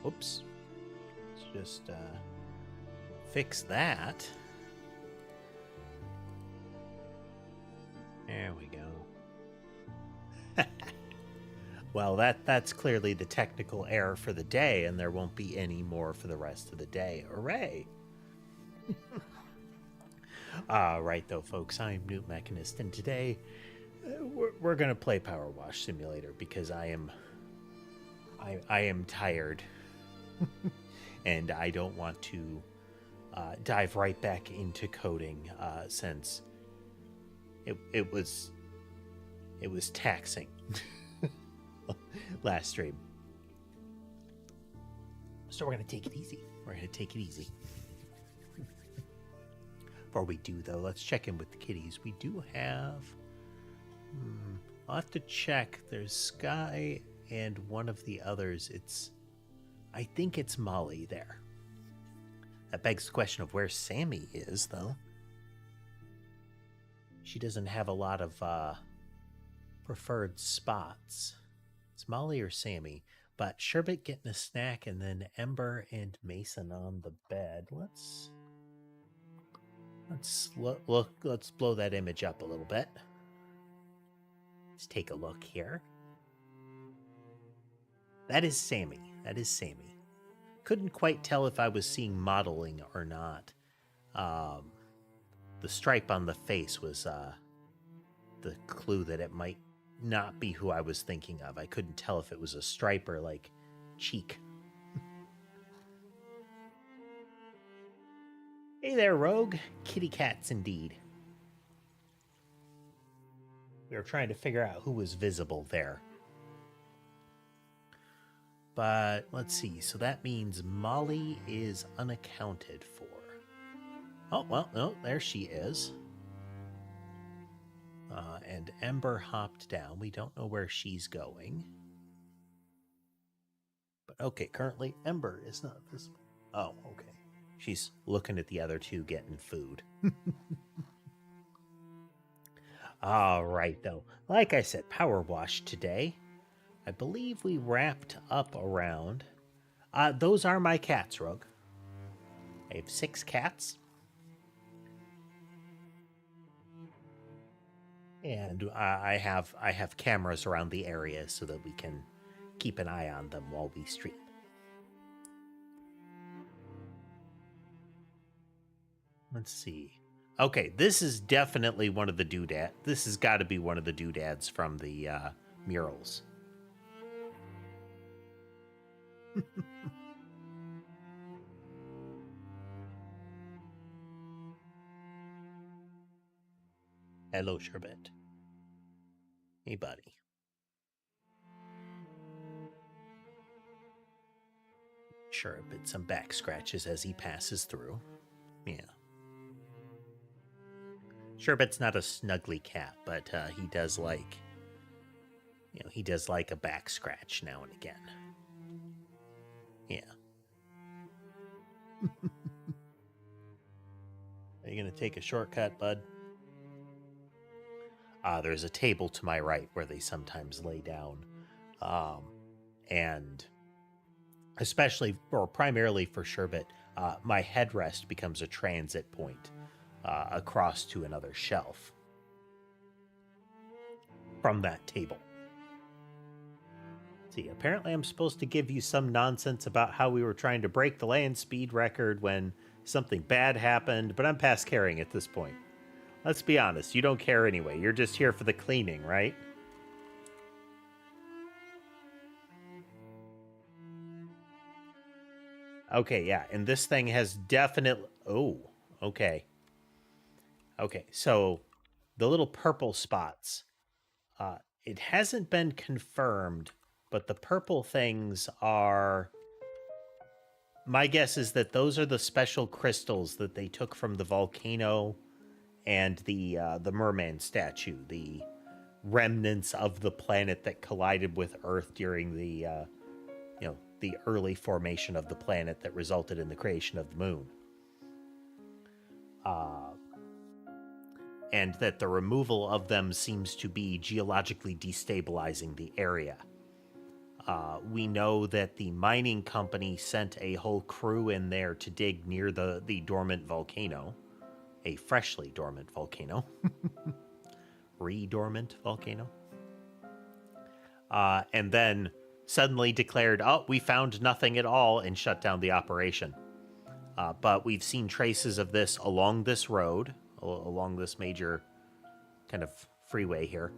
Whoops. Let's just fix that. There we go. Well, that's clearly the technical error for the day, and there won't be any more for the rest of the day. Hooray! Right, though, folks, I'm newtmechanist, and today we're going to play PowerWash Simulator because I am tired, and I don't want to dive right back into coding since it was taxing last stream. So we're going to take it easy. Before we do, though, let's check in with the kitties. We do have... I'll have to check. There's Sky and one of the others. I think it's Molly there. That begs the question of where Sammy is, though. She doesn't have a lot of preferred spots. It's Molly or Sammy. But Sherbet getting a snack, and then Ember and Mason on the bed. Let's blow that image up a little bit. Let's take a look here. That is Sammy. Couldn't quite tell if I was seeing modeling or not. The stripe on the face was the clue that it might not be who I was thinking of. I couldn't tell if it was a stripe or like cheek. Hey there, Rogue. Kitty cats indeed. We were trying to figure out who was visible there. But let's see. So that means Molly is unaccounted for. Oh, well, no, there she is. And Ember hopped down. We don't know where she's going. But okay, currently Ember is not visible. Oh, okay. She's looking at the other two getting food. All right, though. Like I said, PowerWash today. I believe we wrapped up around... those are my cats, Rogue. I have 6 cats. And I have cameras around the area so that we can keep an eye on them while we stream. Let's see. Okay, this is definitely one of the doodads. This has got to be one of the doodads from the murals. Hello, Sherbet. Hey, buddy. Sherbet some back scratches as he passes through. Yeah. Sherbet's not a snuggly cat, but he does like, he does like a back scratch now and again. Yeah. Are you going to take a shortcut, bud? There's a table to my right where they sometimes lay down. And especially, or primarily for Sherbet, my headrest becomes a transit point across to another shelf from that table. See, apparently I'm supposed to give you some nonsense about how we were trying to break the land speed record when something bad happened, but I'm past caring at this point. Let's be honest, you don't care anyway. You're just here for the cleaning, right? Okay, yeah, and this thing has definitely... Oh, okay. Okay, so the little purple spots, it hasn't been confirmed, but the purple things are... My guess is that those are the special crystals that they took from the volcano and the merman statue, the remnants of the planet that collided with Earth during the the early formation of the planet that resulted in the creation of the moon. And that the removal of them seems to be geologically destabilizing the area. We know that the mining company sent a whole crew in there to dig near the dormant volcano, a freshly dormant volcano, re-dormant volcano, and then suddenly declared, oh, we found nothing at all, and shut down the operation. But we've seen traces of this along this road, along this major kind of freeway here,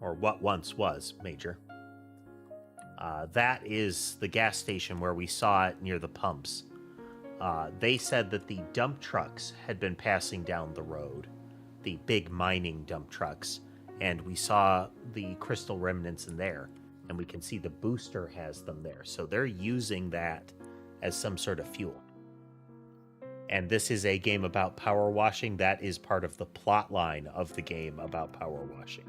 or what once was major. That is the gas station where we saw it near the pumps. They said that the dump trucks had been passing down the road, the big mining dump trucks, and we saw the crystal remnants in there, and we can see the booster has them there. So they're using that as some sort of fuel. And this is a game about power washing. That is part of the plot line of the game about power washing.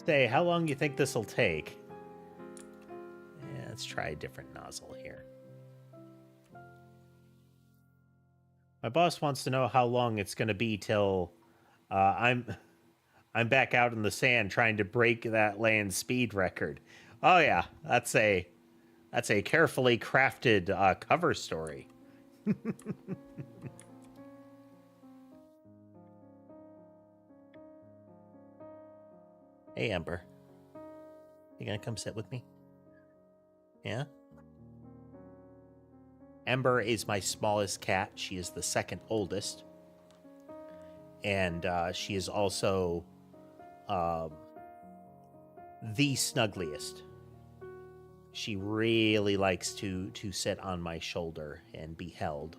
Say, how long do you think this will take? Yeah, let's try a different nozzle here. My boss wants to know how long it's going to be till I'm back out in the sand trying to break that land speed record. Oh yeah, that's a carefully crafted cover story. Hey, Ember. You gonna come sit with me? Yeah? Ember is my smallest cat. She is the second oldest. And she is also the snuggliest. She really likes to sit on my shoulder and be held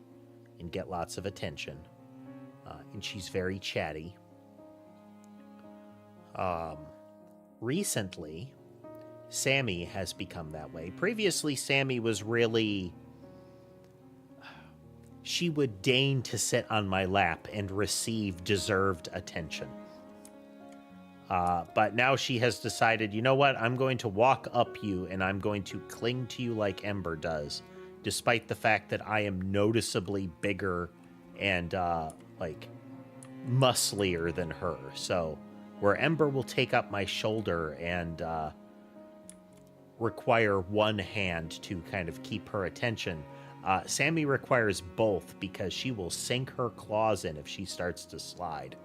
and get lots of attention. And she's very chatty. Recently, Sammy has become that way. Previously, Sammy was really... She would deign to sit on my lap and receive deserved attention. But now she has decided, you know what? I'm going to walk up you and I'm going to cling to you like Ember does, despite the fact that I am noticeably bigger and, musclier than her. So, where Ember will take up my shoulder and require one hand to kind of keep her attention, Sammy requires both because she will sink her claws in if she starts to slide.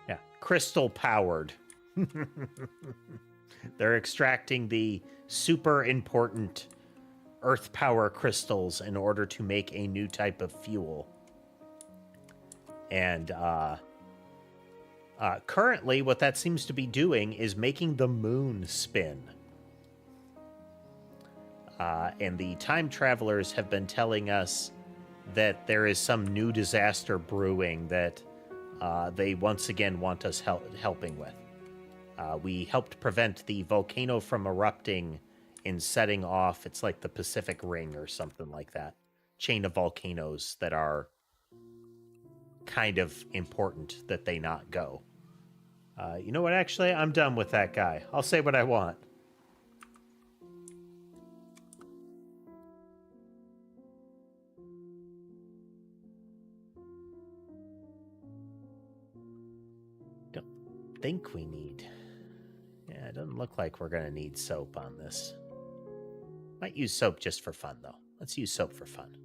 Yeah, crystal powered. They're extracting the super important earth power crystals in order to make a new type of fuel. And currently, what that seems to be doing is making the moon spin. And the time travelers have been telling us that there is some new disaster brewing that they once again want us helping with. We helped prevent the volcano from erupting and setting off, it's like the Pacific Ring or something like that. Chain of volcanoes that are kind of important that they not go. You know what, actually, I'm done with that guy. I'll say what I want. Don't think we need... Yeah, it doesn't look like we're going to need soap on this. Might use soap just for fun, though. Let's use soap for fun.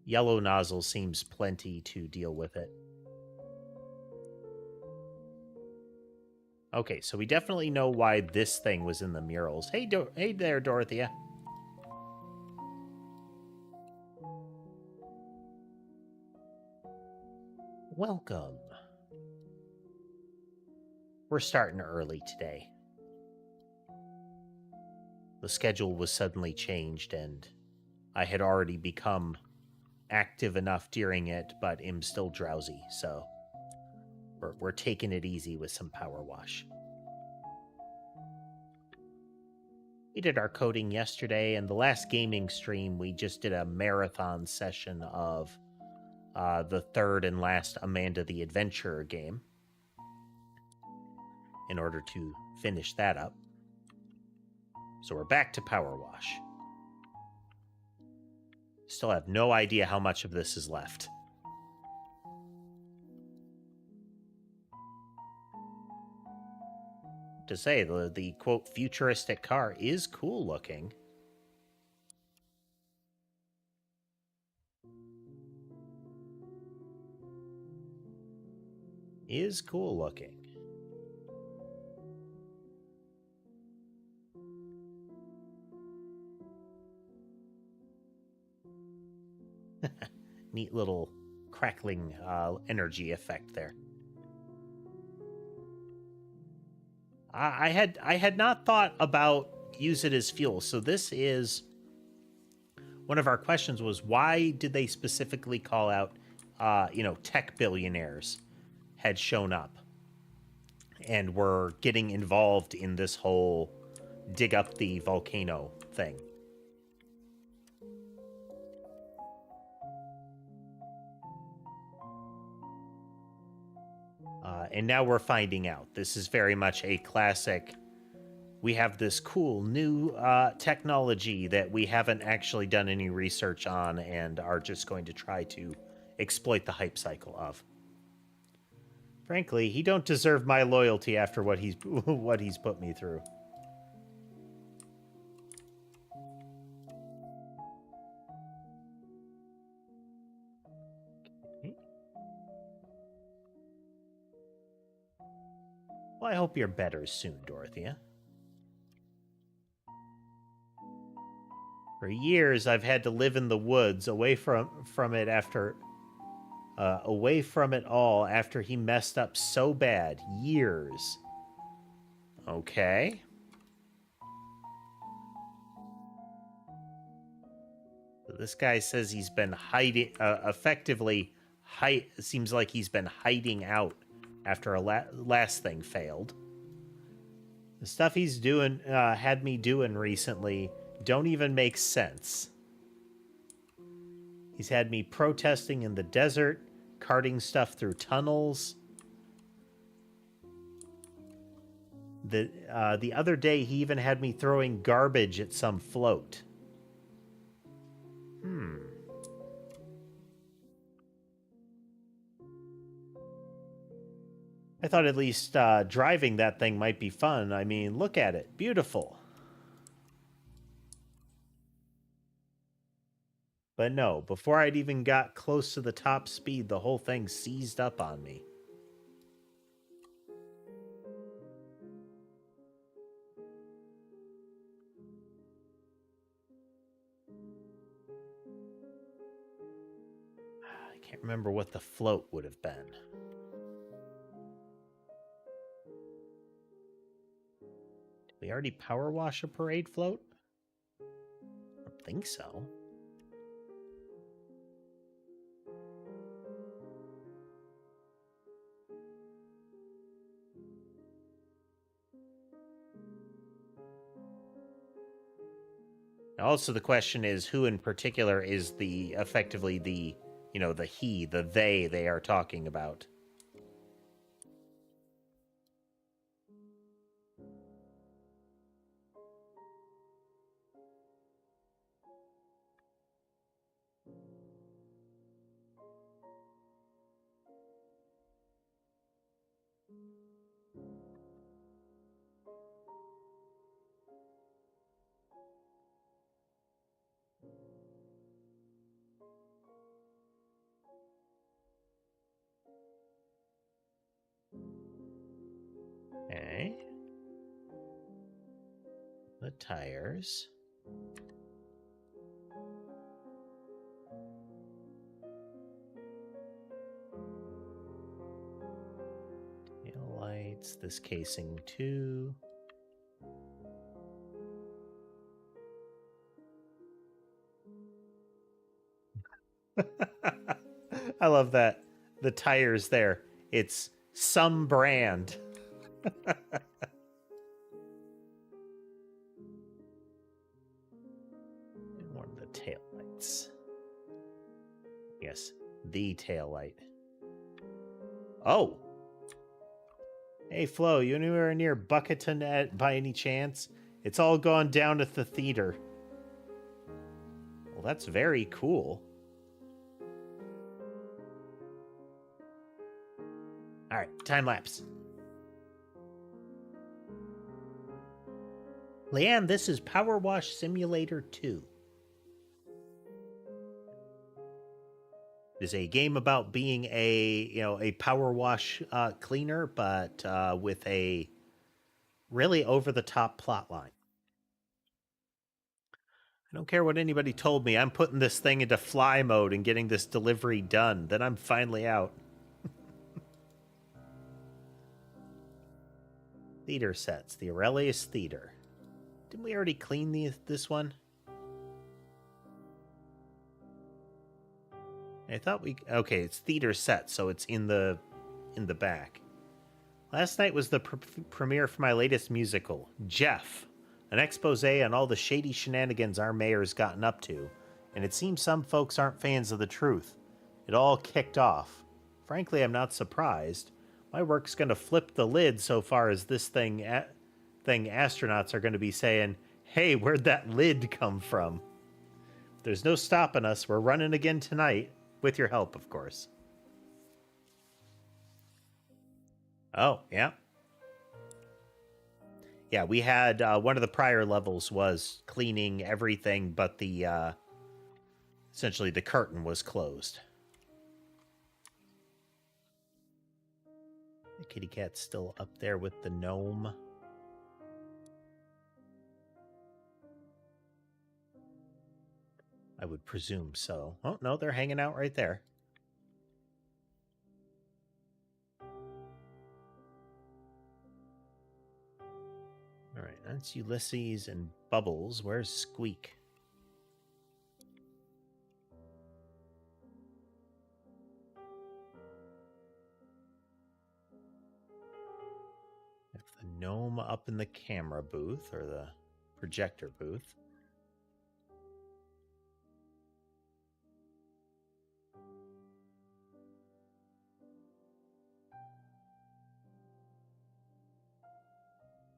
Yellow nozzle seems plenty to deal with it. Okay, so we definitely know why this thing was in the murals. Hey, hey there, Dorothea. Welcome. We're starting early today. The schedule was suddenly changed, and I had already become active enough during it, but am still drowsy, so we're taking it easy with some power wash. we did our coding yesterday, and the last gaming stream, we just did a marathon session of the third and last Amanda the Adventurer game in order to finish that up. So we're back to PowerWash. Still have no idea how much of this is left. To say, the quote futuristic car is cool looking. Is cool looking. Neat little crackling energy effect there. I had not thought about use it as fuel. So this is one of our questions was, why did they specifically call out tech billionaires had shown up and were getting involved in this whole dig up the volcano thing? And now we're finding out. This is very much a classic. We have this cool new technology that we haven't actually done any research on and are just going to try to exploit the hype cycle of. Frankly, he don't deserve my loyalty after what he's put me through. Well, I hope you're better soon, Dorothea. For years, I've had to live in the woods, away from it after, away from it all after he messed up so bad. Years. Okay. So this guy says he's been hiding, seems like he's been hiding out after a last thing failed. The stuff he's doing, had me doing recently, don't even make sense. He's had me protesting in the desert, carting stuff through tunnels. The other day, he even had me throwing garbage at some float. I thought at least driving that thing might be fun. I mean, look at it. Beautiful. But no, before I'd even got close to the top speed, the whole thing seized up on me. I can't remember what the float would have been. Did we already power wash a parade float? I don't think so. Also, the question is, who in particular is effectively the they are talking about? Okay. The tires. Tail lights, this casing too. I love that. The tires there. It's some brand. Taillights. Yes, the taillight. Oh! Hey, Flo, you anywhere near Bucketon by any chance? It's all gone down at the theater. Well, that's very cool. Alright, time lapse. Leanne, this is PowerWash Simulator 2. It is a game about being a power wash cleaner, but with a really over-the-top plot line. I don't care what anybody told me. I'm putting this thing into fly mode and getting this delivery done. Then I'm finally out. Theater sets. The Aurelius Theater. Didn't we already clean this one? I thought we... Okay, it's theater set, so it's in the back. Last night was the premiere for my latest musical, Jeff. An expose on all the shady shenanigans our mayor's gotten up to, and it seems some folks aren't fans of the truth. It all kicked off. Frankly, I'm not surprised. My work's going to flip the lid so far as this thing astronauts are going to be saying, hey, where'd that lid come from? There's no stopping us. We're running again tonight. With your help, of course. Oh, yeah. Yeah, we had one of the prior levels was cleaning everything, but the essentially the curtain was closed. The kitty cat's still up there with the gnome. I would presume so. Oh, no, they're hanging out right there. All right, that's Ulysses and Bubbles. Where's Squeak? If the gnome up in the camera booth or the projector booth.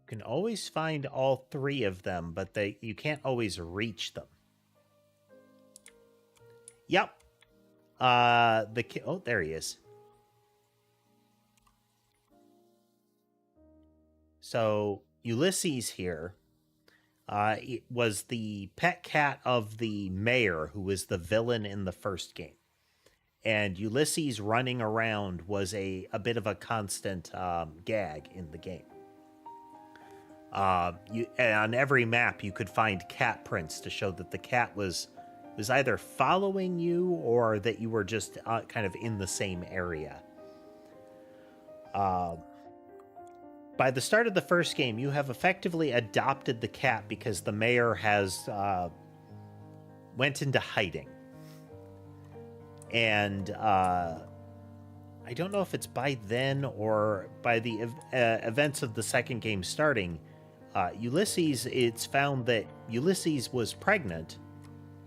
You can always find all three of them, but you can't always reach them. Yep. Oh, there he is. So Ulysses here it was the pet cat of the mayor, who was the villain in the first game. And Ulysses running around was a bit of a constant gag in the game. On every map, you could find cat prints to show that the cat was either following you or that you were just kind of in the same area. By the start of the first game, you have effectively adopted the cat because the mayor has went into hiding. And I don't know if it's by then or by the events of the second game starting, Ulysses, it's found that Ulysses was pregnant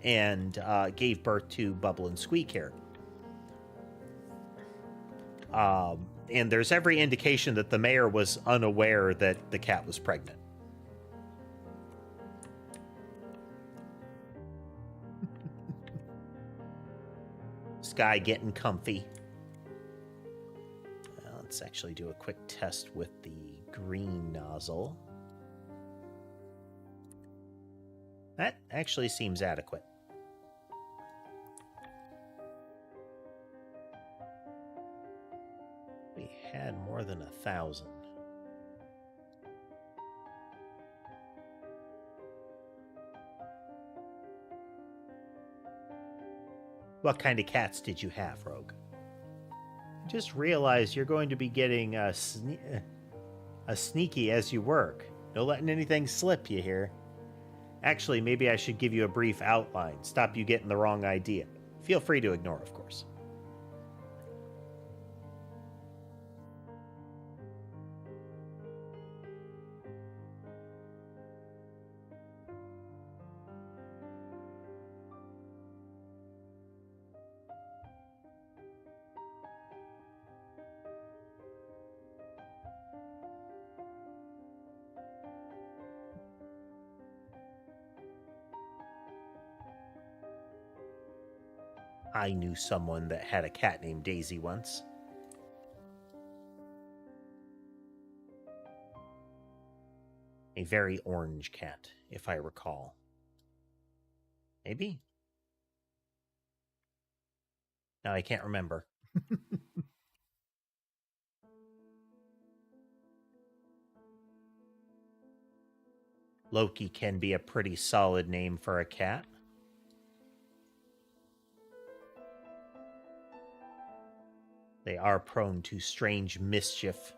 and gave birth to Bubble and Squeak here. And there's every indication that the mayor was unaware that the cat was pregnant. Sky getting comfy. Let's actually do a quick test with the green nozzle. That actually seems adequate. We had more than 1,000. What kind of cats did you have, Rogue? I just realized you're going to be getting a sneaky as you work. No letting anything slip, you hear? Actually, maybe I should give you a brief outline, stop you getting the wrong idea. Feel free to ignore, of course. I knew someone that had a cat named Daisy once. A very orange cat, if I recall. Maybe? No, I can't remember. Loki can be a pretty solid name for a cat. They are prone to strange mischief.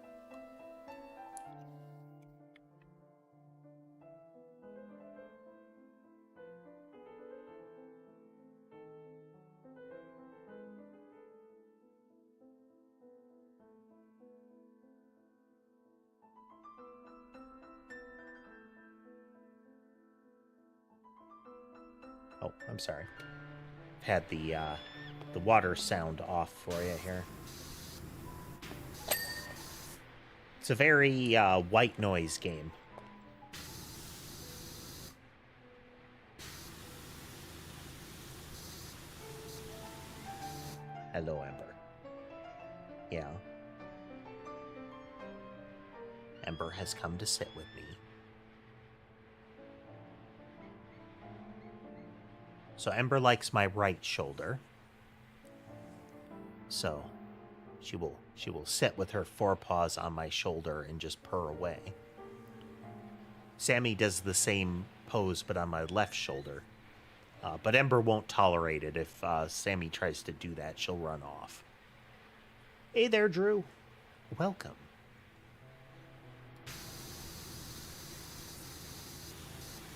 Oh, I'm sorry. I've had the water sound off for you here. It's a very white noise game. Hello, Ember. Yeah. Ember has come to sit with me. So Ember likes my right shoulder. So she will sit with her forepaws on my shoulder and just purr away. Sammy does the same pose but on my left shoulder. But Ember won't tolerate it. If Sammy tries to do that, she'll run off. Hey there, Drew. Welcome.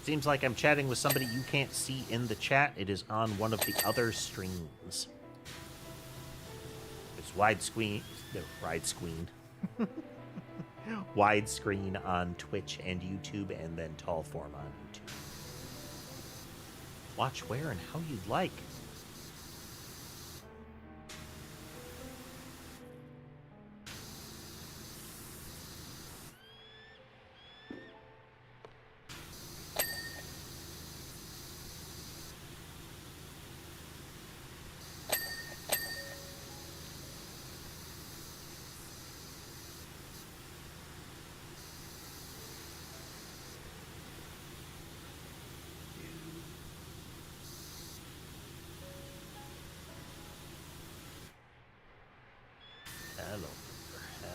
Seems like I'm chatting with somebody you can't see in the chat. It is on one of the other streams. It's widescreen. Widescreen on Twitch and YouTube, and then tall form on YouTube. Watch where and how you'd like.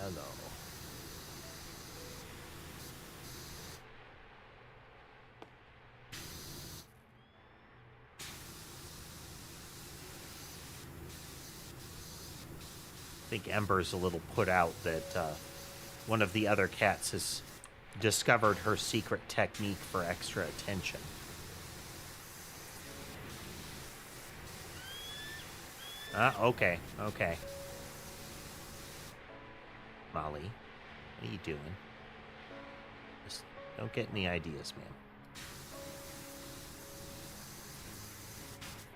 Hello. I think Ember's a little put out that one of the other cats has discovered her secret technique for extra attention. Okay. Molly, what are you doing? Just don't get any ideas,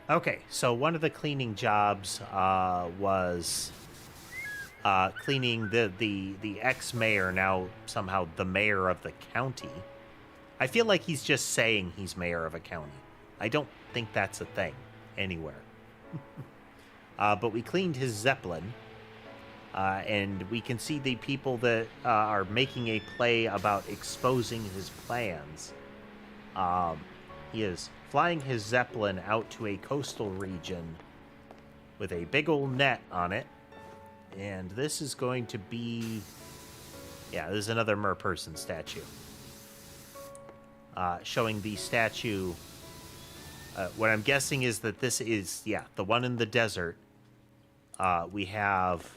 man. Okay, so one of the cleaning jobs was cleaning the ex-mayor, now somehow the mayor of the county. I feel like he's just saying he's mayor of a county. I don't think that's a thing anywhere. But we cleaned his Zeppelin, and we can see the people that are making a play about exposing his plans. He is flying his Zeppelin out to a coastal region with a big old net on it. And this is going to be... Yeah, this is another merperson statue. Showing the statue... what I'm guessing is that this is, the one in the desert. We have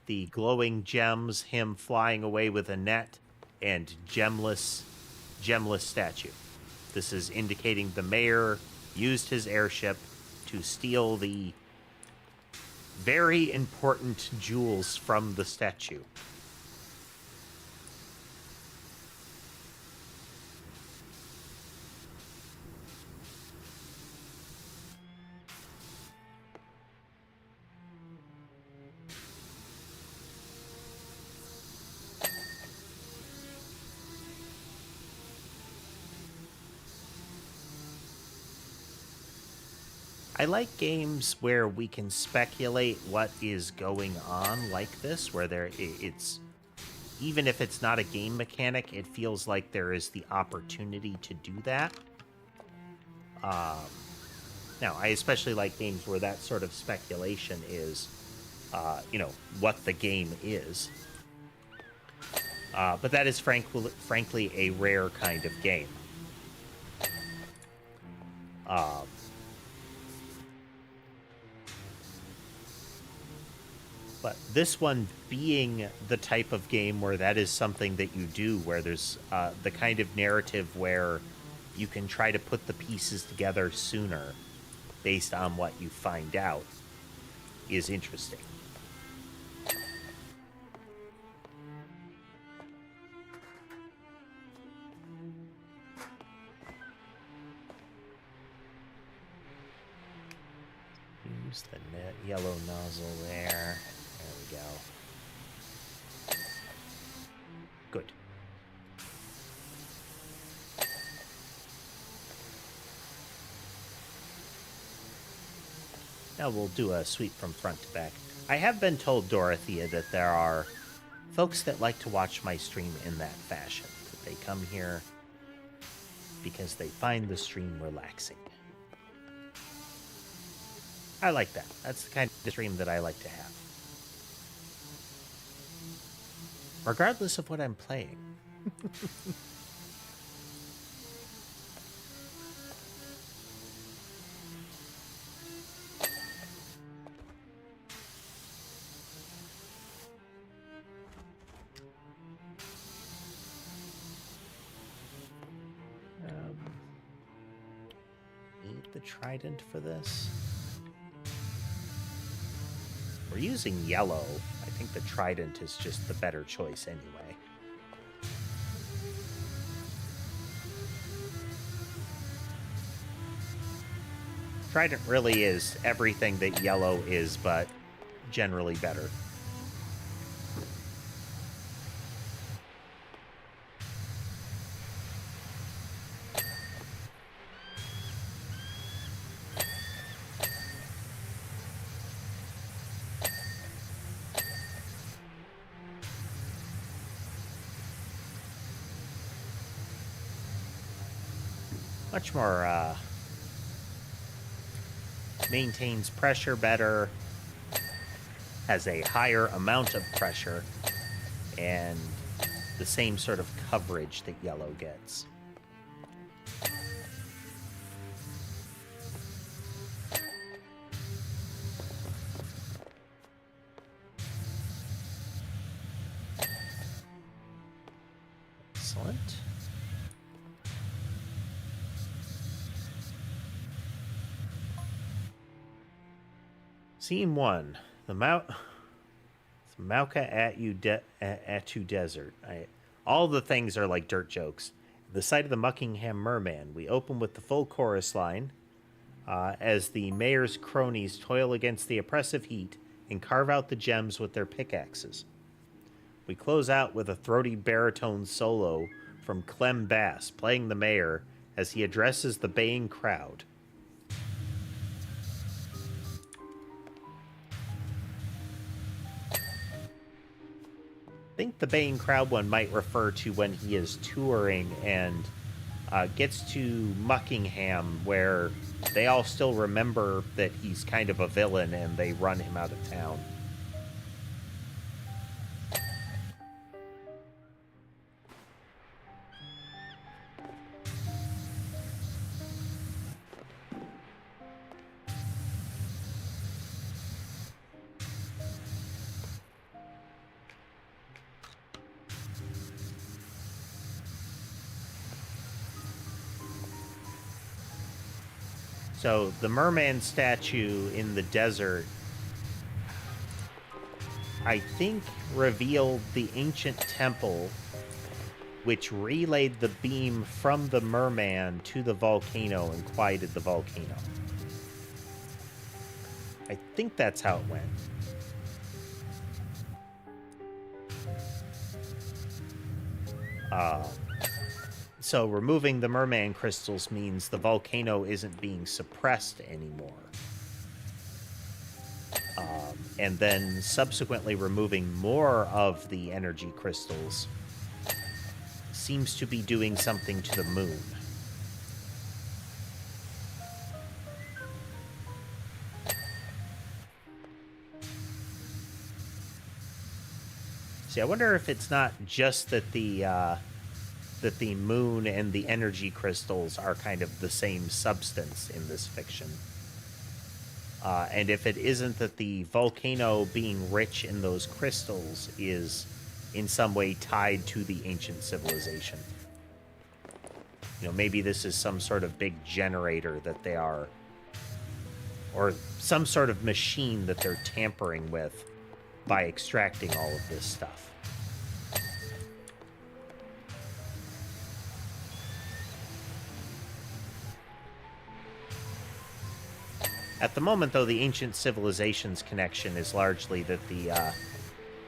the glowing gems, him flying away with a net, and gemless statue. This is indicating the mayor used his airship to steal the very important jewels from the statue. I like games where we can speculate what is going on like this, where it's even if it's not a game mechanic, it feels like there is the opportunity to do that. Now, I especially like games where that sort of speculation is, what the game is. But that is frankly a rare kind of game. But this one being the type of game where that is something that you do, where there's the kind of narrative where you can try to put the pieces together sooner based on what you find out, is interesting. Use the yellow nozzle there. There we go. Good. Now we'll do a sweep from front to back. I have been told, Dorothea, that there are folks that like to watch my stream in that fashion. That they come here because they find the stream relaxing. I like that. That's the kind of stream that I like to have. Regardless of what I'm playing. Need the trident for this. We're using yellow. I think the trident is just the better choice anyway. Trident really is everything that yellow is, but generally better. Much more, maintains pressure better, has a higher amount of pressure, and the same sort of coverage that yellow gets. Excellent. Scene 1. The Mauka Atu Desert. All the things are like dirt jokes. The site of the Muckingham Merman. We open with the full chorus line as the mayor's cronies toil against the oppressive heat and carve out the gems with their pickaxes. We close out with a throaty baritone solo from Clem Bass playing the mayor as he addresses the baying crowd. I think the baying crowd one might refer to when he is touring and gets to Muckingham, where they all still remember that he's kind of a villain and they run him out of town. So the merman statue in the desert, I think, revealed the ancient temple which relayed the beam from the merman to the volcano and quieted the volcano. I think that's how it went. So removing the merman crystals means the volcano isn't being suppressed anymore. And then subsequently removing more of the energy crystals seems to be doing something to the moon. See, I wonder if it's not just that the moon and the energy crystals are kind of the same substance in this fiction. And if it isn't that the volcano being rich in those crystals is in some way tied to the ancient civilization. You know, maybe this is some sort of big generator that they are, or some sort of machine that they're tampering with by extracting all of this stuff. At the moment, though, the ancient civilization's connection is largely that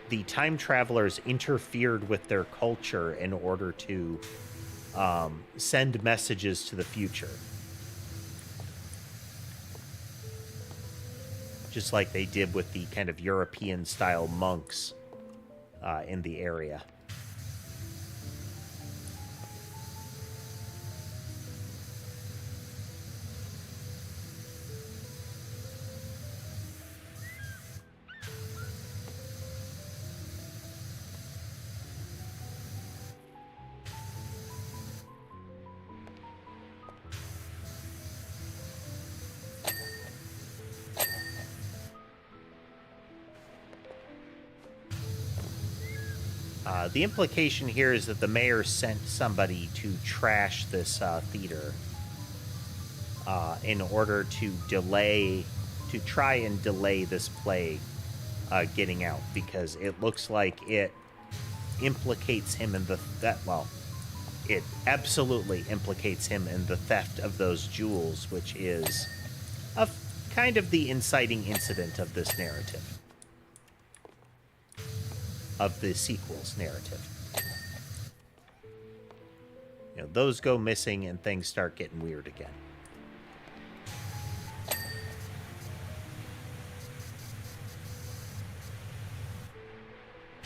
the time travelers interfered with their culture in order to send messages to the future. Just like they did with the kind of European-style monks in the area. The implication here is that the mayor sent somebody to trash this theater in order to try and delay this plague getting out, because it looks like it implicates him in it absolutely implicates him in the theft of those jewels, which is kind of the inciting incident of this narrative. Of the sequel's narrative. You know, those go missing and things start getting weird again.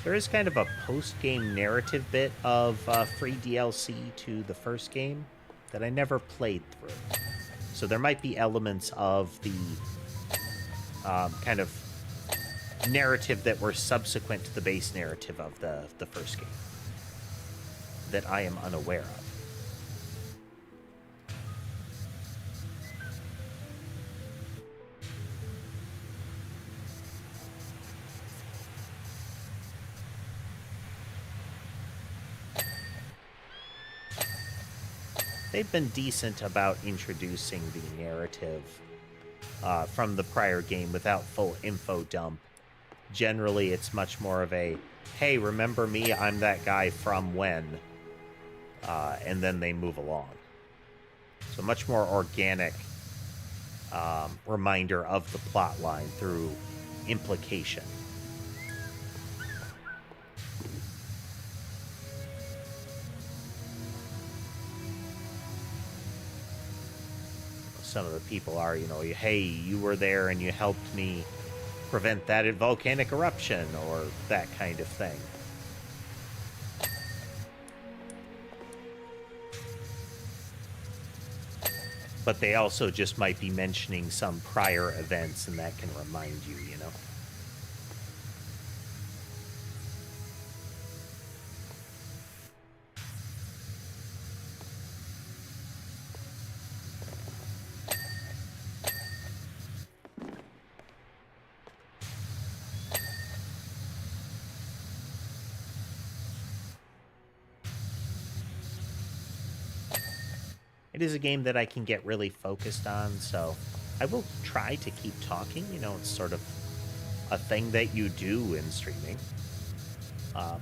There is kind of a post-game narrative bit of free DLC to the first game that I never played through. So there might be elements of the kind of narrative that were subsequent to the base narrative of the first game that I am unaware of. They've been decent about introducing the narrative from the prior game without full info dump. Generally, it's much more of a, hey, remember me? I'm that guy from when? And then they move along. So much more organic reminder of the plot line through implication. Some of the people are, you know, hey, you were there and you helped me prevent that volcanic eruption, or that kind of thing. But they also just might be mentioning some prior events, and that can remind you, you know? It is a game that I can get really focused on, so I will try to keep talking. You know, it's sort of a thing that you do in streaming.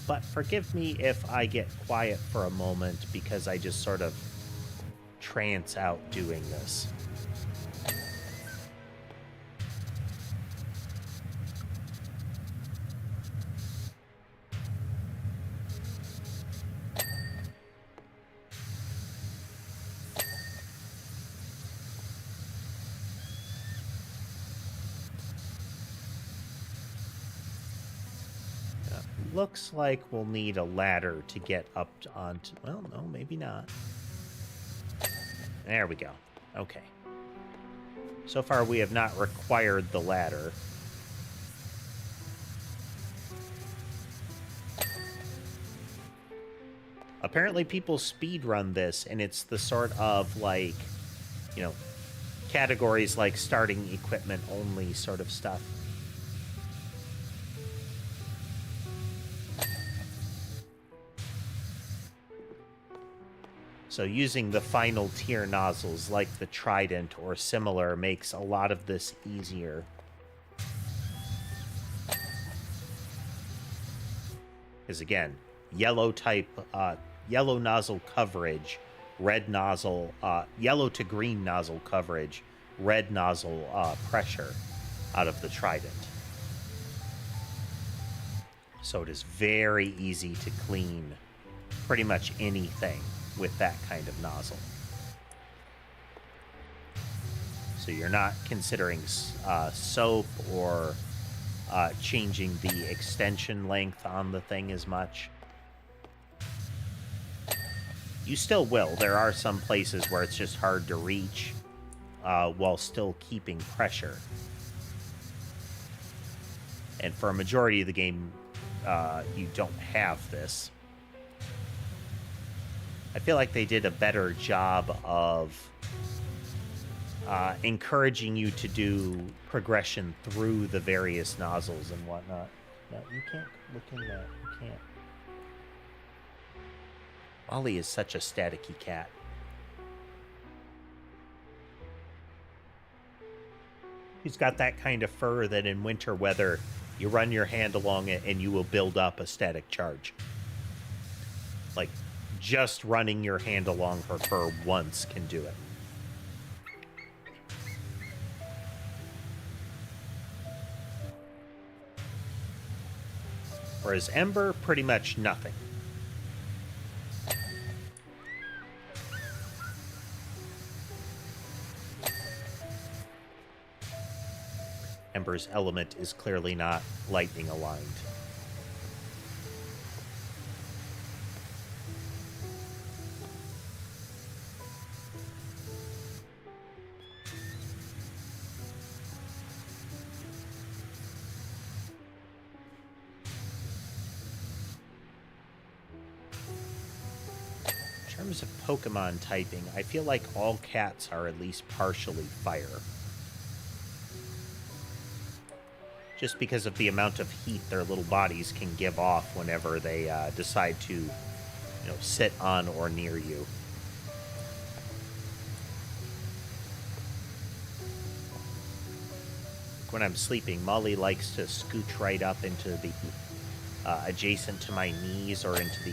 But forgive me if I get quiet for a moment, because I just sort of trance out doing this. looks like we'll need a ladder to get up onto... Well, no, maybe not. There we go. Okay. So far, we have not required the ladder. Apparently, people speedrun this, and it's the sort of, like, you know, categories like starting equipment only sort of stuff. So using the final tier nozzles like the Trident or similar makes a lot of this easier. Because again, yellow nozzle coverage, red nozzle, yellow to green nozzle coverage, red nozzle pressure out of the Trident. So it is very easy to clean pretty much anything with that kind of nozzle. So you're not considering soap or changing the extension length on the thing as much. You still will. There are some places where it's just hard to reach while still keeping pressure. And for a majority of the game, you don't have this. I feel like they did a better job of encouraging you to do progression through the various nozzles and whatnot. No, you can't look in that. You can't. Ollie is such a staticky cat. He's got that kind of fur that in winter weather, you run your hand along it and you will build up a static charge. Like, just running your hand along her fur once can do it. Whereas Ember, pretty much nothing. Ember's element is clearly not lightning aligned. In terms of Pokemon typing, I feel like all cats are at least partially fire. Just because of the amount of heat their little bodies can give off whenever they decide to, sit on or near you. When I'm sleeping, Molly likes to scooch right up into the adjacent to my knees or into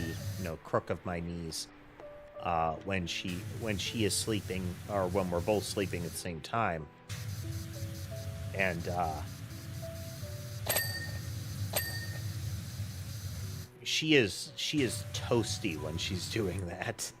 the crook of my knees when she is sleeping, or when we're both sleeping at the same time. And she is toasty when she's doing that.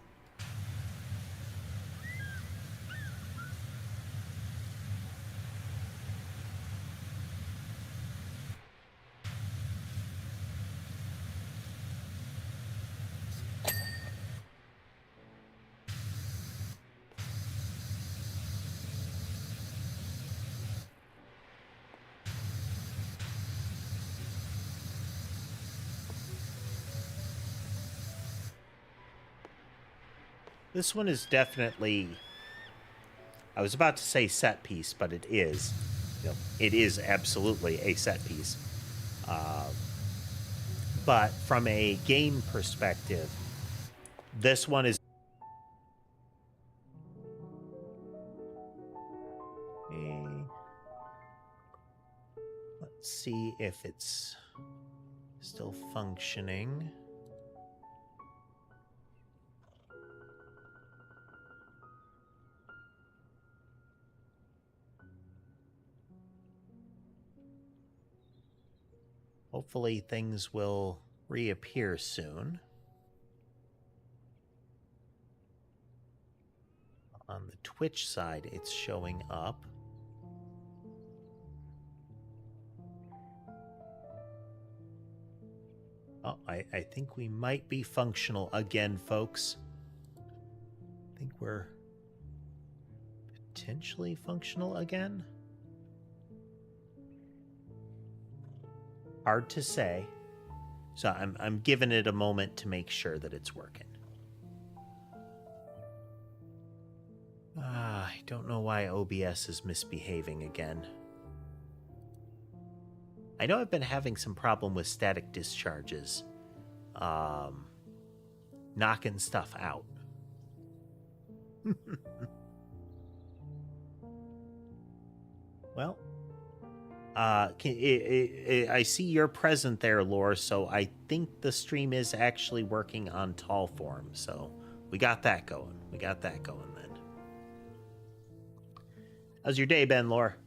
This one is definitely, I was about to say set piece, but it is. It is absolutely a set piece. But from a game perspective, this one is... Let's see if it's still functioning. Hopefully things will reappear soon. On the Twitch side, it's showing up. Oh, I think we might be functional again, folks. I think we're potentially functional again. Hard to say. So I'm giving it a moment to make sure that it's working. I don't know why OBS is misbehaving again. I know I've been having some problem with static discharges. Knocking stuff out. Well, I see you're present there, Lore, so I think the stream is actually working on tall form. So we got that going. We got that going then. How's your day been, Lore?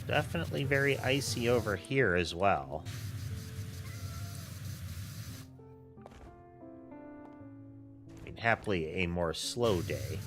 Definitely very icy over here as well. I mean, happily a more slow day.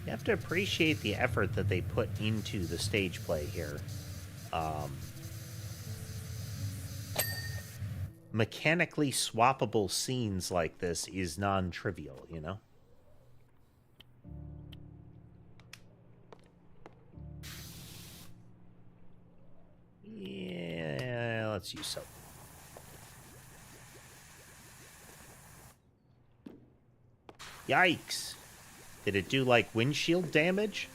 You have to appreciate the effort that they put into the stage play here. Mechanically swappable scenes like this is non-trivial, you know? Yeah, let's use soap. Yikes. Did it do, like, windshield damage?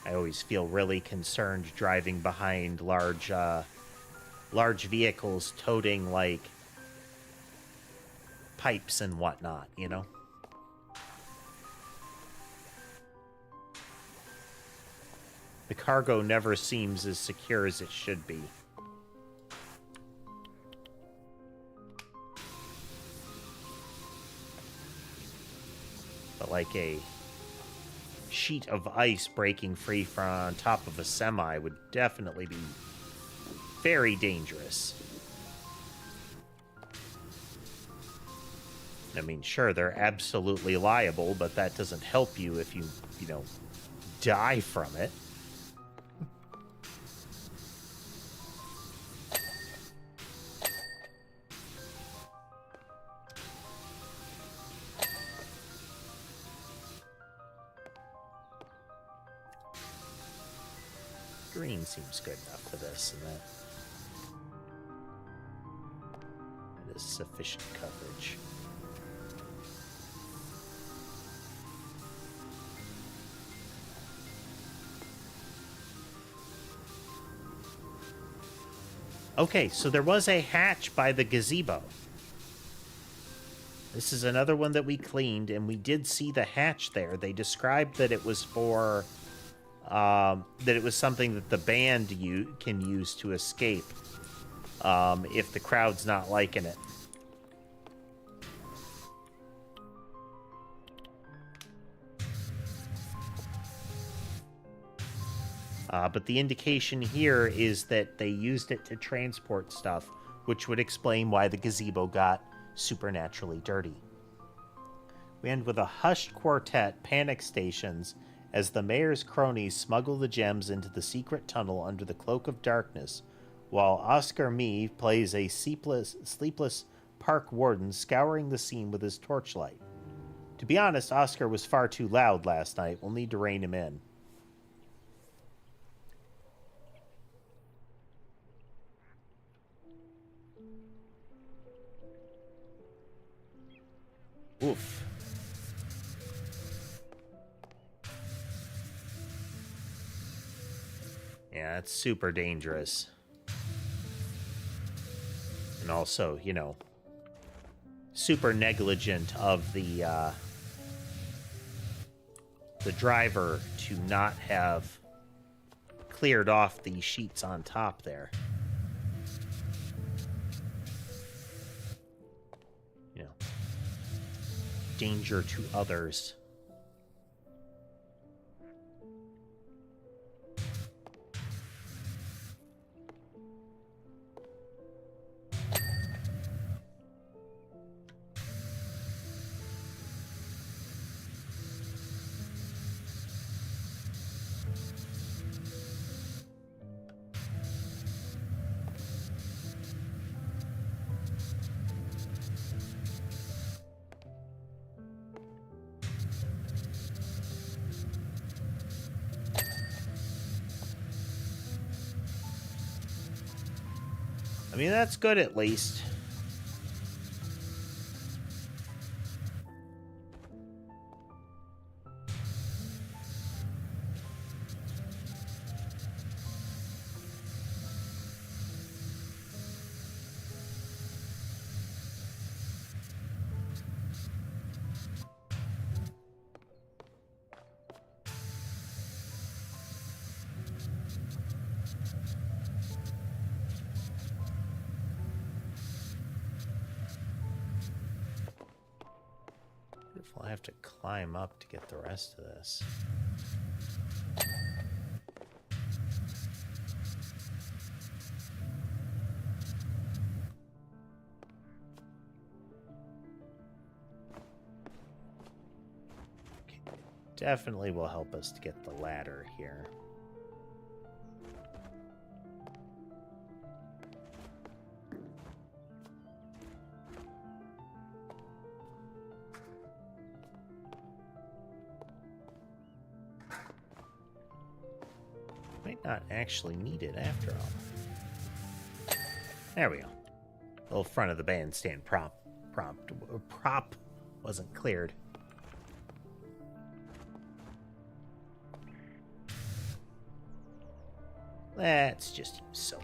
I always feel really concerned driving behind large vehicles toting, like, pipes and whatnot, you know? The cargo never seems as secure as it should be. But like a sheet of ice breaking free from on top of a semi would definitely be very dangerous. I mean, sure, they're absolutely liable, but that doesn't help you if you know, die from it. Green seems good enough for this, and that is sufficient coverage. Okay, so there was a hatch by the gazebo. This is another one that we cleaned, and we did see the hatch there. They described that it was for... that it was something that the band can use to escape if the crowd's not liking it. But the indication here is that they used it to transport stuff, which would explain why the gazebo got supernaturally dirty. We end with a hushed quartet panic stations as the mayor's cronies smuggle the gems into the secret tunnel under the cloak of darkness, while Oscar Mee plays a sleepless park warden scouring the scene with his torchlight. To be honest, Oscar was far too loud last night. We'll need to rein him in. Oof. Yeah, it's super dangerous. And also, you know, super negligent of the driver to not have cleared off the sheets on top there. You know, danger to others. I mean, that's good at least. I'll have to climb up to get the rest of this. Okay. Definitely will help us to get the ladder here. Might not actually need it after all. There we go. Little front of the bandstand prop wasn't cleared. Let's just use soap.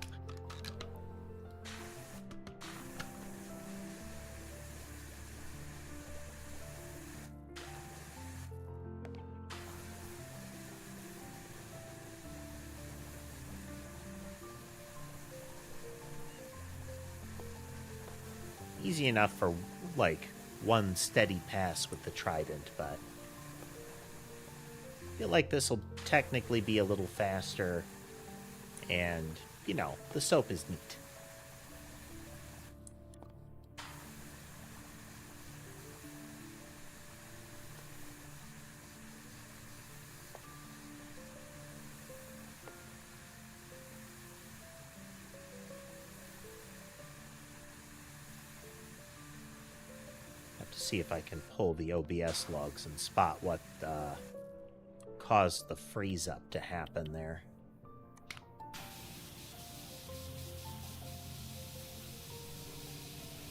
Easy enough for, like, one steady pass with the trident, but I feel like this will technically be a little faster, and, you know, the soap is neat. See if I can pull the OBS logs and spot what caused the freeze up to happen there.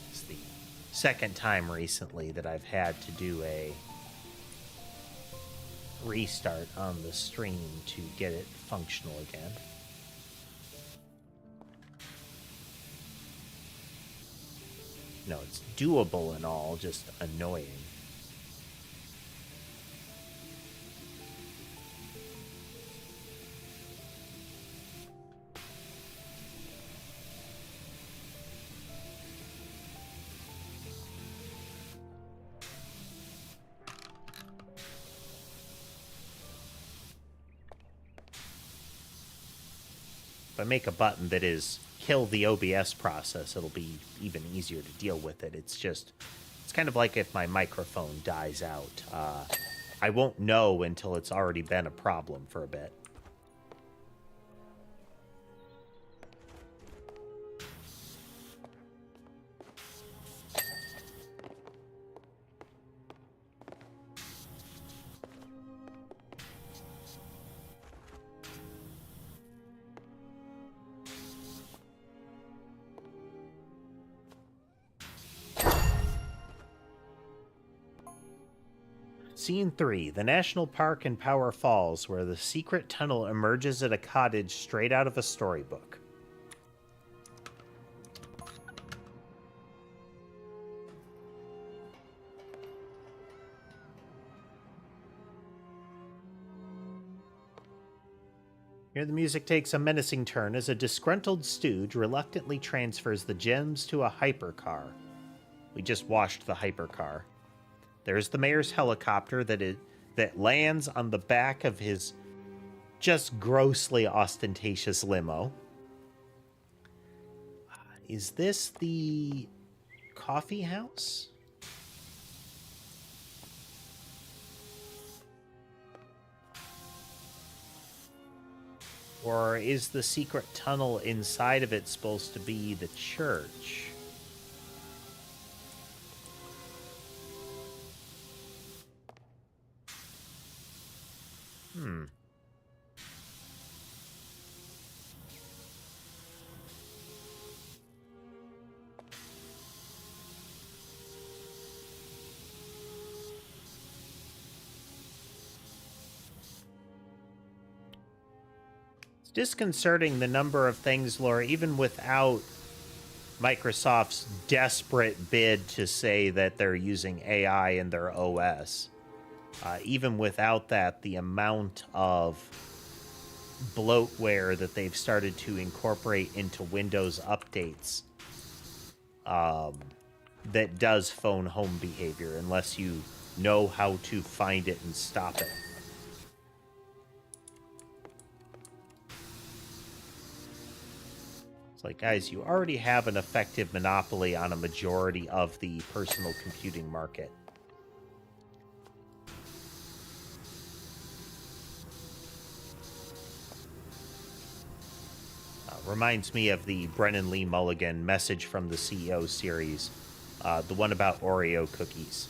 It's the second time recently that I've had to do a restart on the stream to get it functional again. No, it's doable and all, just annoying. If I make a button that is kill the OBS process, it'll be even easier to deal with it. It's kind of like if my microphone dies out. I won't know until it's already been a problem for a bit. Scene 3, the National Park in Power Falls, where the secret tunnel emerges at a cottage straight out of a storybook. Here the music takes a menacing turn as a disgruntled stooge reluctantly transfers the gems to a hypercar. We just washed the hypercar. There's the mayor's helicopter that lands on the back of his just grossly ostentatious limo. Is this the coffee house? Or is the secret tunnel inside of it supposed to be the church? It's disconcerting the number of things, Laura, even without Microsoft's desperate bid to say that they're using AI in their OS. Even without that, the amount of bloatware that they've started to incorporate into Windows updates that does phone home behavior unless you know how to find it and stop it. It's like, guys, you already have an effective monopoly on a majority of the personal computing market. Reminds me of the Brennan Lee Mulligan Message from the CEO series, the one about Oreo cookies.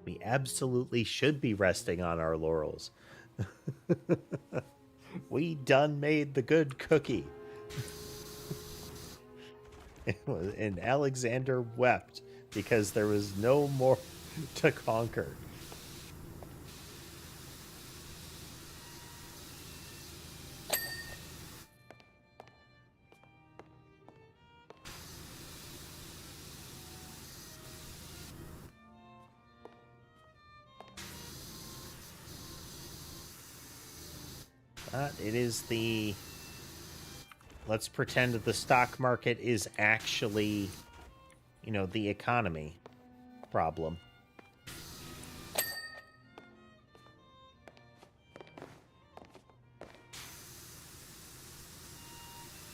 We absolutely should be resting on our laurels. We done made the good cookie. And Alexander wept because there was no more to conquer. It is the... Let's pretend that the stock market is actually, you know, the economy problem.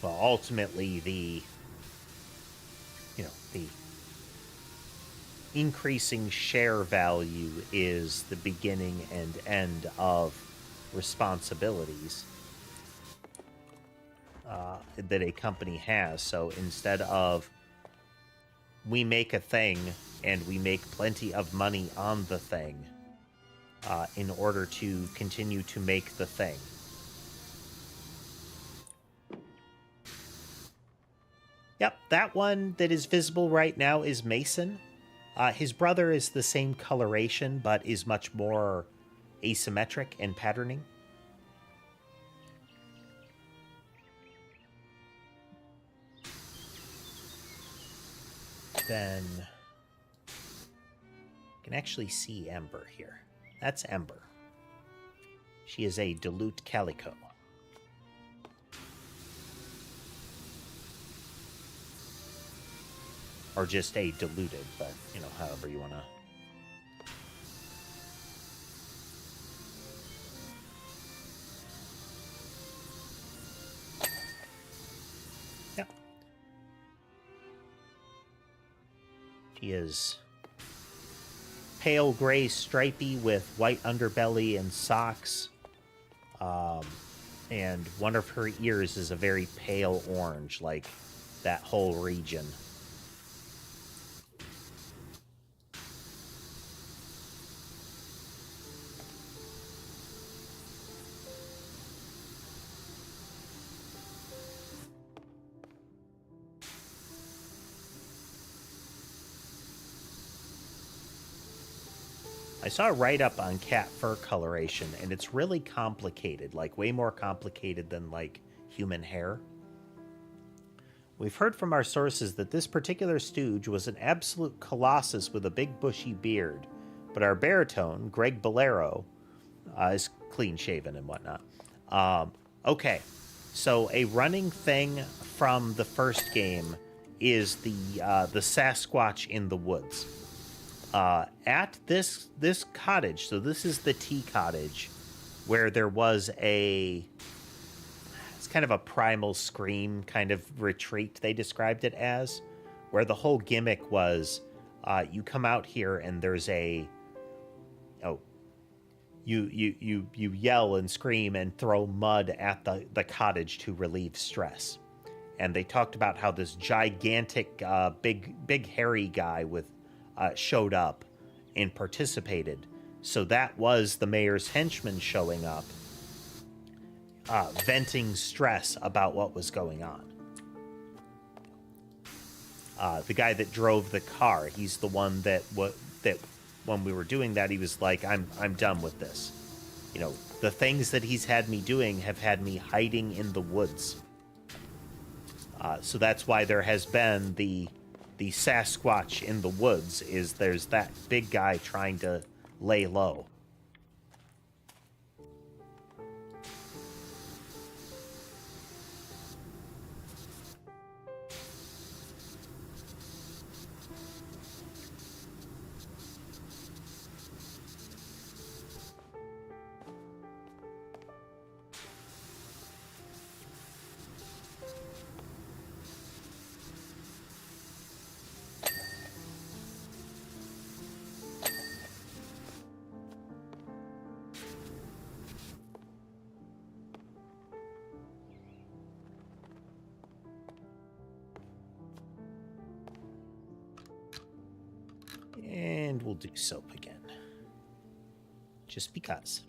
Well, ultimately, the increasing share value is the beginning and end of responsibilities that a company has. So instead of we make a thing and we make plenty of money on the thing in order to continue to make the thing. Yep, that one that is visible right now is Mason. His brother is the same coloration, but is much more asymmetric in patterning. Then you can actually see Ember here. That's Ember. She is a dilute calico. Or just a diluted, but, you know, however you want to... Yep. She is pale gray stripy with white underbelly and socks. And one of her ears is a very pale orange, like that whole region. I saw a write-up on cat fur coloration, and it's really complicated, like way more complicated than, like, human hair. We've heard from our sources that this particular stooge was an absolute colossus with a big bushy beard, but our baritone, Greg Bolero, is clean-shaven and whatnot. Okay, so a running thing from the first game is the Sasquatch in the woods. At this cottage, so this is the tea cottage, where there was it's kind of a primal scream kind of retreat, they described it as, where the whole gimmick was, you come out here and there's you yell and scream and throw mud at the cottage to relieve stress. And they talked about how this gigantic, big hairy guy showed up and participated. So that was the mayor's henchman showing up, venting stress about what was going on. The guy that drove the car, he's the one that when we were doing that, he was like, I'm done with this. You know, the things that he's had me doing have had me hiding in the woods. So that's why there has been the Sasquatch in the woods, is there's that big guy trying to lay low. And we'll do soap again. Just because.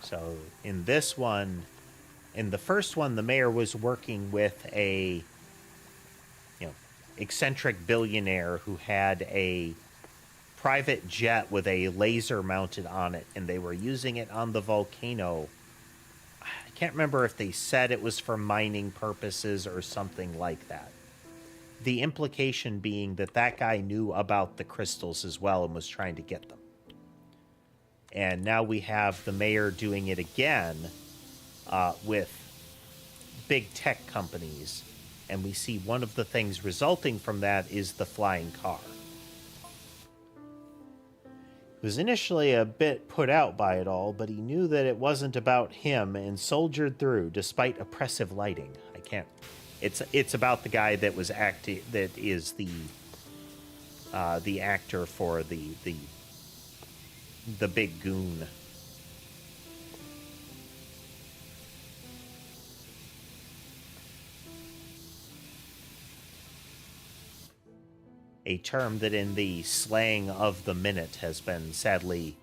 So in this one, in the first one, the mayor was working with a, eccentric billionaire who had a private jet with a laser mounted on it, and they were using it on the volcano. I can't remember if they said it was for mining purposes or something like that. The implication being that that guy knew about the crystals as well and was trying to get them. And now we have the mayor doing it again with big tech companies. And we see one of the things resulting from that is the flying car. He was initially a bit put out by it all, but he knew that it wasn't about him and soldiered through despite oppressive lighting. It's about the guy that was acting, that is the actor for the big goon. A term that in the slang of the minute has been sadly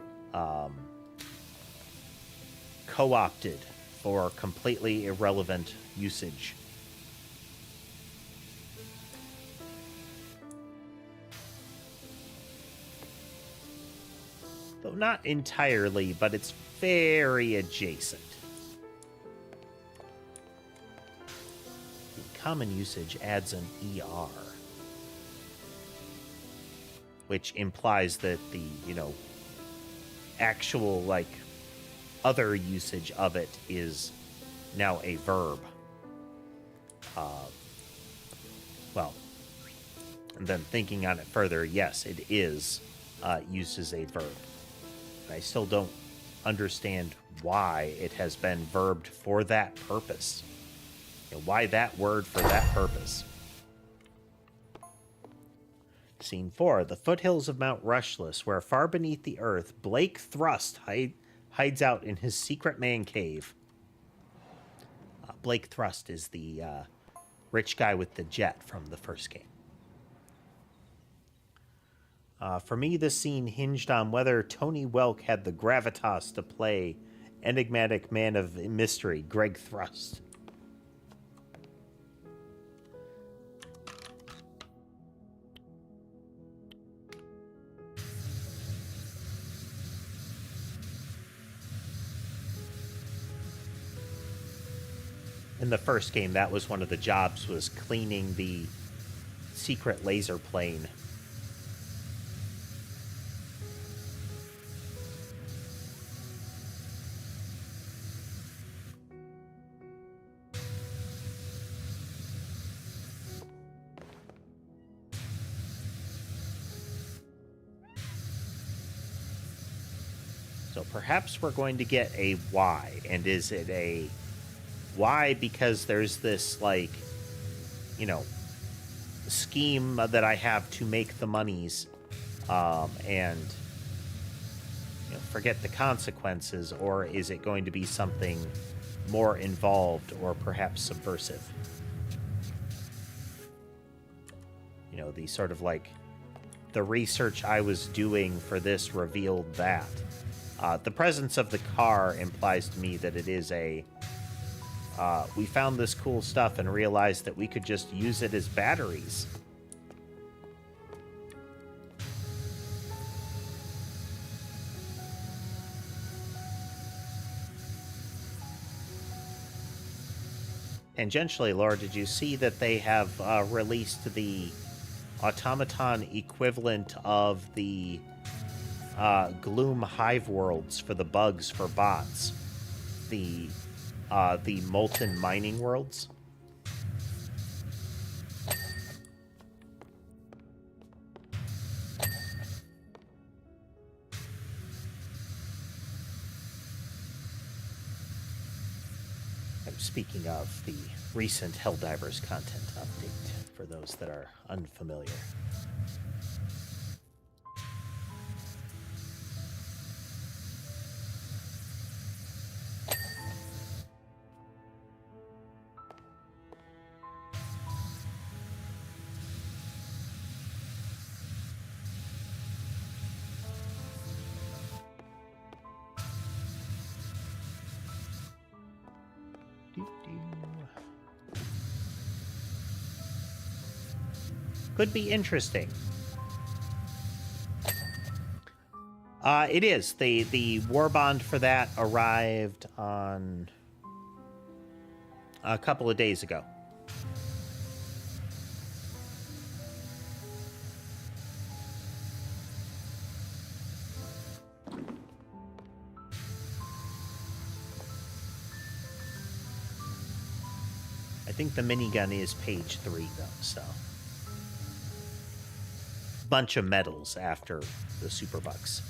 co-opted for completely irrelevant usage. Though not entirely, but it's very adjacent. The common usage adds an ER, which implies that the, actual, other usage of it is now a verb. And then thinking on it further, yes, it is used as a verb. I still don't understand why it has been verbed for that purpose. Why that word for that purpose? Scene 4. The foothills of Mount Rushless, where far beneath the earth, Blake Thrust hides out in his secret man cave. Blake Thrust is the rich guy with the jet from the first game. For me, this scene hinged on whether Tony Welk had the gravitas to play enigmatic man of mystery, Greg Thrust. In the first game, that was one of the jobs, was cleaning the secret laser plane. So perhaps we're going to get a Y. And is it a Y because there's this, like, you know, scheme that I have to make the monies and, you know, forget the consequences? Or is it going to be something more involved or perhaps subversive? You know, the sort of like the research I was doing for this revealed that. The presence of the car implies to me that it is a... we found this cool stuff and realized that we could just use it as batteries. Tangentially, Laura, did you see that they have released the automaton equivalent of the Gloom Hive worlds for the bugs for bots? The molten mining worlds. Speaking of the recent Helldivers content update, for those that are unfamiliar. Could be interesting. It is. The war bond for that arrived on a couple of days ago. I think the minigun is page 3, though, so... bunch of medals after the Superbucks.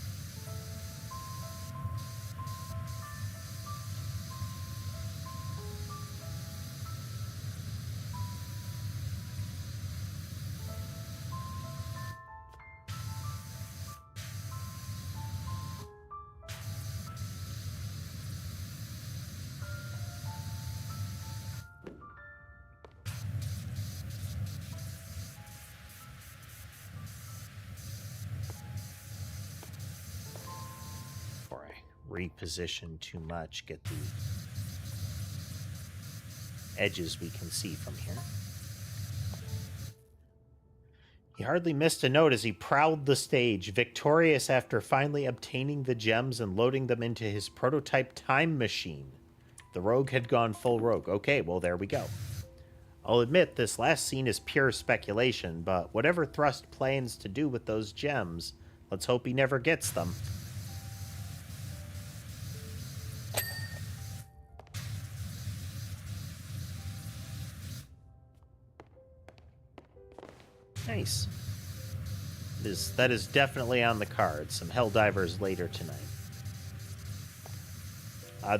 Reposition too much, get the edges we can see from here. He hardly missed a note as he prowled the stage, victorious after finally obtaining the gems and loading them into his prototype time machine. The rogue had gone full rogue. Okay, well, there we go. I'll admit this last scene is pure speculation, but whatever Thrust plans to do with those gems, let's hope he never gets them. Nice. That is definitely on the cards. Some Helldivers later tonight.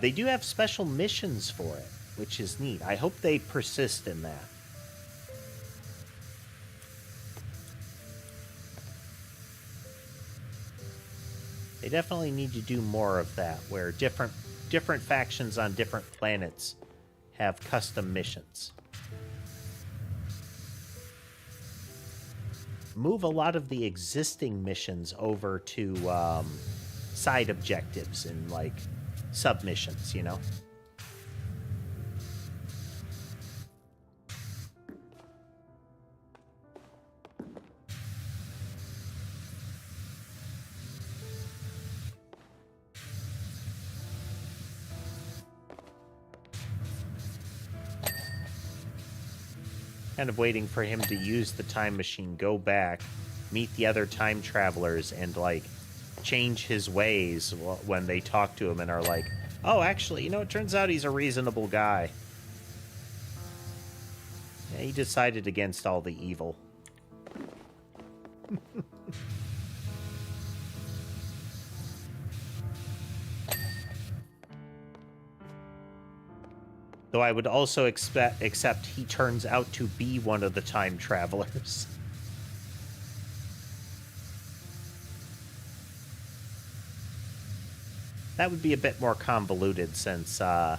They do have special missions for it, which is neat. I hope they persist in that. They definitely need to do more of that, where different factions on different planets have custom missions. Move a lot of the existing missions over to side objectives and, like, submissions, you know? Kind of waiting for him to use the time machine, go back, meet the other time travelers, and, like, change his ways when they talk to him and are like, oh, actually, you know, it turns out he's a reasonable guy. Yeah, he decided against all the evil. Though I would also accept he turns out to be one of the time travelers. That would be a bit more convoluted, since the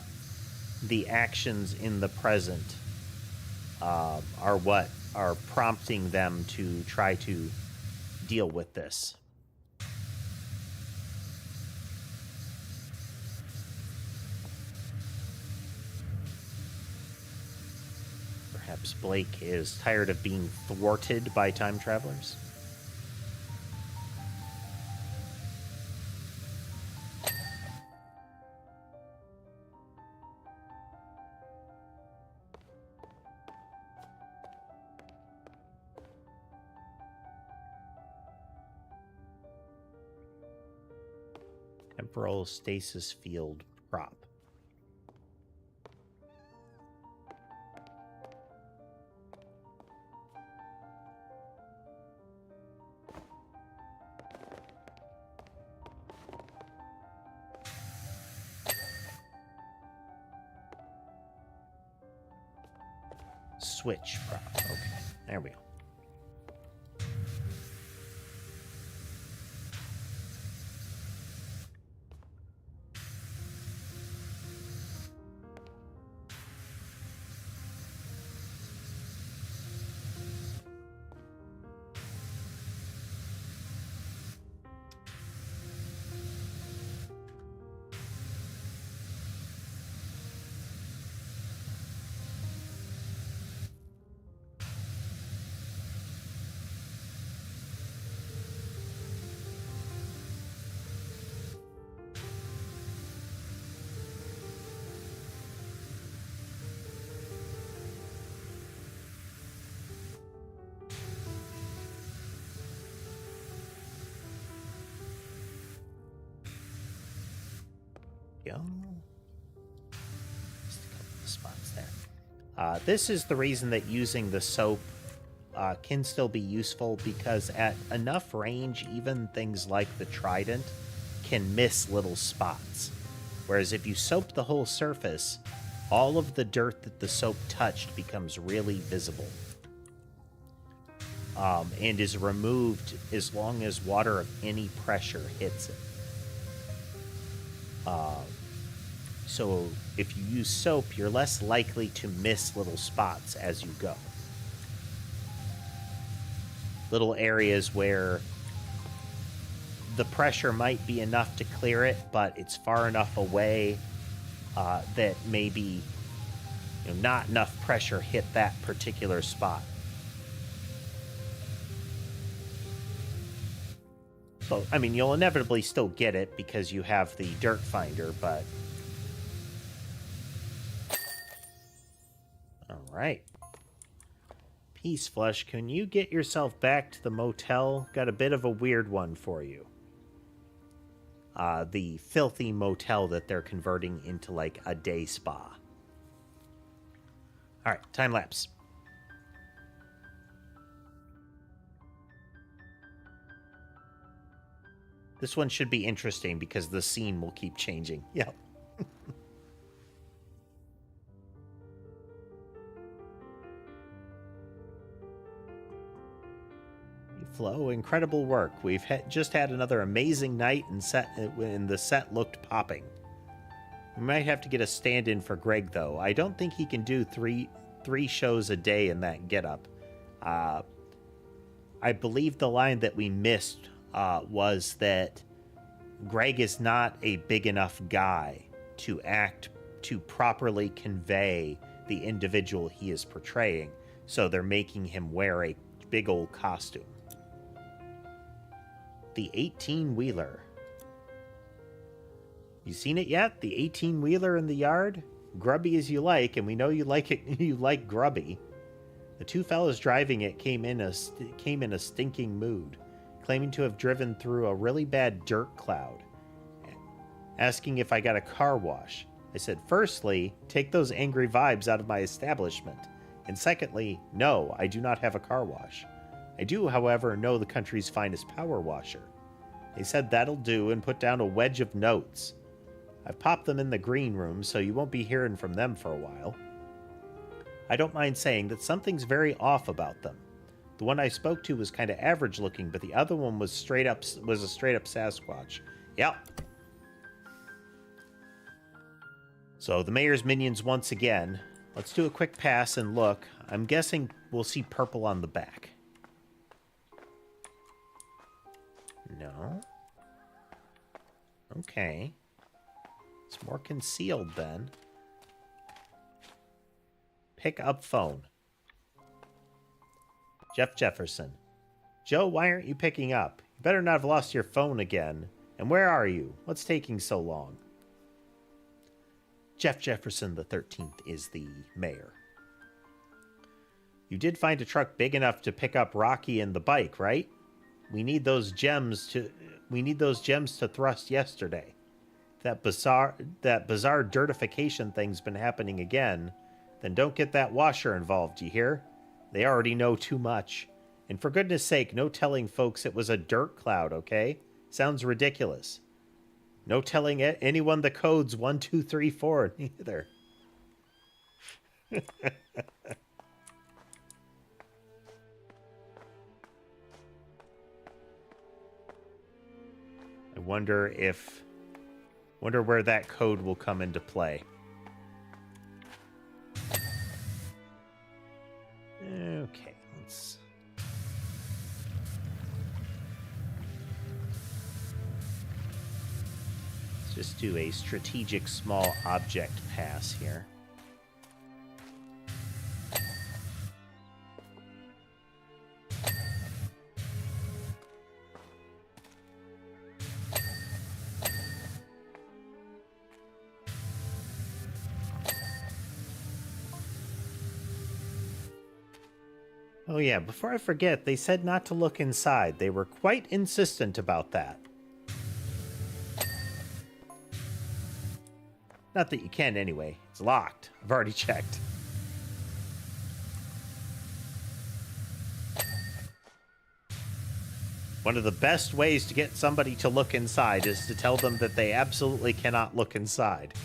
actions in the present are what are prompting them to try to deal with this. Perhaps Blake is tired of being thwarted by time travelers. Temporal stasis field prop. Switch prop. Okay, there we go. Go. Just a couple of spots there. This is the reason that using the soap can still be useful, because at enough range, even things like the trident can miss little spots. Whereas if you soap the whole surface, all of the dirt that the soap touched becomes really visible. And is removed as long as water of any pressure hits it. So if you use soap, you're less likely to miss little spots as you go. Little areas where the pressure might be enough to clear it, but it's far enough away that maybe, you know, not enough pressure hit that particular spot. So, I mean, you'll inevitably still get it because you have the dirt finder, but... Alright. Peace, Flush. Can you get yourself back to the motel? Got a bit of a weird one for you. The filthy motel that they're converting into, like, a day spa. Alright, time lapse. This one should be interesting because the scene will keep changing. Yep. Flo, incredible work. We've just had another amazing night, and the set looked popping. We might have to get a stand-in for Greg, though. I don't think he can do three shows a day in that getup. I believe the line that we missed was that Greg is not a big enough guy to properly convey the individual he is portraying, so they're making him wear a big old costume. The 18-wheeler. You seen it yet? The 18-wheeler in the yard? Grubby as you like, and we know you like it. You like grubby. The two fellas driving it came in a stinking mood, claiming to have driven through a really bad dirt cloud, asking if I got a car wash. I said, firstly, take those angry vibes out of my establishment, and secondly, no, I do not have a car wash. I do, however, know the country's finest power washer. They said that'll do and put down a wedge of notes. I've popped them in the green room, so you won't be hearing from them for a while. I don't mind saying that something's very off about them. The one I spoke to was kind of average looking, but the other one was a straight up Sasquatch. Yep. So the mayor's minions once again. Let's do a quick pass and look. I'm guessing we'll see purple on the back. No. Okay. It's more concealed then. Pick up phone. Jeff Jefferson. Joe, why aren't you picking up? You better not have lost your phone again. And where are you? What's taking so long? Jeff Jefferson the 13th is the mayor. You did find a truck big enough to pick up Rocky and the bike, right? We need those gems to thrust yesterday. That bizarre dirtification thing's been happening again. Then don't get that washer involved, you hear? They already know too much. And for goodness sake, no telling folks it was a dirt cloud, okay? Sounds ridiculous. No telling anyone the code's 1, 2, 3, 4 either. I wonder where that code will come into play. Okay, let's just do a strategic small object pass here. Oh yeah, before I forget, they said not to look inside. They were quite insistent about that. Not that you can anyway. It's locked. I've already checked. One of the best ways to get somebody to look inside is to tell them that they absolutely cannot look inside.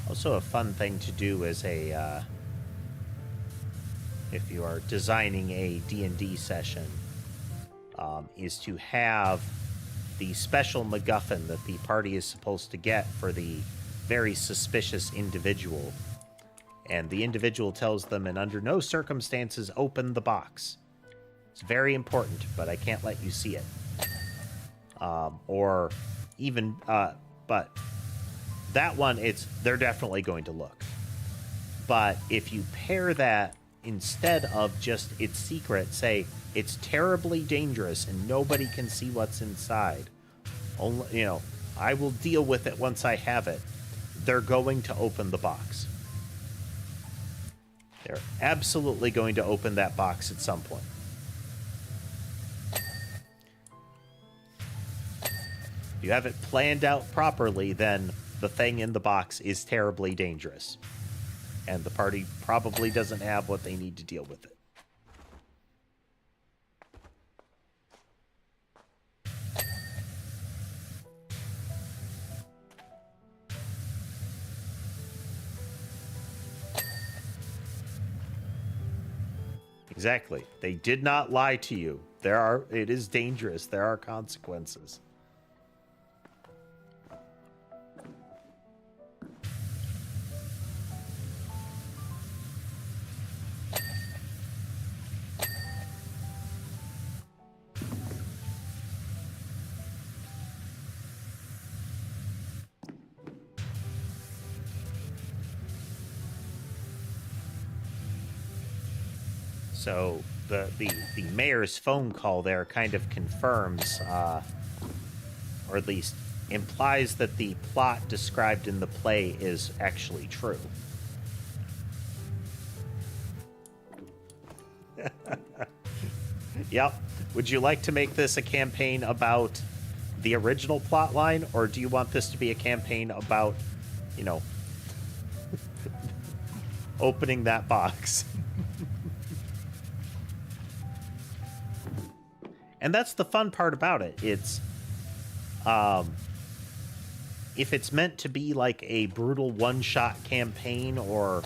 Also a fun thing to do as a, if you are designing a D&D session, is to have the special MacGuffin that the party is supposed to get for the very suspicious individual. And the individual tells them, and under no circumstances open the box. It's very important, but I can't let you see it. Or even, but that one, they're definitely going to look. But if you pair that, instead of just it's secret, say it's terribly dangerous and nobody can see what's inside. Only, you know, I will deal with it once I have it. They're going to open the box. They're absolutely going to open that box at some point. If you have it planned out properly, then the thing in the box is terribly dangerous. And the party probably doesn't have what they need to deal with it. Exactly. They did not lie to you. It is dangerous. There are consequences. So the mayor's phone call there kind of confirms, or at least implies that the plot described in the play is actually true. Yep. Would you like to make this a campaign about the original plot line, or do you want this to be a campaign about, you know, opening that box? And that's the fun part about it. It's, if it's meant to be like a brutal one-shot campaign, or,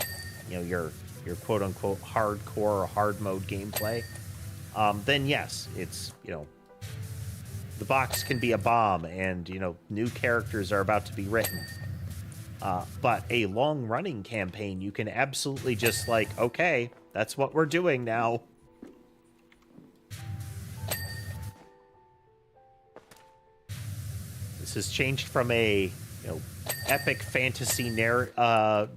you know, your quote-unquote hardcore or hard mode gameplay, then yes, it's, you know, the box can be a bomb, and, you know, new characters are about to be written. But a long-running campaign, you can absolutely just, like, okay, that's what we're doing now. This has changed from a, you know, epic fantasy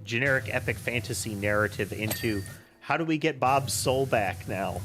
generic epic fantasy narrative into, how do we get Bob's soul back now?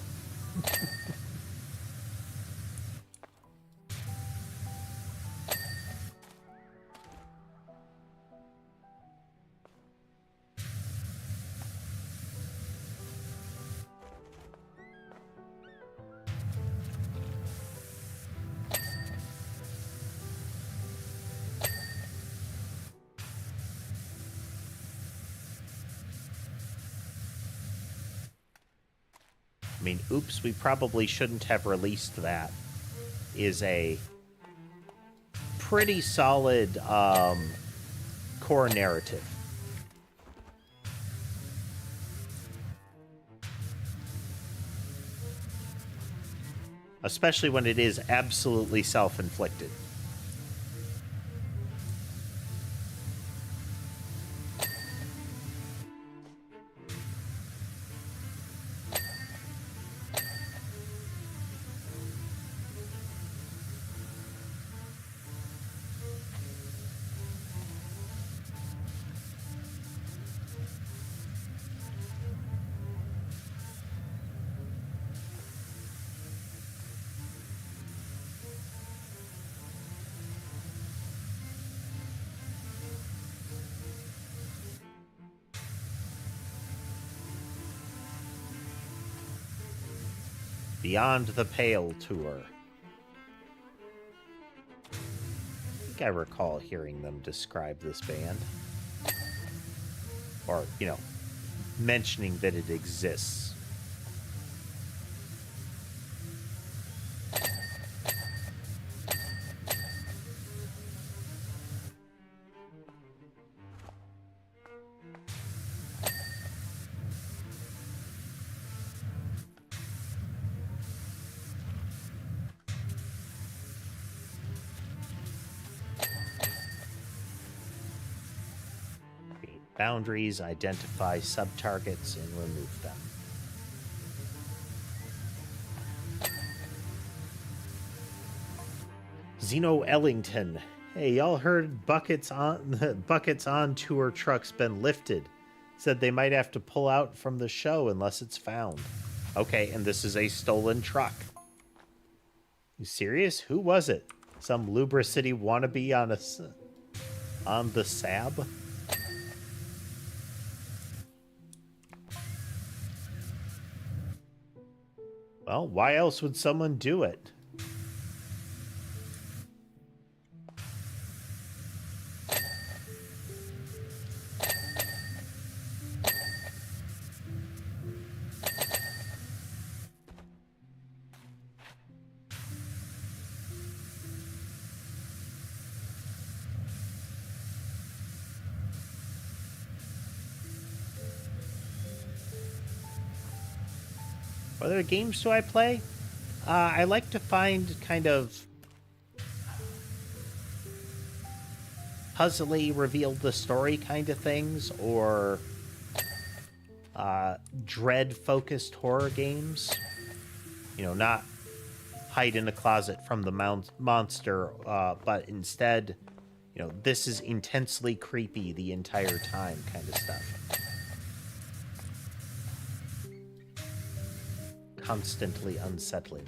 I mean, oops, we probably shouldn't have released that, is a pretty solid core narrative. Especially when it is absolutely self-inflicted. Beyond the Pale tour. I think I recall hearing them describe this band. Or, you know, mentioning that it exists. Boundaries, identify sub-targets, and remove them. Zeno Ellington. Hey, y'all heard Buckets on tour truck's been lifted. Said they might have to pull out from the show unless it's found. Okay, and this is a stolen truck. You serious? Who was it? Some lubricity wannabe on the SAB. Well, why else would someone do it? What other games do I play? I like to find kind of puzzly reveal the story kind of things, or dread-focused horror games. You know, not hide in a closet from the monster, but instead, you know, this is intensely creepy the entire time kind of stuff. Constantly unsettling.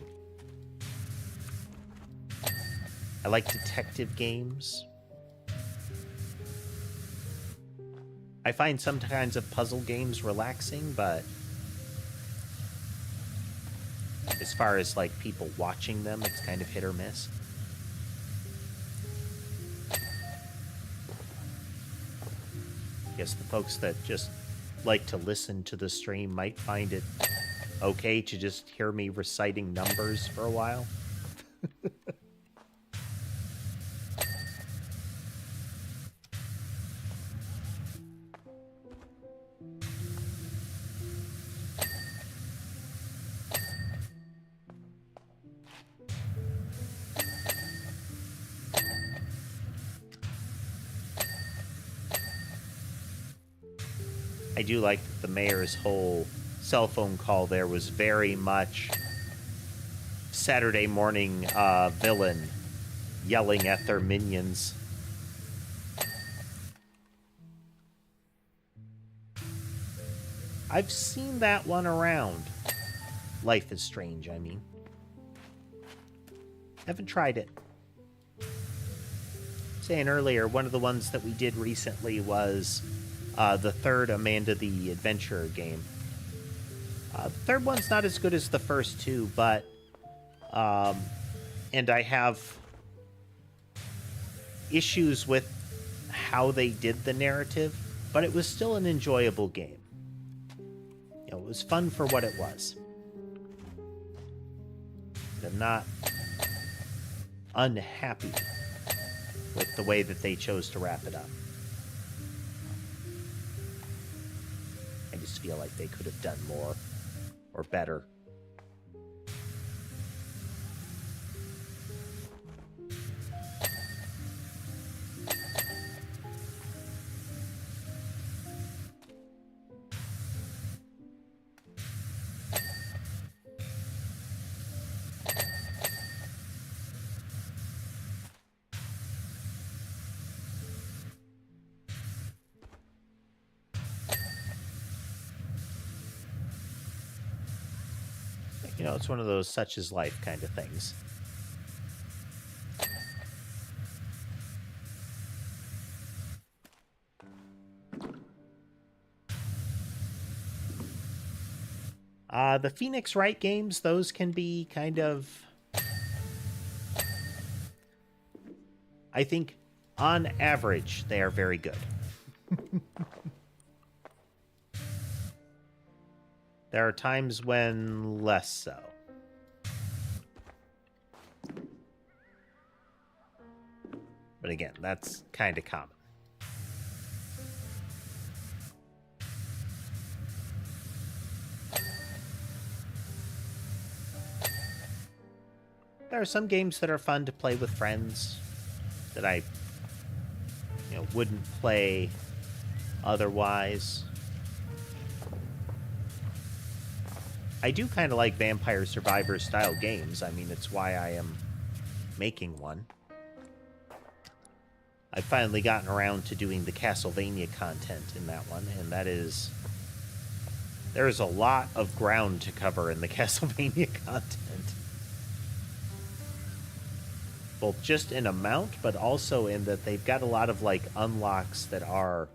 I like detective games. I find some kinds of puzzle games relaxing, but as far as like people watching them, it's kind of hit or miss. I guess the folks that just like to listen to the stream might find it okay to just hear me reciting numbers for a while. I do like that the mayor's whole cell phone call there was very much Saturday morning villain yelling at their minions. I've seen that one around. Life is Strange, I mean. Haven't tried it. Saying earlier, one of the ones that we did recently was the third Amanda the Adventurer game. The third one's not as good as the first two, but and I have issues with how they did the narrative, but it was still an enjoyable game. You know, it was fun for what it was. I'm not unhappy with the way that they chose to wrap it up. I just feel like they could have done more or better. You know, it's one of those such is life kind of things. The Phoenix Wright games, those can be kind of... I think, on average, they are very good. There are times when less so. But again, that's kind of common. There are some games that are fun to play with friends that I, you know, wouldn't play otherwise. I do kind of like Vampire Survivor style games. I mean, it's why I am making one. I've finally gotten around to doing the Castlevania content in that one, and that is... There is a lot of ground to cover in the Castlevania content. both just in amount, but also in that they've got a lot of like unlocks that are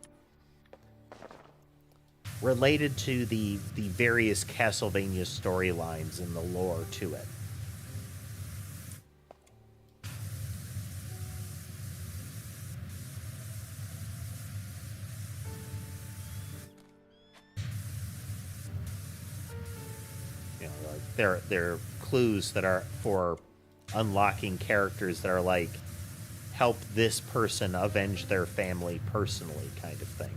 related to the various Castlevania storylines and the lore to it. You know, like they're clues that are for unlocking characters that are like help this person avenge their family personally kind of thing.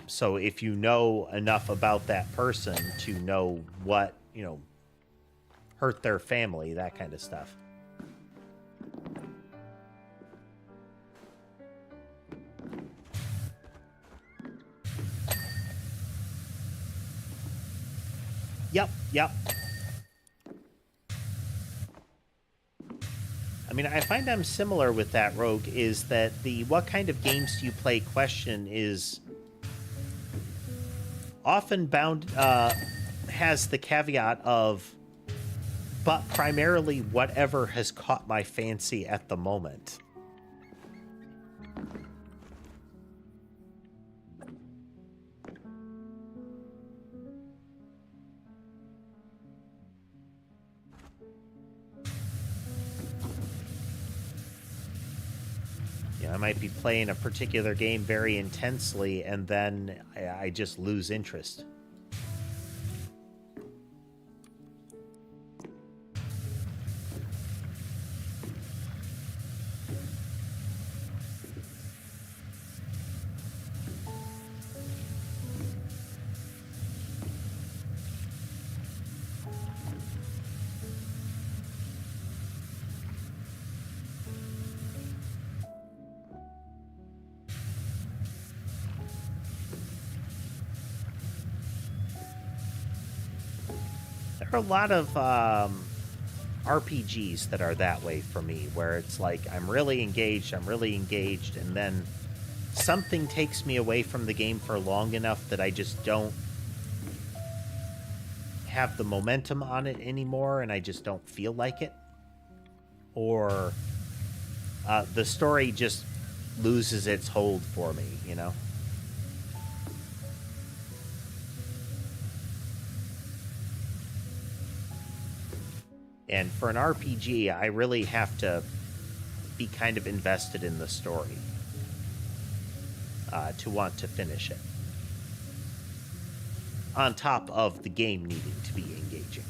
So if you know enough about that person to know what, you know, hurt their family, that kind of stuff. Yep. I mean, I find I'm similar with that, Rogue, is that the what kind of games do you play question is often bound, has the caveat of, but primarily whatever has caught my fancy at the moment. I might be playing a particular game very intensely, and then I just lose interest. There are a lot of RPGs that are that way for me, where it's like I'm really engaged, and then something takes me away from the game for long enough that I just don't have the momentum on it anymore, and I just don't feel like it. Or the story just loses its hold for me, you know? And for an RPG, I really have to be kind of invested in the story to want to finish it. On top of the game needing to be engaging.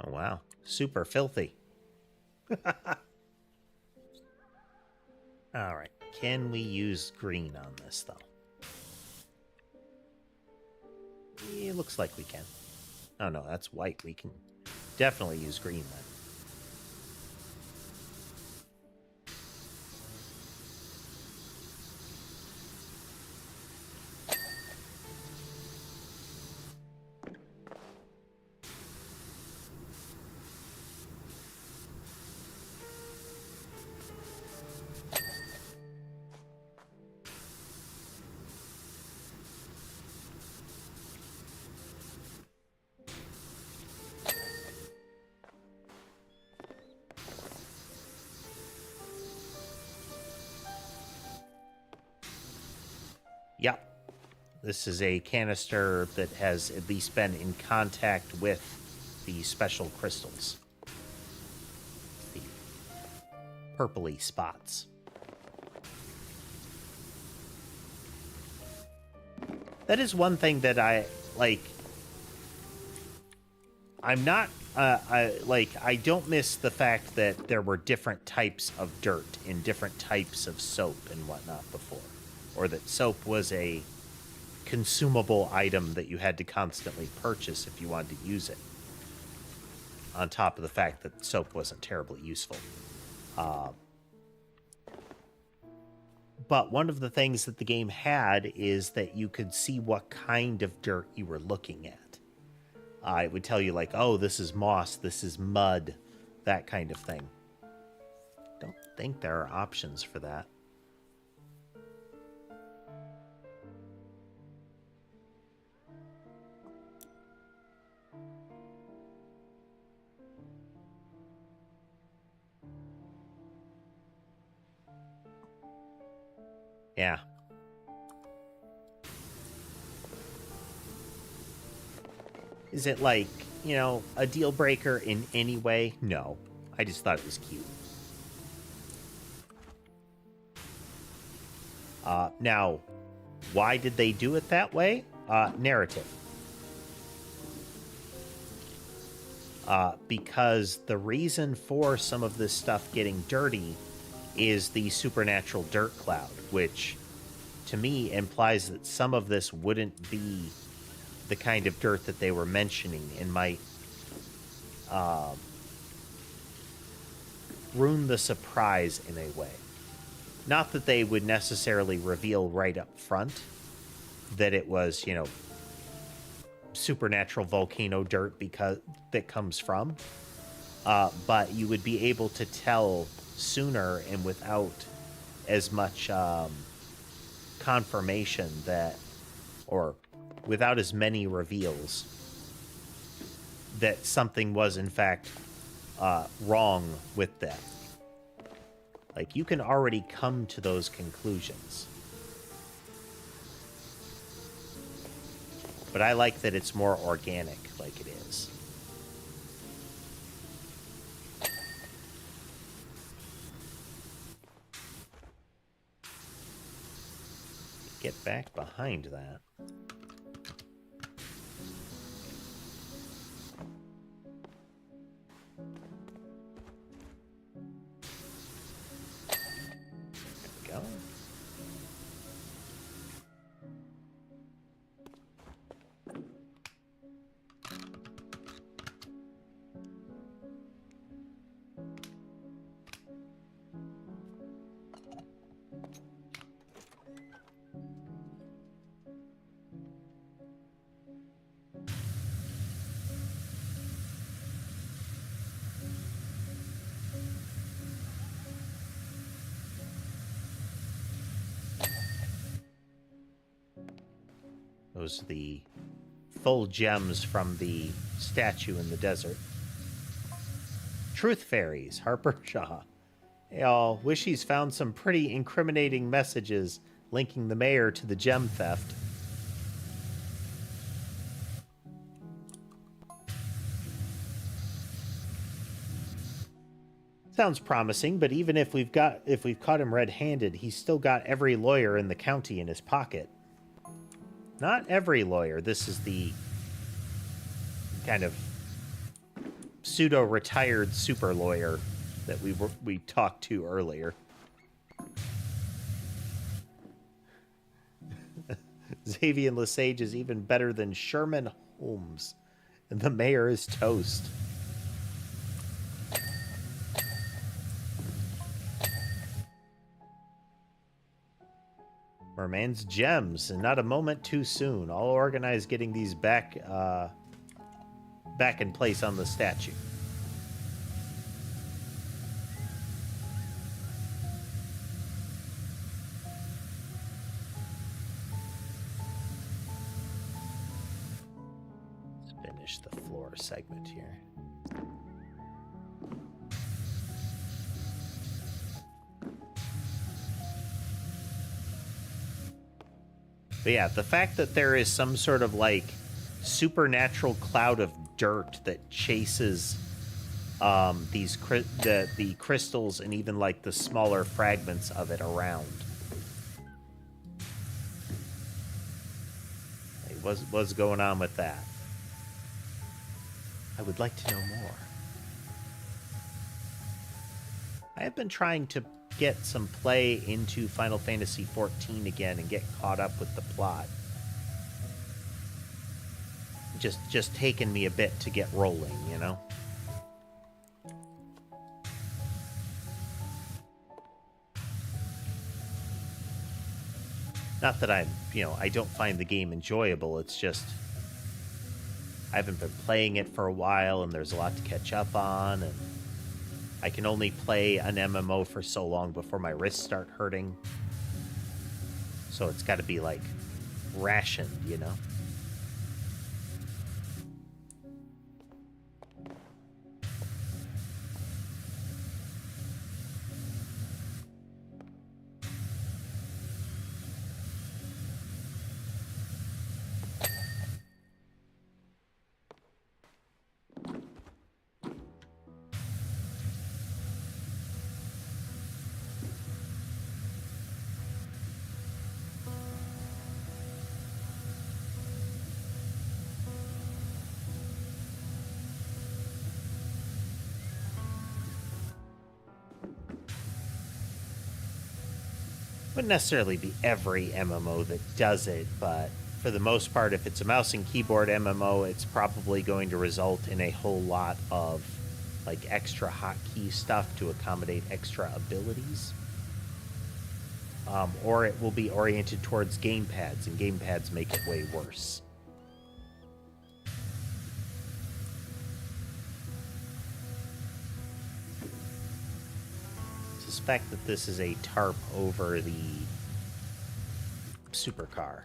Oh, wow. Super filthy. All right. Can we use green on this, though? It looks like we can. Oh, no, that's white. We can definitely use green, then. This is a canister that has at least been in contact with the special crystals. The purpley spots. That is one thing that I like. I'm not, I don't miss the fact that there were different types of dirt in different types of soap and whatnot before. Or that soap was a consumable item that you had to constantly purchase if you wanted to use it. On top of the fact that soap wasn't terribly useful. But one of the things that the game had is that you could see what kind of dirt you were looking at. It would tell you, like, oh, this is moss, this is mud, that kind of thing. Don't think there are options for that. Yeah. Is it like, you know, a deal breaker in any way? No. I just thought it was cute. Now, why did they do it that way? Narrative. Because the reason for some of this stuff getting dirty is the supernatural dirt cloud, which to me implies that some of this wouldn't be the kind of dirt that they were mentioning and might ruin the surprise in a way. Not that they would necessarily reveal right up front that it was, you know, supernatural volcano dirt because that comes from, but you would be able to tell sooner and without as much confirmation that, or without as many reveals that something was in fact wrong with them. Like, you can already come to those conclusions. But I like that it's more organic, like it is. Get back behind that. There we go. Those are the full gems from the statue in the desert. Truth fairies, Harper Shaw. Hey all, wish he's found some pretty incriminating messages linking the mayor to the gem theft. Sounds promising, but even if we've caught him red-handed, he's still got every lawyer in the county in his pocket. Not every lawyer. This is the kind of pseudo-retired super lawyer that we talked to earlier. Xavier Lesage is even better than Sherman Holmes, and the mayor is toast. Merman's gems, and not a moment too soon. I'll organize getting these back in place on the statue. Let's finish the floor segment here. But yeah, the fact that there is some sort of like supernatural cloud of dirt that chases the crystals and even like the smaller fragments of it around. Hey, what's going on with that? I would like to know more. I have been trying to get some play into Final Fantasy XIV again and get caught up with the plot. Just taken me a bit to get rolling, you know? Not that I'm, I don't find the game enjoyable. It's just I haven't been playing it for a while and there's a lot to catch up on, and I can only play an MMO for so long before my wrists start hurting. So it's got to be like rationed, you know? Wouldn't necessarily be every MMO that does it, but for the most part, if it's a mouse and keyboard MMO, it's probably going to result in a whole lot of like extra hotkey stuff to accommodate extra abilities. Or it will be oriented towards gamepads, and gamepads make it way worse. Suspect that this is a tarp over the supercar.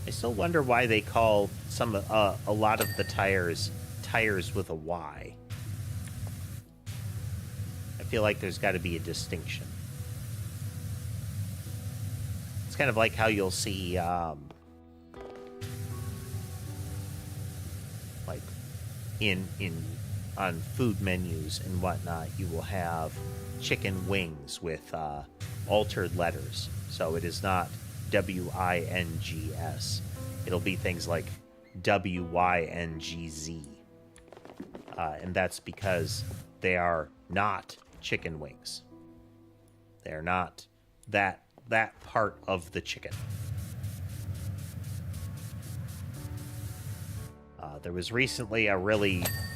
I still wonder why they call a lot of the tires with a Y. I feel like there's got to be a distinction. It's kind of like how you'll see like on food menus and whatnot, you will have chicken wings with altered letters. So it is not WINGS. It'll be things like WYNGZ. And that's because they are not chicken wings. They are not that part of the chicken. There was recently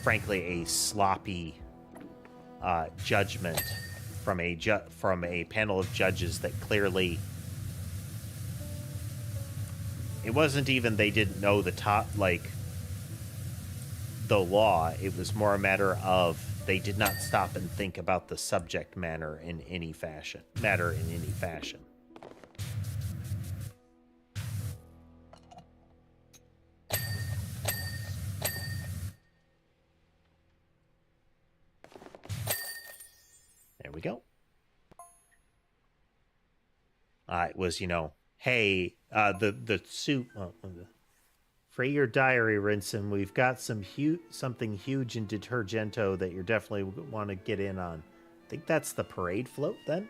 frankly, a sloppy judgment from a panel of judges that clearly it wasn't even they didn't know the law. It was more a matter of they did not stop and think about the subject matter in any fashion. There we go. It was, hey, the suit. For your diary, Rinson, we've got something huge in Detergento that you definitely want to get in on. I think that's the parade float then.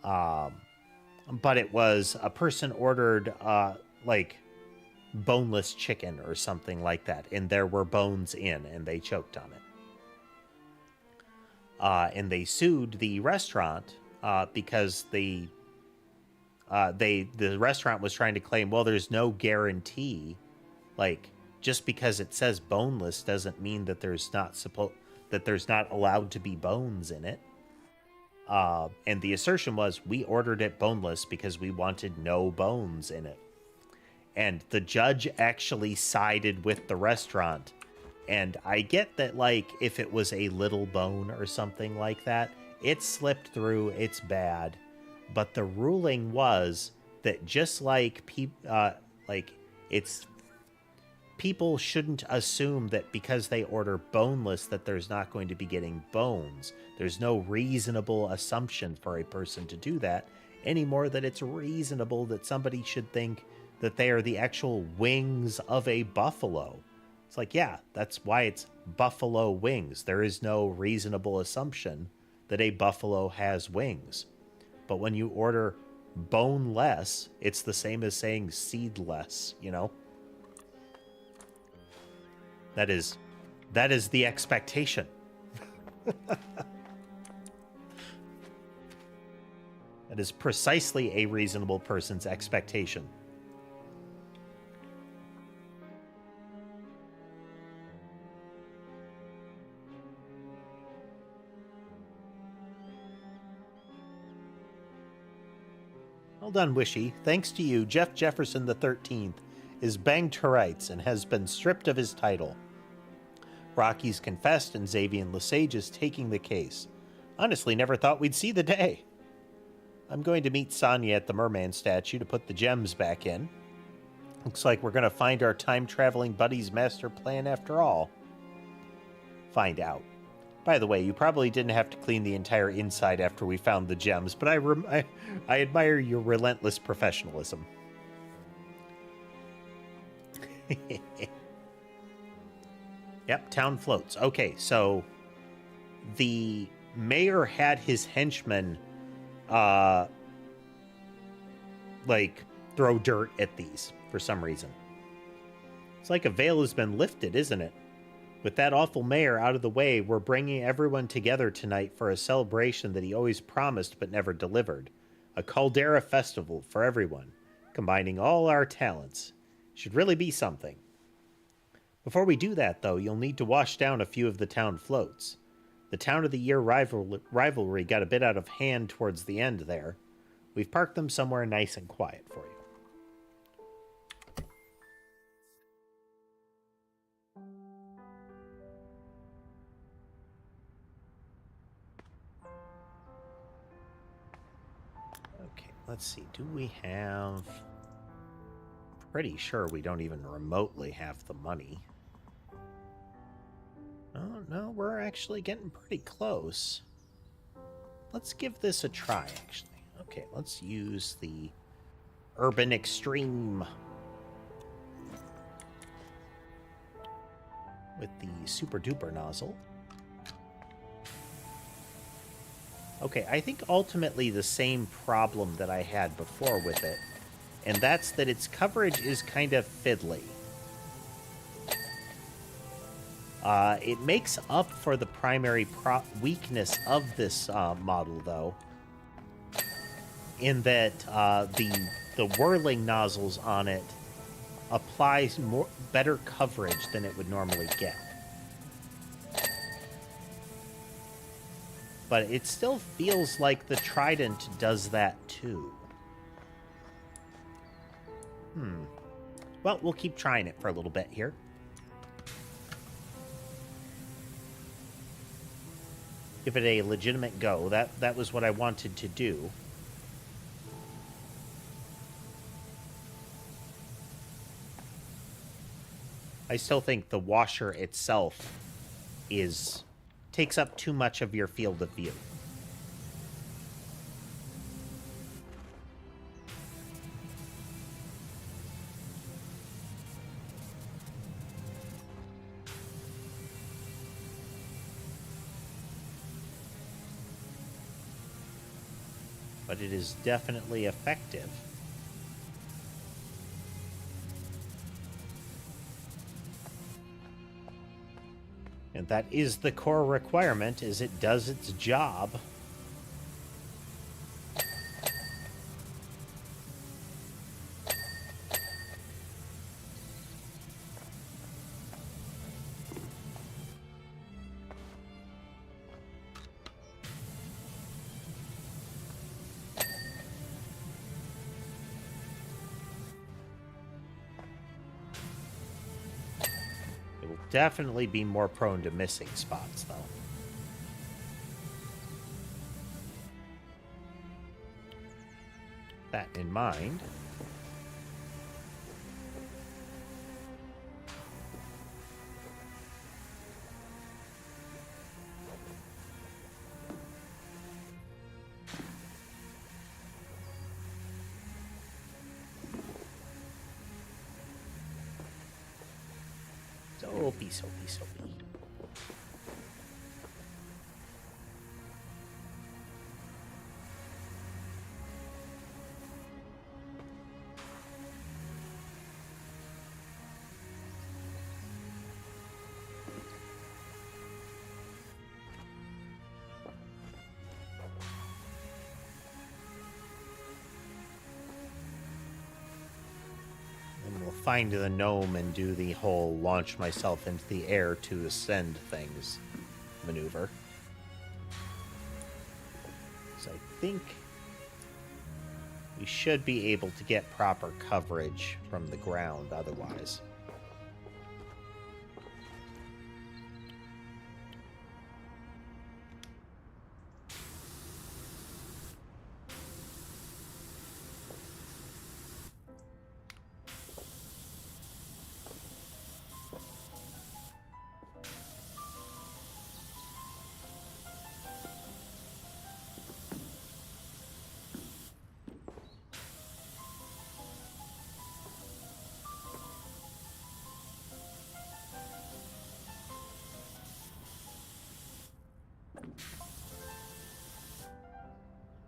But it was a person ordered like boneless chicken or something like that, and there were bones in, and they choked on it. And they sued the restaurant because the restaurant was trying to claim, well, there's no guarantee, like just because it says boneless doesn't mean that there's not allowed to be bones in it. And the assertion was, we ordered it boneless because we wanted no bones in it. And the judge actually sided with the restaurant. And I get that, like, if it was a little bone or something like that, it slipped through, it's bad. But the ruling was that just like it's people shouldn't assume that because they order boneless that there's not going to be getting bones. There's no reasonable assumption for a person to do that, any more than it's reasonable that somebody should think that they are the actual wings of a buffalo. It's like, yeah, that's why it's buffalo wings. There is no reasonable assumption that a buffalo has wings. But when you order boneless, it's the same as saying seedless, you know? That is the expectation. That is precisely a reasonable person's expectation. Well done, Wishy. Thanks to you, Jeff Jefferson the 13th is banged to rights and has been stripped of his title. Rocky's confessed and Xavier Lesage is taking the case. Honestly, never thought we'd see the day. I'm going to meet Sonya at the merman statue to put the gems back in. Looks like we're going to find our time-traveling buddy's master plan after all. Find out. By the way, you probably didn't have to clean the entire inside after we found the gems, but I admire your relentless professionalism. Yep, town floats. Okay, so the mayor had his henchmen like throw dirt at these for some reason. It's like a veil has been lifted, isn't it? With that awful mayor out of the way, we're bringing everyone together tonight for a celebration that he always promised but never delivered. A caldera festival for everyone, combining all our talents. Should really be something. Before we do that, though, you'll need to wash down a few of the town floats. The Town of the Year rivalry got a bit out of hand towards the end there. We've parked them somewhere nice and quiet for you. Okay, let's see. Do we have... Pretty sure we don't even remotely have the money. Oh, no, we're actually getting pretty close. Let's give this a try, actually. Okay, let's use the Urban Extreme with the Super Duper nozzle. Okay, I think ultimately the same problem that I had before with it, and that's that its coverage is kind of fiddly. It makes up for the primary weakness of this model, though, in that the whirling nozzles on it applies better coverage than it would normally get. But it still feels like the Trident does that too. Well, we'll keep trying it for a little bit here. Give it a legitimate go. That was what I wanted to do. I still think the washer itself takes up too much of your field of view. But it is definitely effective. And that is the core requirement, is it does its job. Definitely be more prone to missing spots, though. That in mind. Soapy, soapy, soapy. And we'll find the gnome and do the whole launch myself into the air to ascend things maneuver. So I think we should be able to get proper coverage from the ground otherwise.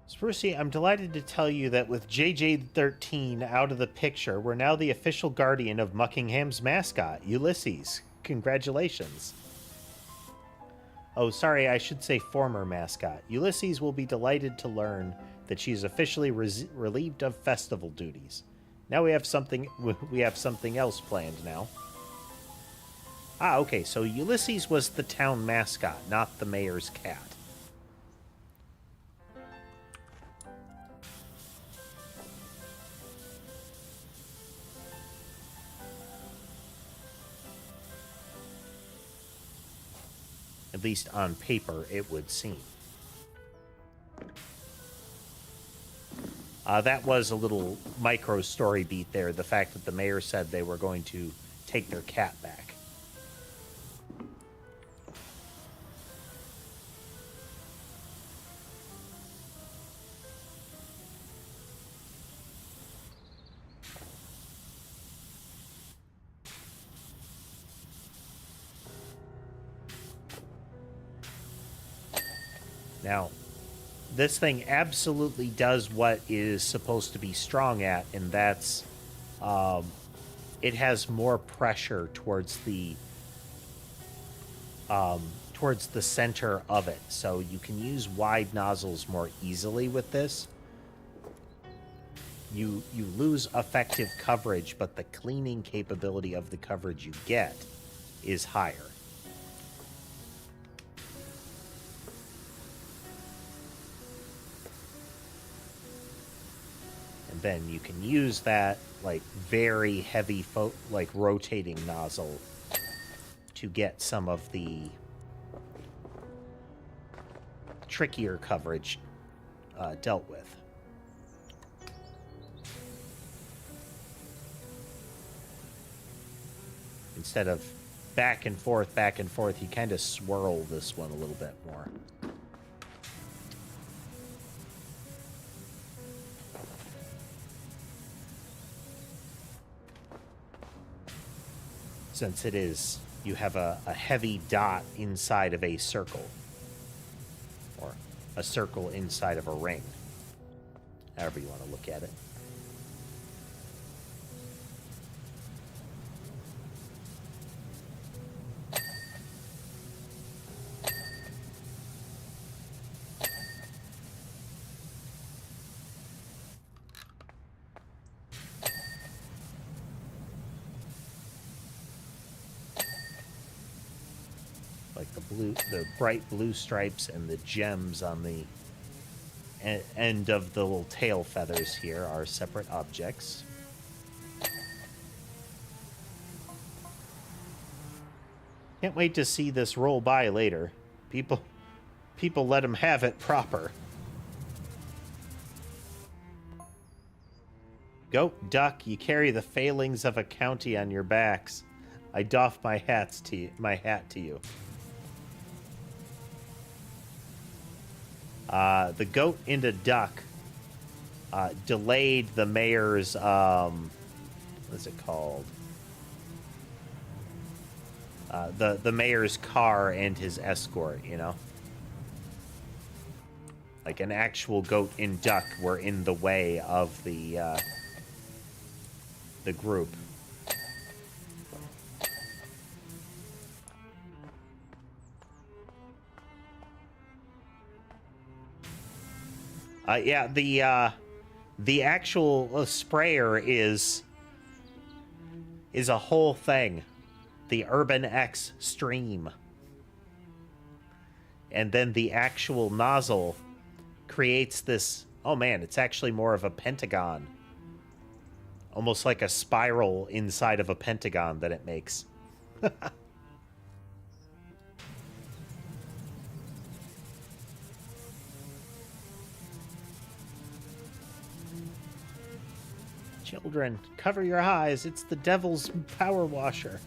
Sprucey, I'm delighted to tell you that with JJ13 out of the picture, we're now the official guardian of Muckingham's mascot, Ulysses. Congratulations. Oh, sorry, I should say former mascot. Ulysses will be delighted to learn that she is officially relieved of festival duties. Now we have something else planned now. Ah, okay, so Ulysses was the town mascot, not the mayor's cat. At least on paper, it would seem. That was a little micro story beat there, the fact that the mayor said they were going to take their cat back. Now, this thing absolutely does what it is supposed to be strong at, and that's it has more pressure towards the center of it, so you can use wide nozzles more easily with this. You lose effective coverage, but the cleaning capability of the coverage you get is higher. Then you can use that like very heavy like rotating nozzle to get some of the trickier coverage dealt with. Instead of back and forth, you kind of swirl this one a little bit more. Since it is, you have a heavy dot inside of a circle, or a circle inside of a ring, however you want to look at it. The bright blue stripes and the gems on the end of the little tail feathers here are separate objects. Can't wait to see this roll by later. People let them have it proper. Goat, duck, you carry the failings of a county on your backs. I doff my hat to you. The goat into duck delayed the mayor's, what is it called? the mayor's car and his escort, you know? Like an actual goat and duck were in the way of the group. Yeah, the actual sprayer is a whole thing. The Urban X Stream. And then the actual nozzle creates this... Oh man, it's actually more of a pentagon. Almost like a spiral inside of a pentagon that it makes. Children, cover your eyes. It's the devil's power washer.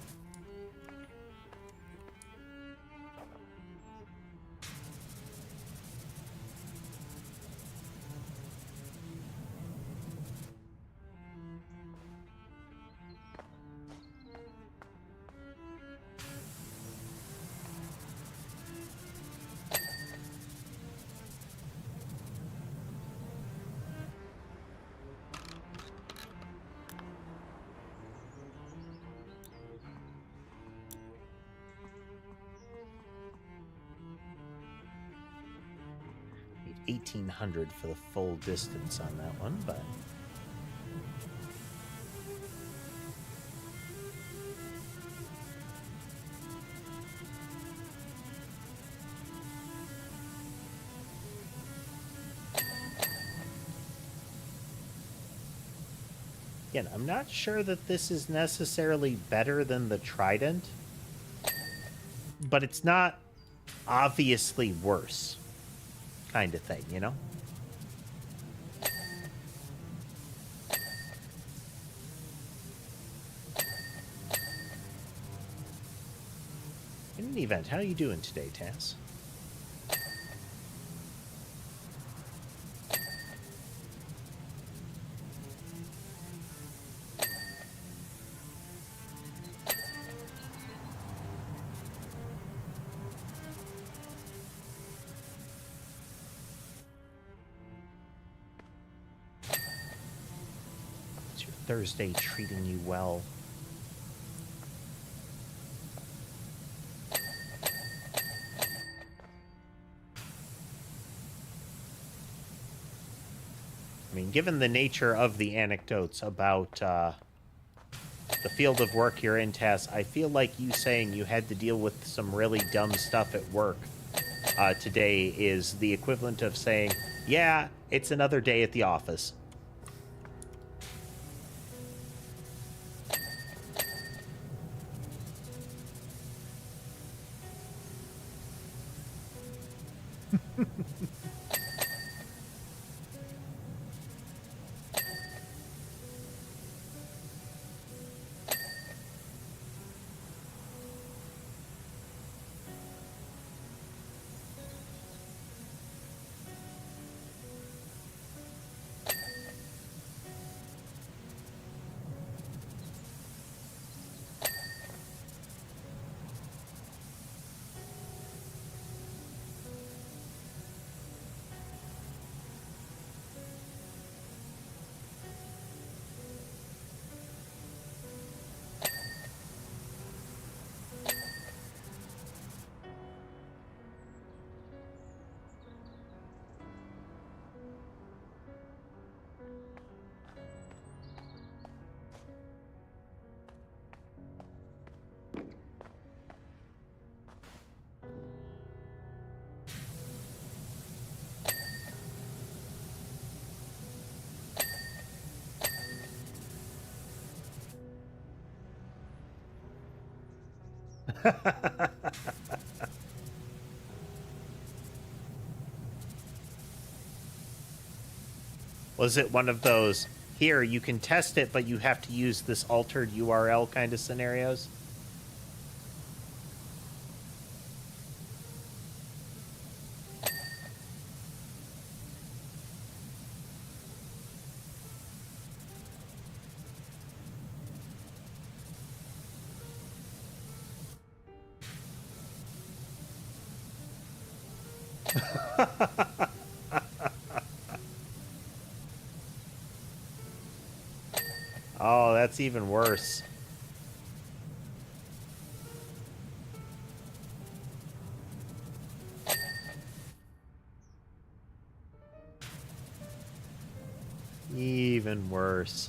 Need 1,800 for the full distance on that one, but... Again, I'm not sure that this is necessarily better than the Trident, but it's not obviously worse, kind of thing, you know? In any event, how are you doing today, Taz? Thursday treating you well? I mean, given the nature of the anecdotes about the field of work you're in, Tess, I feel like you saying you had to deal with some really dumb stuff at work today is the equivalent of saying, yeah, it's another day at the office. Was it one of those, here, you can test it, but you have to use this altered URL kind of scenarios? Oh, that's even worse. Even worse.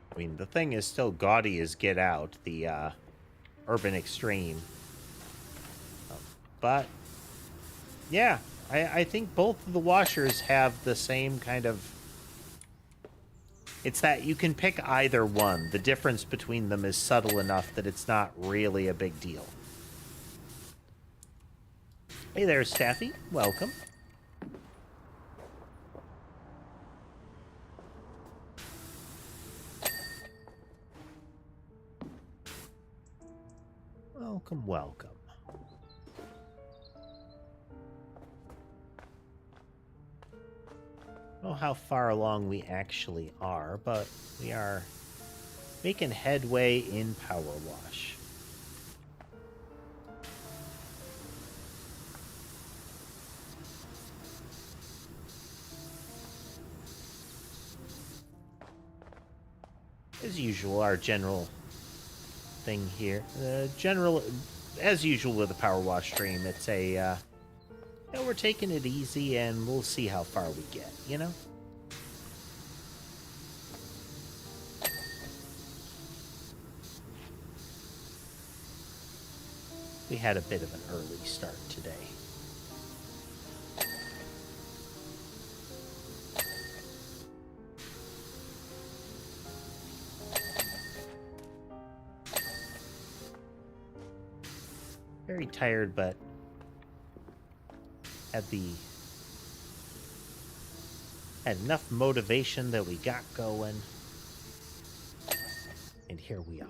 I mean, the thing is still gaudy as get out, the Urban Extreme. But, yeah, I think both of the washers have the same kind of... It's that you can pick either one. The difference between them is subtle enough that it's not really a big deal. Hey there, Staffy. Welcome. Welcome, welcome. I don't know how far along we actually are, but we are making headway in PowerWash. As usual, our general thing here. As usual with the PowerWash stream, it's a, we're taking it easy and we'll see how far we get, you know? We had a bit of an early start today. Very tired, but had enough motivation that we got going. And here we are.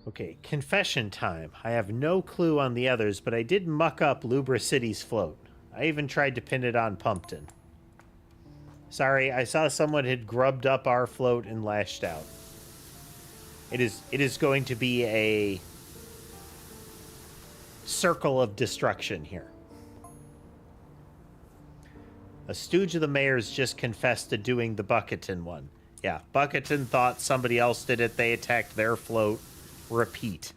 Okay, confession time. I have no clue on the others, but I did muck up Lubra City's float. I even tried to pin it on Pumpkin. Sorry, I saw someone had grubbed up our float and lashed out. It is going to be a circle of destruction here. A stooge of the mayor's just confessed to doing the Bucketon one. Yeah, Bucketon thought somebody else did it. They attacked their float. Repeat.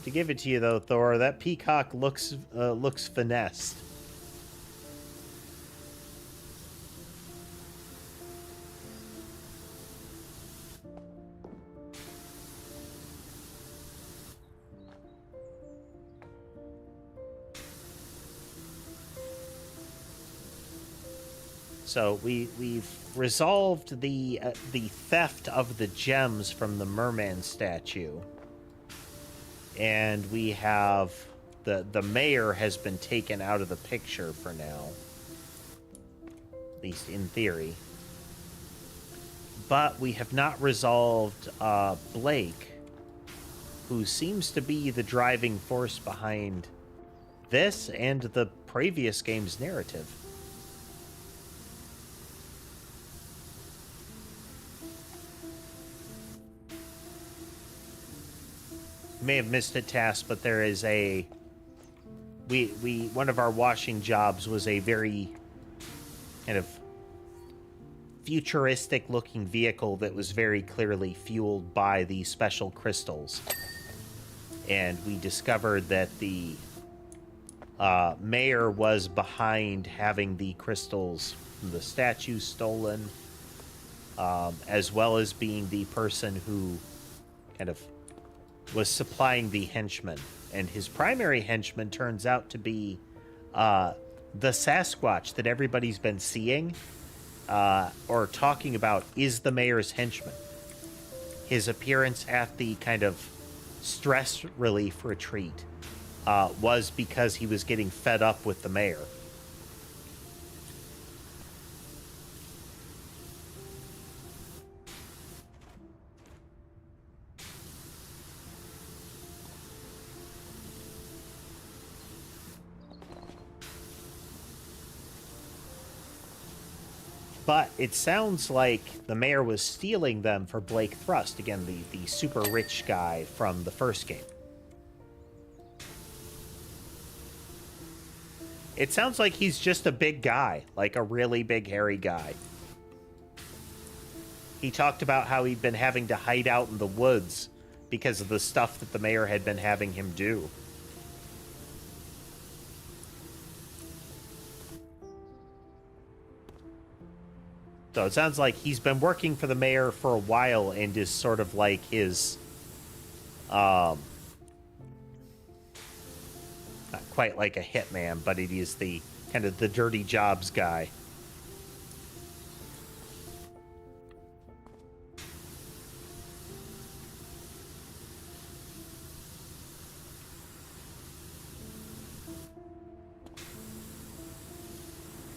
To give it to you though, Thor, that peacock looks finessed. So we've resolved the theft of the gems from the merman statue, and we have the mayor has been taken out of the picture for now, at least in theory. But we have not resolved Blake, who seems to be the driving force behind this and the previous game's narrative. may have missed a task, but there is a... One of our washing jobs was a very kind of futuristic-looking vehicle that was very clearly fueled by the special crystals. And we discovered that the mayor was behind having the crystals from the statue stolen, as well as being the person who kind of was supplying the henchmen. And his primary henchman turns out to be the Sasquatch that everybody's been seeing or talking about is the mayor's henchman. His appearance at the kind of stress relief retreat was because he was getting fed up with the mayor. But it sounds like the mayor was stealing them for Blake Thrust, again, the super rich guy from the first game. It sounds like he's just a big guy, like a really big, hairy guy. He talked about how he'd been having to hide out in the woods because of the stuff that the mayor had been having him do. So it sounds like he's been working for the mayor for a while and is sort of like his, not quite like a hitman, but it is the kind of the dirty jobs guy.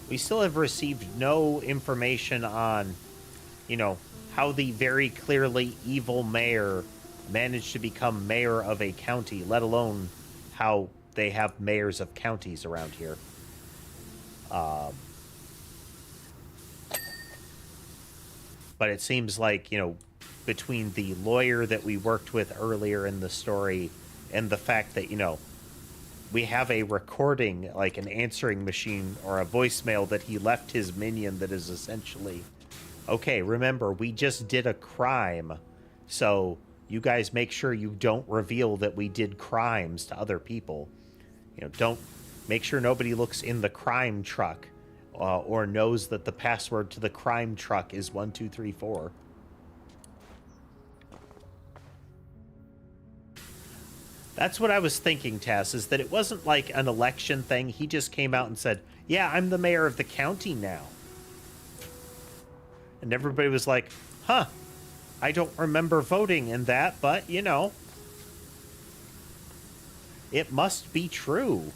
We still have received no information on, you know, how the very clearly evil mayor managed to become mayor of a county, let alone how they have mayors of counties around here. But it seems like, you know, between the lawyer that we worked with earlier in the story and the fact that, you know, we have a recording, like an answering machine or a voicemail that he left his minion that is essentially, okay, remember, we just did a crime, so you guys make sure you don't reveal that we did crimes to other people. You know, don't make sure nobody looks in the crime truck or knows that the password to the crime truck is 1234. That's what I was thinking, Tess, is that it wasn't like an election thing. He just came out and said, yeah, I'm the mayor of the county now. And everybody was like, huh, I don't remember voting in that, but, you know, it must be true.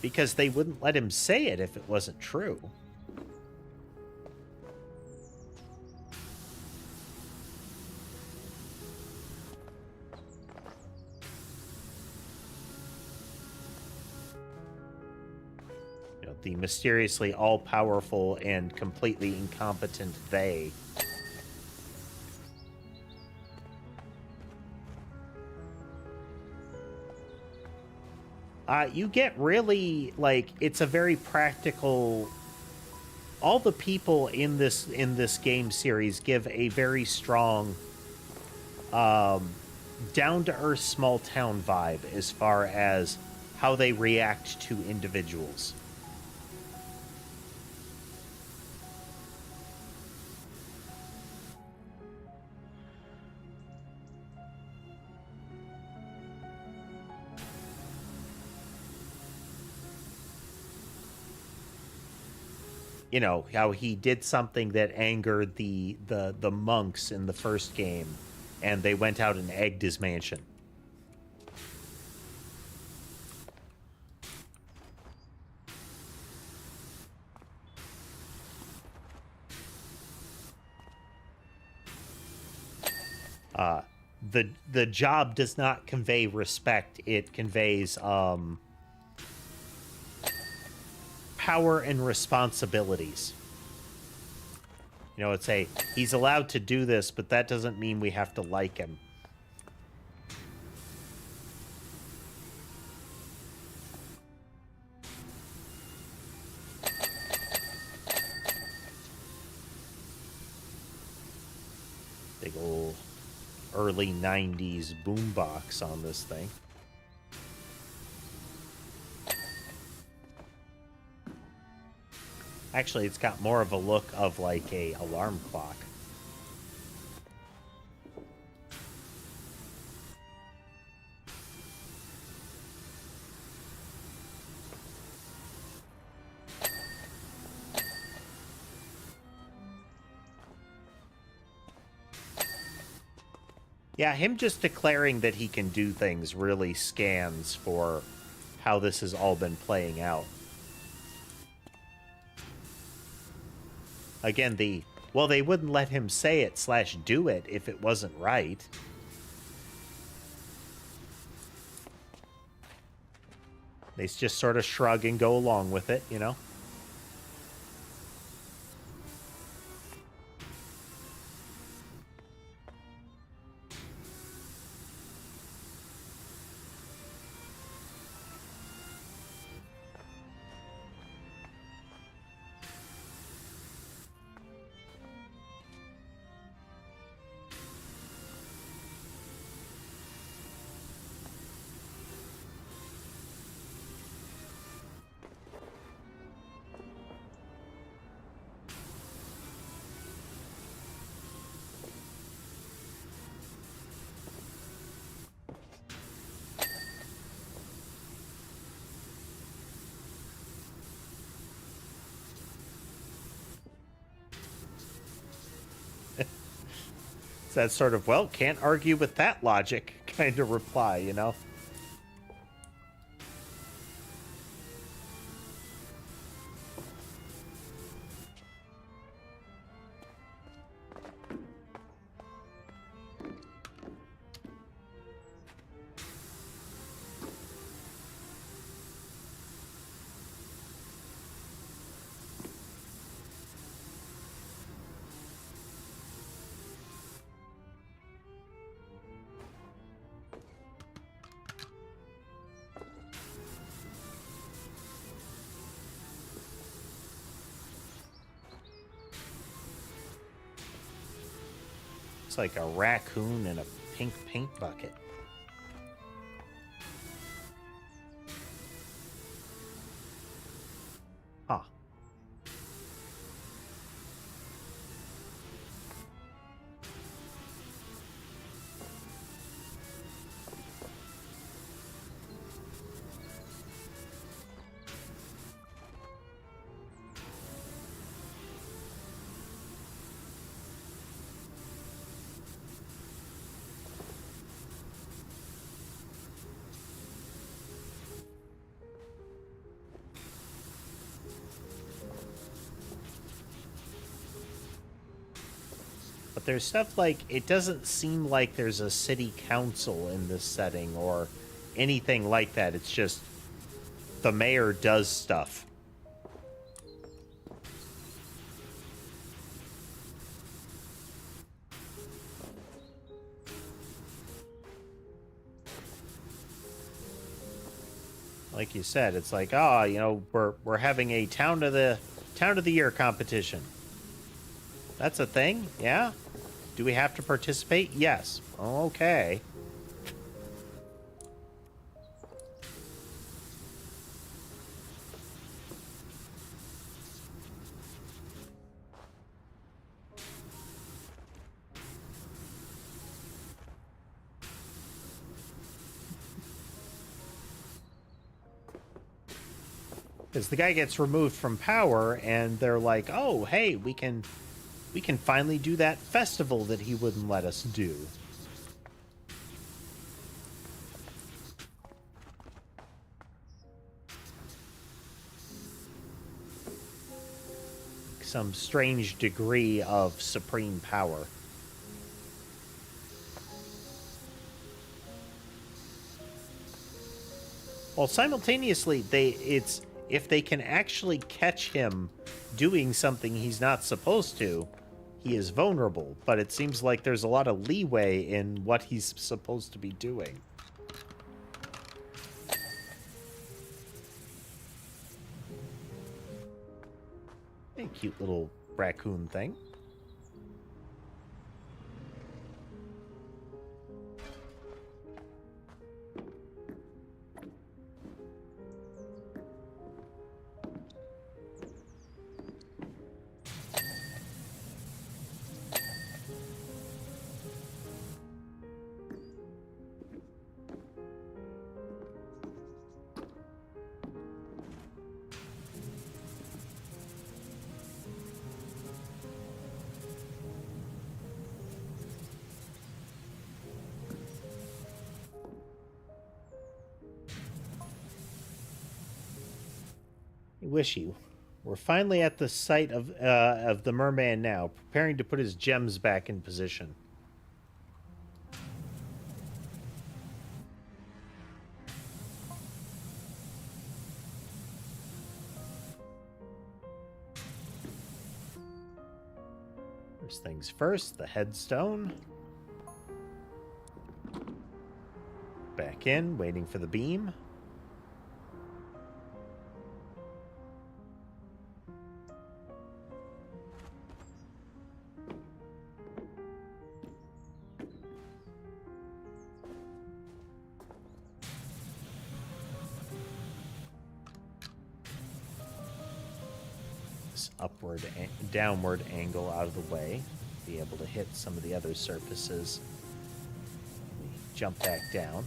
Because they wouldn't let him say it if it wasn't true. The mysteriously all-powerful and completely incompetent they. You get really, like, it's a very practical... All the people in this game series give a very strong, down-to-earth small-town vibe as far as how they react to individuals. You know, how he did something that angered the monks in the first game, and they went out and egged his mansion. The job does not convey respect. It conveys power and responsibilities. You know, it's he's allowed to do this, but that doesn't mean we have to like him. early 90s boombox on this thing. Actually, it's got more of a look of like a alarm clock. Yeah, him just declaring that he can do things really scans for how this has all been playing out. Again, well, they wouldn't let him say it / do it if it wasn't right. They just sort of shrug and go along with it, you know? It's that sort of, well, can't argue with that logic kind of reply, you know? It's like a raccoon in a pink paint bucket. Huh. But there's stuff like, it doesn't seem like there's a city council in this setting or anything like that. It's just the mayor does stuff. Like you said, it's like, oh, you know, we're having a town of the year competition. That's a thing? Yeah? Do we have to participate? Yes. Okay. Because the guy gets removed from power, and they're like, "Oh, hey, we can finally do that festival that he wouldn't let us do." Some strange degree of supreme power. Well, simultaneously, if they can actually catch him doing something he's not supposed to, he is vulnerable. But it seems like there's a lot of leeway in what he's supposed to be doing. A cute little raccoon thing. wishy. We're finally at the site of the merman now, preparing to put his gems back in position. First things first, the headstone. Back in, waiting for the beam. Upward and downward angle out of the way, be able to hit some of the other surfaces. Jump back down.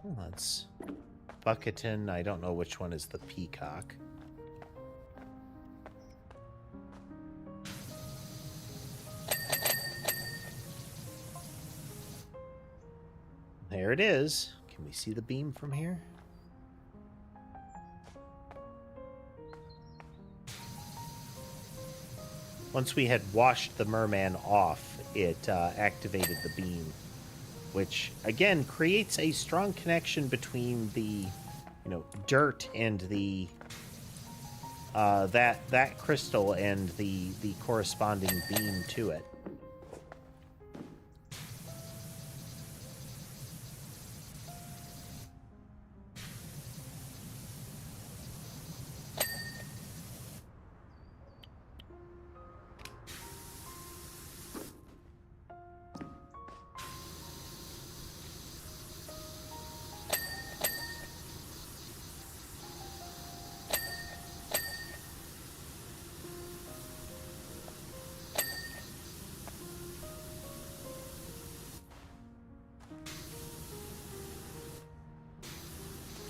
Well, that's Bucketon. I don't know which one is the peacock. There it is. Can we see the beam from here? Once we had washed the merman off, it activated the beam, which again creates a strong connection between the, dirt and the that crystal and the corresponding beam to it.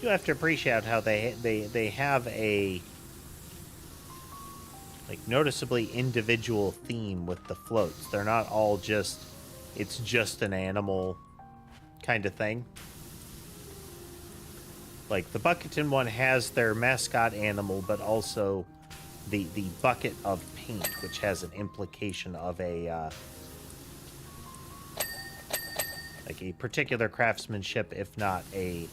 You have to appreciate how they have a noticeably individual theme with the floats. They're not all just it's just an animal kind of thing. Like the Bucketon one has their mascot animal, but also the bucket of paint, which has an implication of a a particular craftsmanship, if not a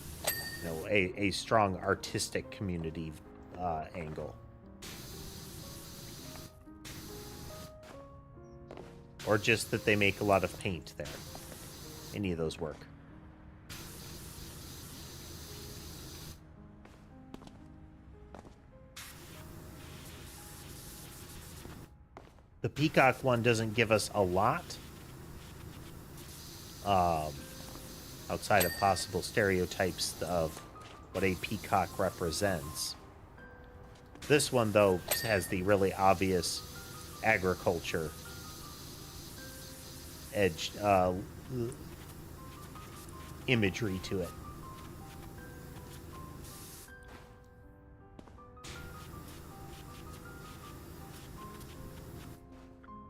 a strong artistic community angle. Or just that they make a lot of paint there. Any of those work. The peacock one doesn't give us a lot. Outside of possible stereotypes of what a peacock represents. This one, though, has the really obvious agriculture edge imagery to it.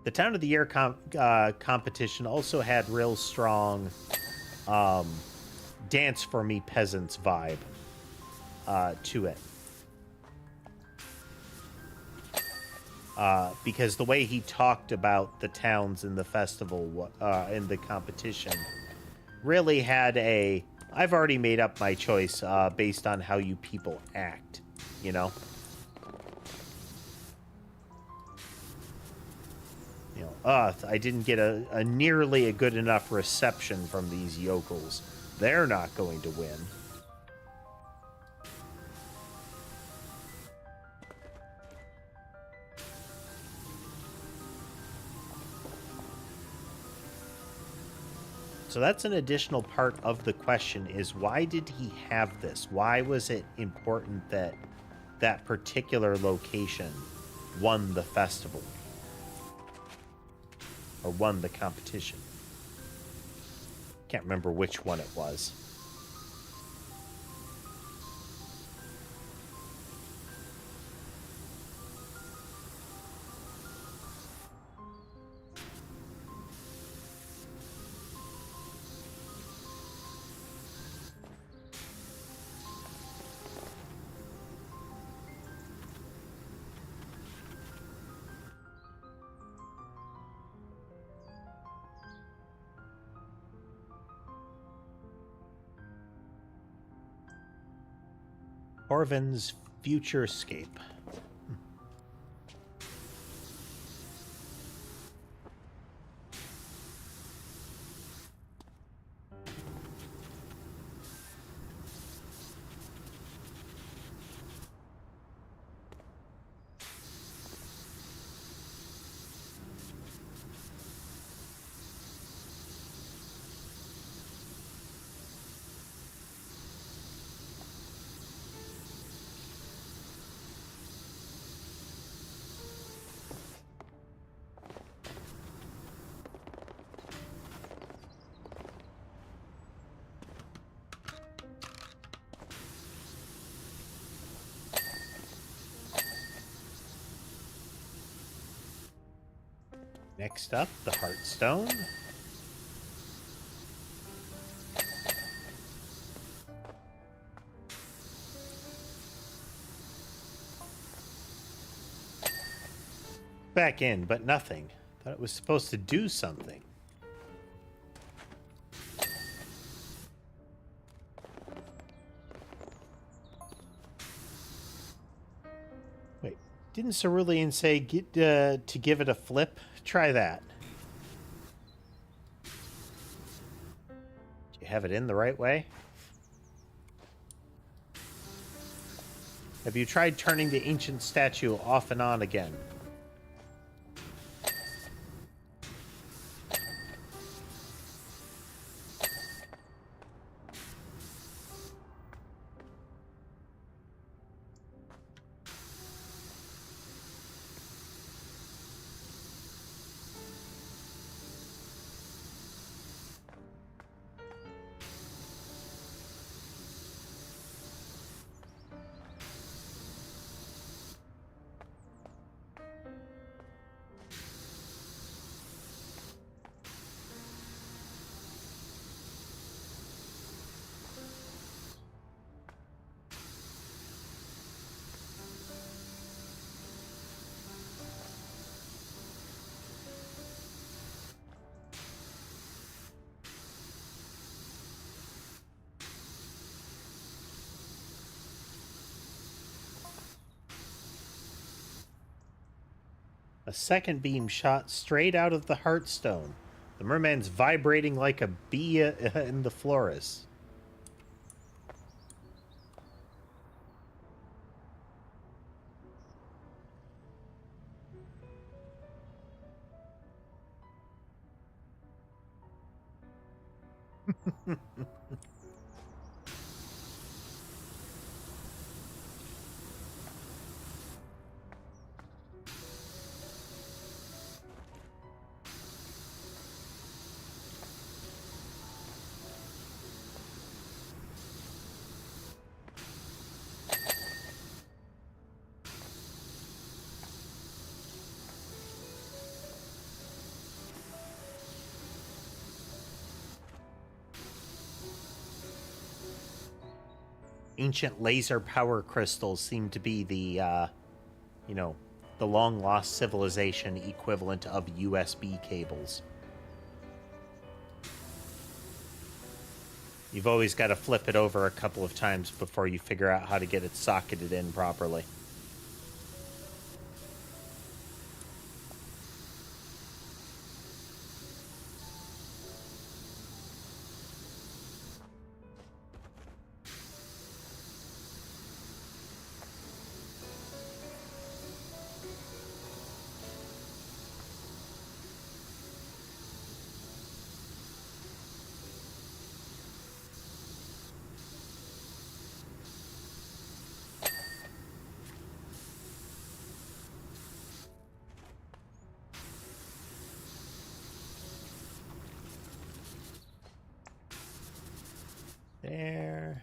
The Town of the Year competition also had real strong Dance for Me Peasants vibe to it. because the way he talked about the towns in the festival, in the competition, really had a, I've already made up my choice based on how you people act, you know? You know, I didn't get a nearly a good enough reception from these yokels. They're not going to win. So that's an additional part of the question is, why did he have this? Why was it important that that particular location won the festival? Or won the competition? Can't remember which one it was. Orvin's future escape. Next up, the Heartstone. Back in, but nothing. Thought it was supposed to do something. Wait, didn't Cerulean say to give it a flip? Try that. Do you have it in the right way? Have you tried turning the ancient statue off and on again? A second beam shot straight out of the Heartstone. The merman's vibrating like a bee in the florist. Ancient laser power crystals seem to be the, you know, the long-lost civilization equivalent of USB cables. You've always got to flip it over a couple of times before you figure out how to get it socketed in properly. There.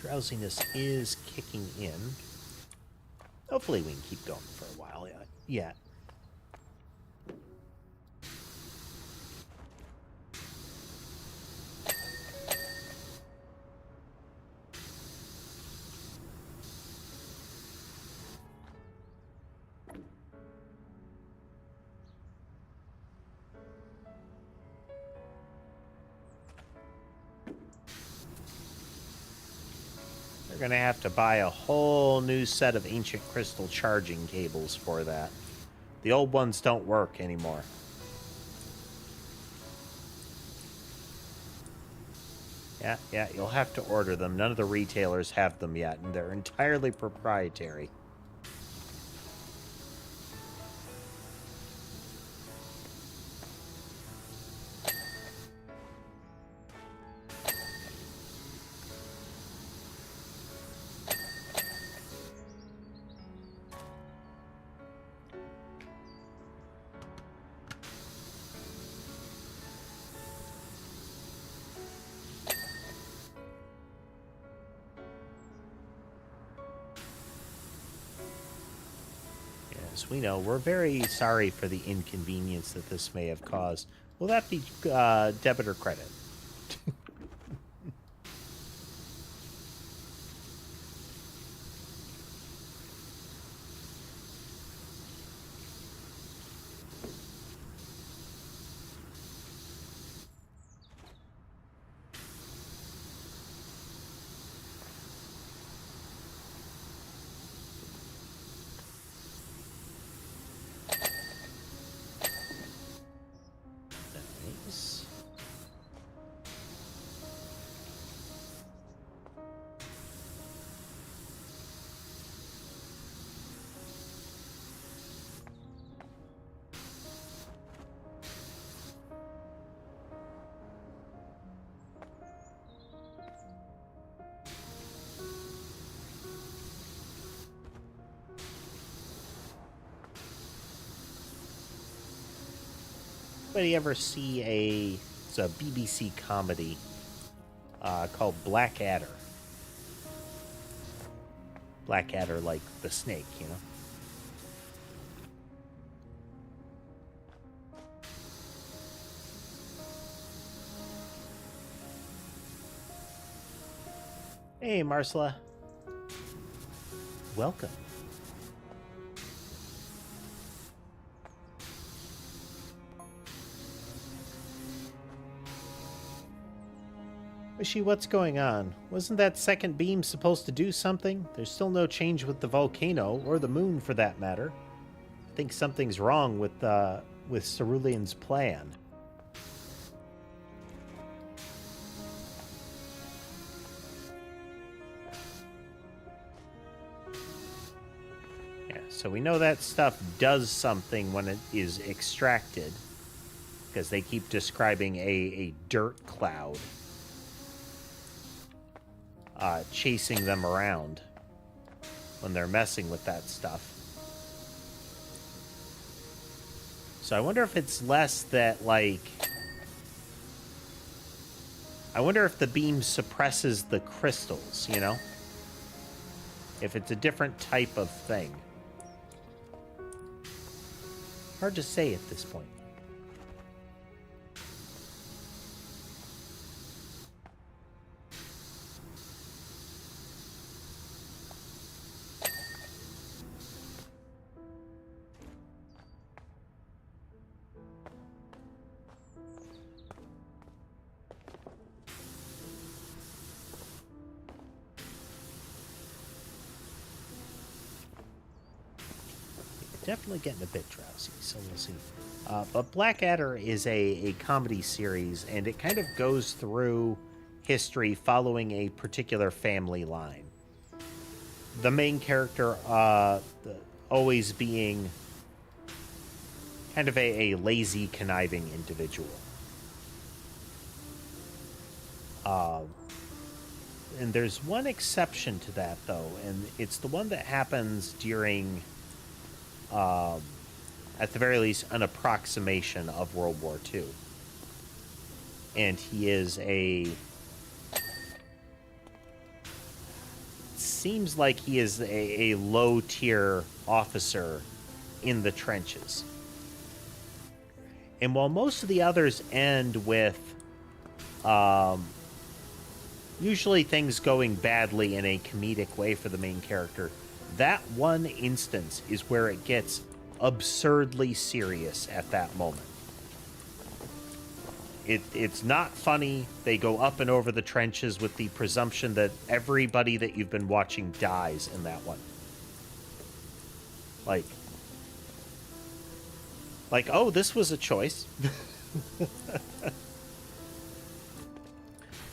Drowsiness is kicking in. Hopefully we can keep going for a while yet. We're going to have to buy a whole new set of ancient crystal charging cables for that. The old ones don't work anymore. Yeah, you'll have to order them. None of the retailers have them yet, and they're entirely proprietary. We know. We're very sorry for the inconvenience that this may have caused. Will that be debit or credit? Anybody ever see it's a BBC comedy called Blackadder? Blackadder, like the snake, you know? Hey, Marcella. Welcome. Wishy, what's going on? Wasn't that second beam supposed to do something? There's still no change with the volcano, or the moon for that matter. I think something's wrong with Cerulean's plan. Yeah, so we know that stuff does something when it is extracted, because they keep describing a dirt cloud chasing them around when they're messing with that stuff. So I wonder if it's less that, like... I wonder if the beam suppresses the crystals, you know? If it's a different type of thing. Hard to say at this point. Definitely getting a bit drowsy, so we'll see. But Blackadder is a comedy series, and it kind of goes through history following a particular family line. The main character always being kind of a lazy, conniving individual. And there's one exception to that, though, and it's the one that happens during... at the very least, an approximation of World War II. And he is seems like he is a low-tier officer in the trenches. And while most of the others end with usually things going badly in a comedic way for the main character, that one instance is where it gets absurdly serious at that moment. It's not funny. They go up and over the trenches with the presumption that everybody that you've been watching dies in that one. Like, oh, this was a choice.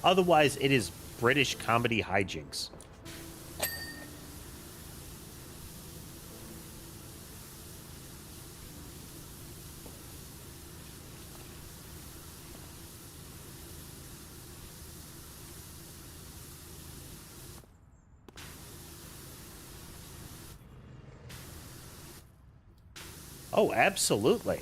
Otherwise, it is British comedy hijinks. Oh, absolutely.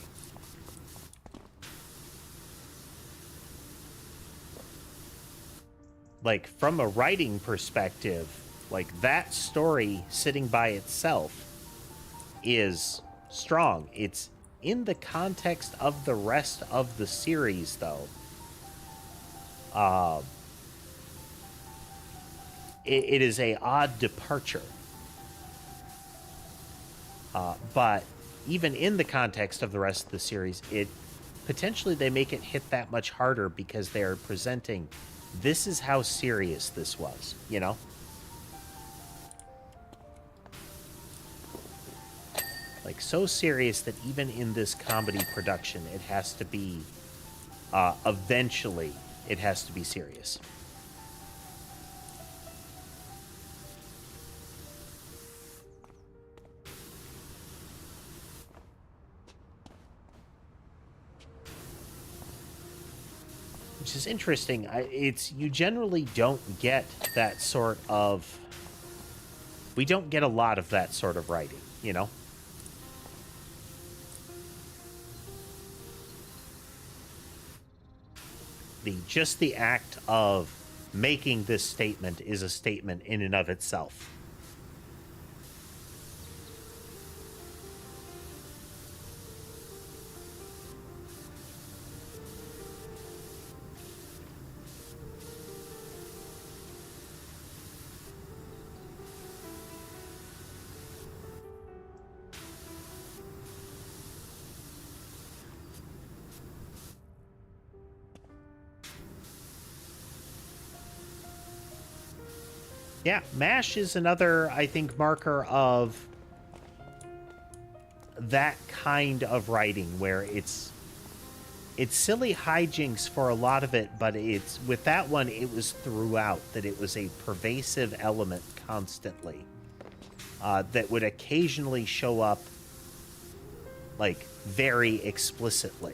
Like, from a writing perspective, like, that story sitting by itself is strong. It's in the context of the rest of the series, though. It is a odd departure. But even in the context of the rest of the series, potentially they make it hit that much harder because they are presenting, this is how serious this was, you know? Like, so serious that even in this comedy production, it has to be, eventually, it has to be serious. Which is interesting. You generally don't get that sort of... We don't get a lot of that sort of writing, you know? Just the act of making this statement is a statement in and of itself. Yeah, MASH is another, I think, marker of that kind of writing where it's silly hijinks for a lot of it, but with that one, it was throughout, that it was a pervasive element constantly that would occasionally show up, like, very explicitly.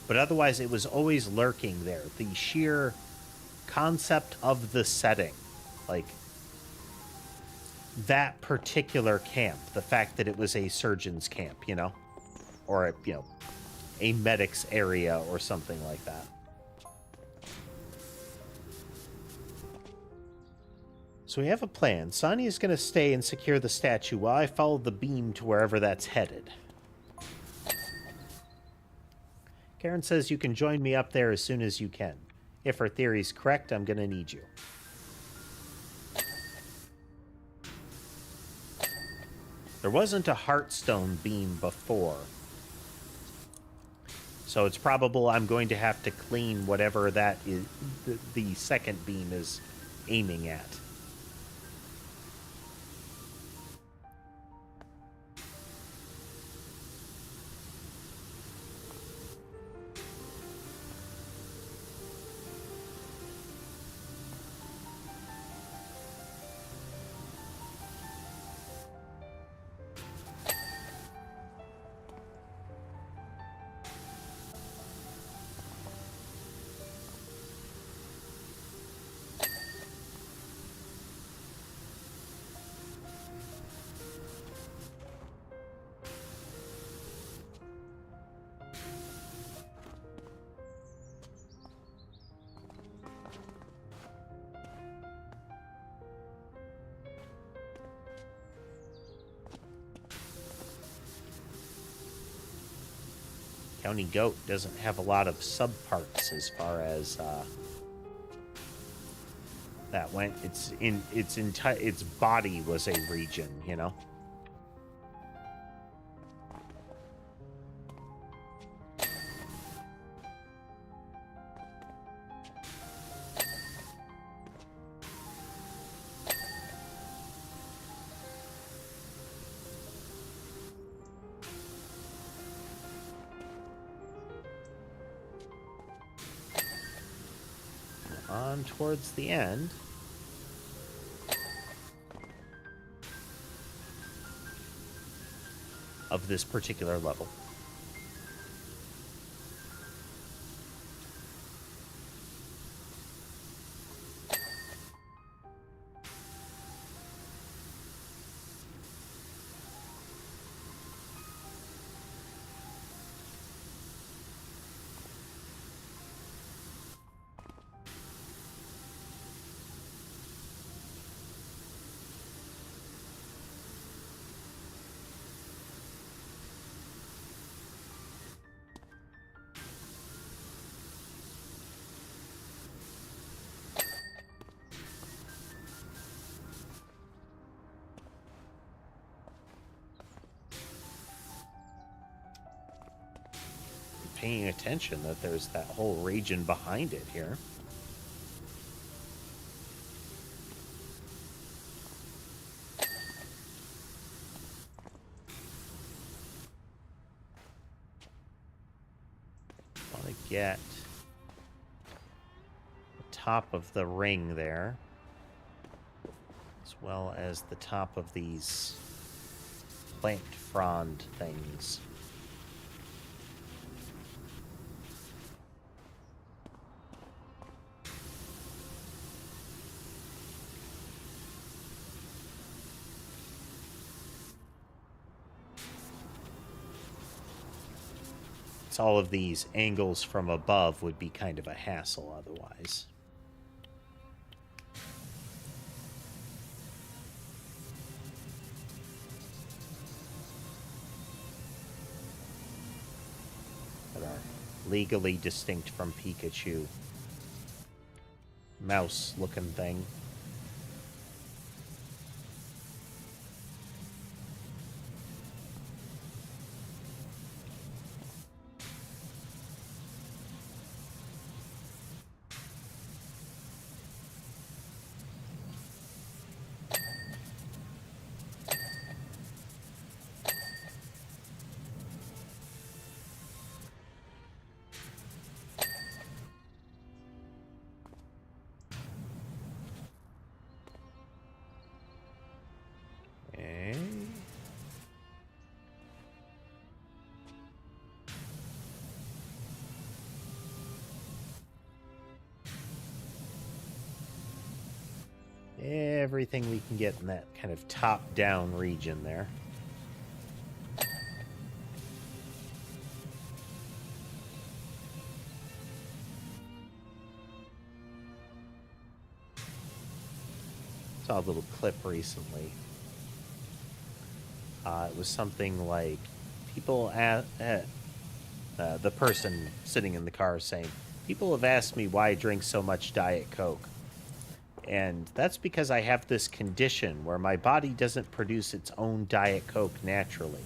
But otherwise, it was always lurking there. The sheer concept of the setting. Like, that particular camp, the fact that it was a surgeon's camp, or a medic's area or something like that. So we have a plan. Sonia's going to stay and secure the statue while I follow the beam to wherever that's headed. Karen says you can join me up there as soon as you can. If her theory's correct, I'm going to need you. There wasn't a Heartstone beam before. So it's probable I'm going to have to clean whatever that is, the second beam is aiming at. County Goat doesn't have a lot of subparts as far as that went. Its body was a region, On towards the end. Of this particular level. Paying attention that there's that whole region behind it here. Want to get the top of the ring there, as well as the top of these plant frond things. All of these angles from above would be kind of a hassle otherwise. That are legally distinct from Pikachu. Mouse-looking thing. everything we can get in that kind of top-down region there. Saw a little clip recently. It was something like people the person sitting in the car saying, "People have asked me why I drink so much Diet Coke. And that's because I have this condition where my body doesn't produce its own Diet Coke naturally.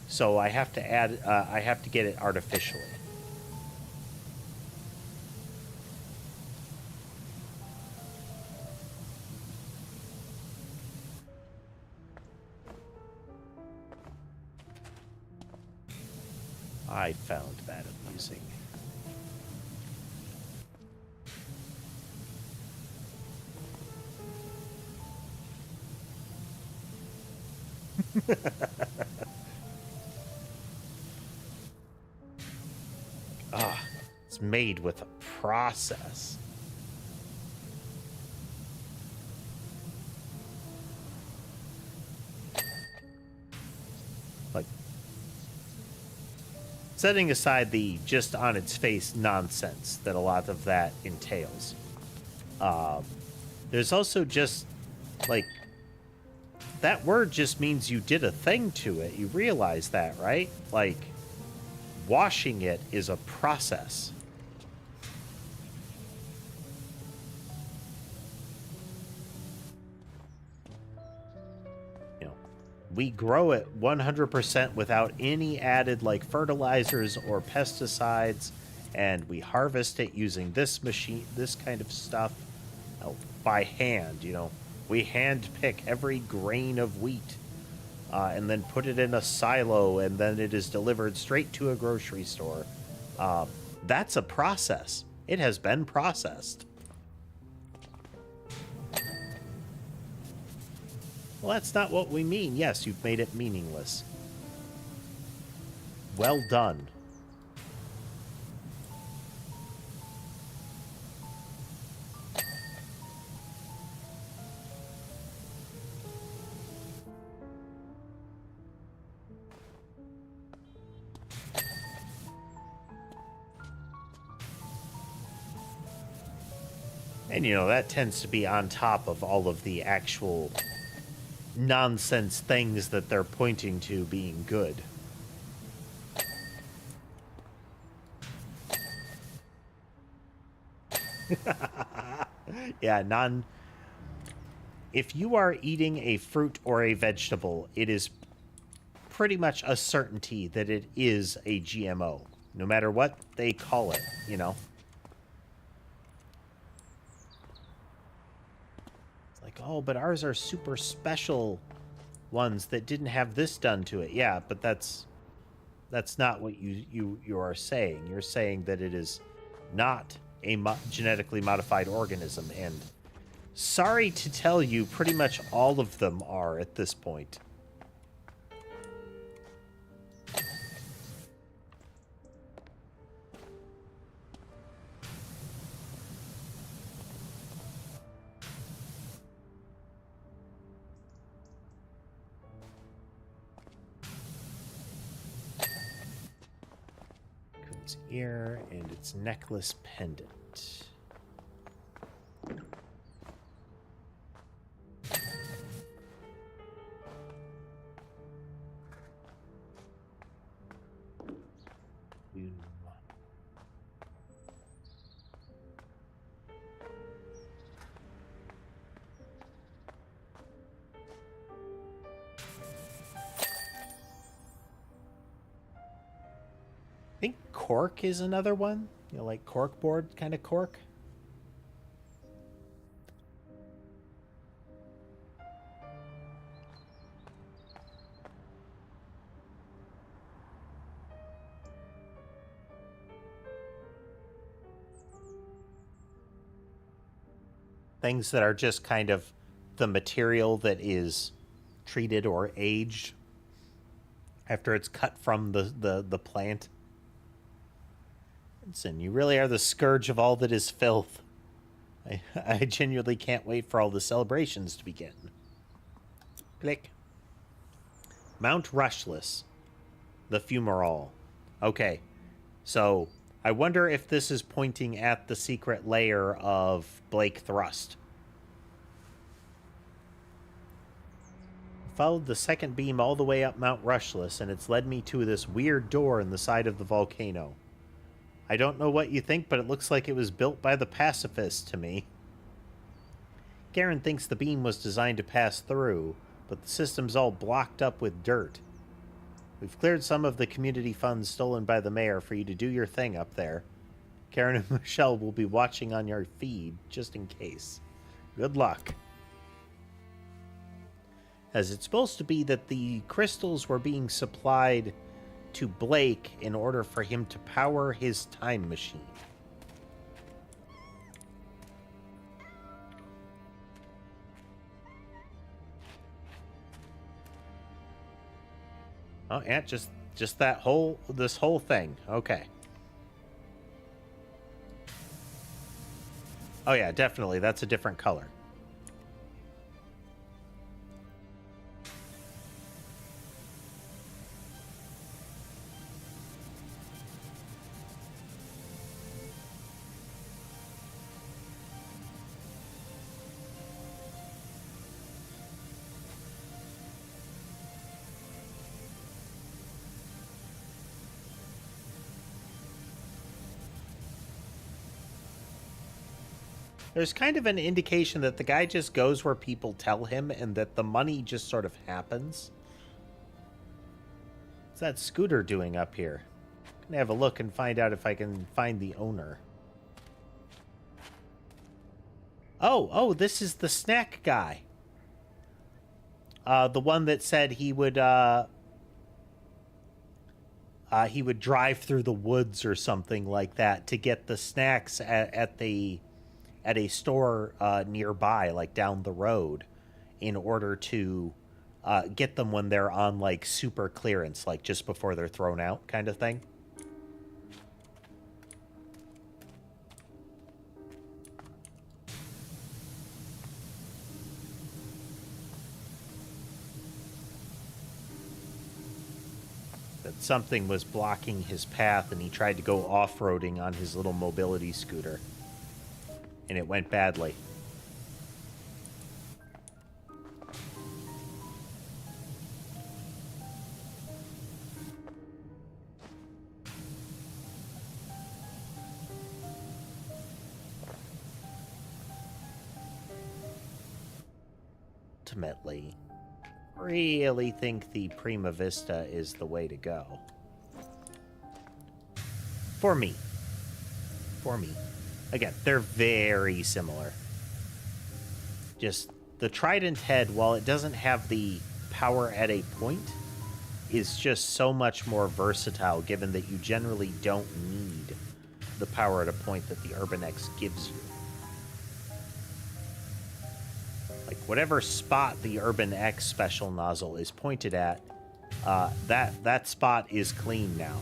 So I have to I have to get it artificially." I found that amusing. It's made with a process. Like, setting aside the just on its face nonsense that a lot of that entails, there's also just, like, that word just means you did a thing to it. You realize that, right? Like, washing it is a process. You know, we grow it 100% without any added, like, fertilizers or pesticides, and we harvest it using this machine, this kind of stuff, by hand, you know. We hand pick every grain of wheat and then put it in a silo, and then it is delivered straight to a grocery store. That's a process. It has been processed. Well, that's not what we mean. Yes, you've made it meaningless. Well done. And, you know, that tends to be on top of all of the actual nonsense things that they're pointing to being good. Yeah, if you are eating a fruit or a vegetable, it is pretty much a certainty that it is a GMO, no matter what they call it, you know. Like, oh, but ours are super special ones that didn't have this done to it. Yeah, but that's not what you are saying. You're saying that it is not a genetically modified organism, and sorry to tell you, pretty much all of them are at this point. Ear and its necklace pendant. I think cork is another one. You know, like cork board kind of cork. Things that are just kind of the material that is treated or aged after it's cut from the plant. Listen, you really are the scourge of all that is filth. I genuinely can't wait for all the celebrations to begin. Click. Mount Rushless. The fumarole. Okay. So, I wonder if this is pointing at the secret lair of Blake Thrust. Followed the second beam all the way up Mount Rushless, and it's led me to this weird door in the side of the volcano. I don't know what you think, but it looks like it was built by the pacifists to me. Garen thinks the beam was designed to pass through, but the system's all blocked up with dirt. We've cleared some of the community funds stolen by the mayor for you to do your thing up there. Karen and Michelle will be watching on your feed, just in case. Good luck. As it's supposed to be that the crystals were being supplied to Blake in order for him to power his time machine. Oh, yeah, just this whole thing. Okay. Oh, yeah, definitely. That's a different color. There's kind of an indication that the guy just goes where people tell him and that the money just sort of happens. What's that scooter doing up here? I'm gonna have a look and find out if I can find the owner. Oh, this is the snack guy. The one that said he would drive through the woods or something like that to get the snacks at a store nearby, like down the road, in order to get them when they're on like super clearance, like just before they're thrown out kind of thing. That something was blocking his path and he tried to go off-roading on his little mobility scooter. And it went badly. Ultimately, really think the Prima Vista is the way to go. For me. For me. Again, they're very similar. Just the Trident head, while it doesn't have the power at a point, is just so much more versatile, given that you generally don't need the power at a point that the Urban X gives you. Like, whatever spot the Urban X special nozzle is pointed at, that spot is clean now.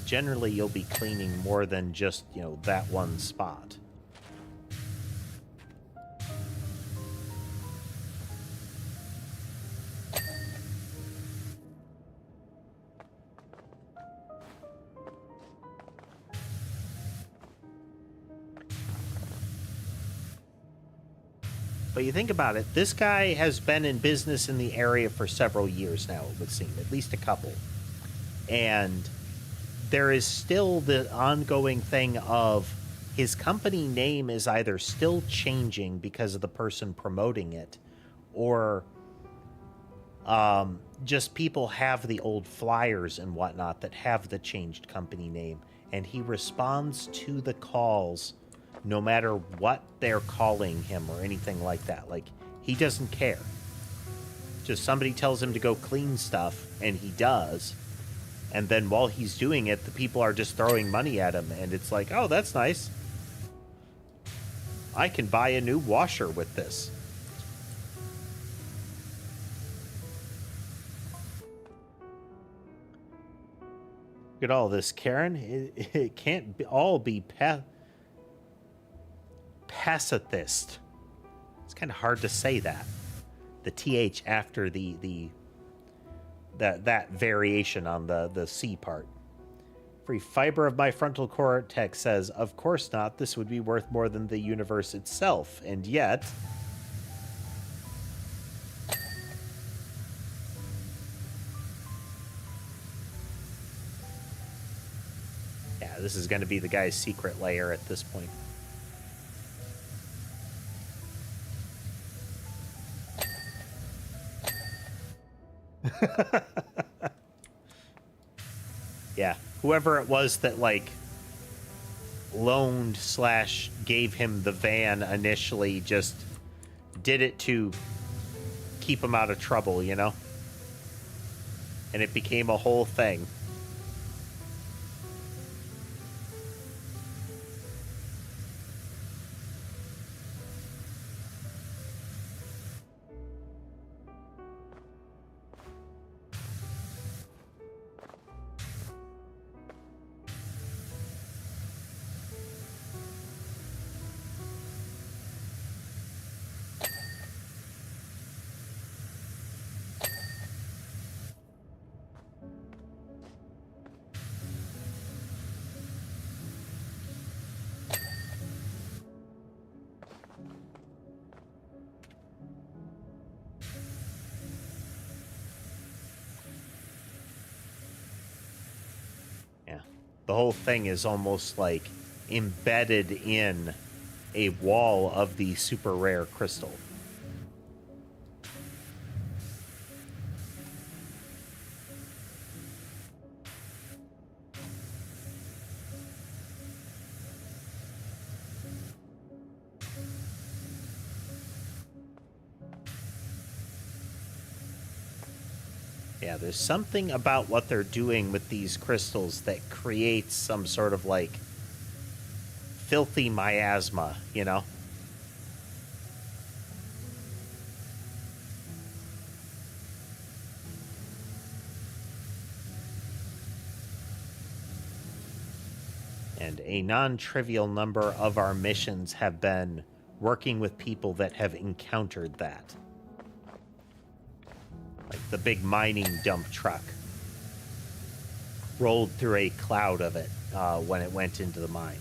Generally, you'll be cleaning more than just, that one spot. But you think about it, this guy has been in business in the area for several years now, it would seem, at least a couple. And there is still the ongoing thing of his company name is either still changing because of the person promoting it, or just people have the old flyers and whatnot that have the changed company name, and he responds to the calls no matter what they're calling him or anything like that. Like, he doesn't care. Just somebody tells him to go clean stuff, and he does. And then while he's doing it, the people are just throwing money at him, and it's like, oh, that's nice. I can buy a new washer with this. Look at all this, Karen. It can't all be pacifist. It's kind of hard to say that. The TH after that variation on the C part. Every fiber of my frontal cortex says, of course not. This would be worth more than the universe itself. And yet... yeah, this is going to be the guy's secret lair at this point. Yeah, whoever it was that, like, loaned / gave him the van initially just did it to keep him out of trouble, you know? And it became a whole thing. The whole thing is almost like embedded in a wall of the super rare crystal. Yeah, there's something about what they're doing with these crystals that creates some sort of, like, filthy miasma, you know? And a non-trivial number of our missions have been working with people that have encountered that. Like the big mining dump truck rolled through a cloud of it when it went into the mine.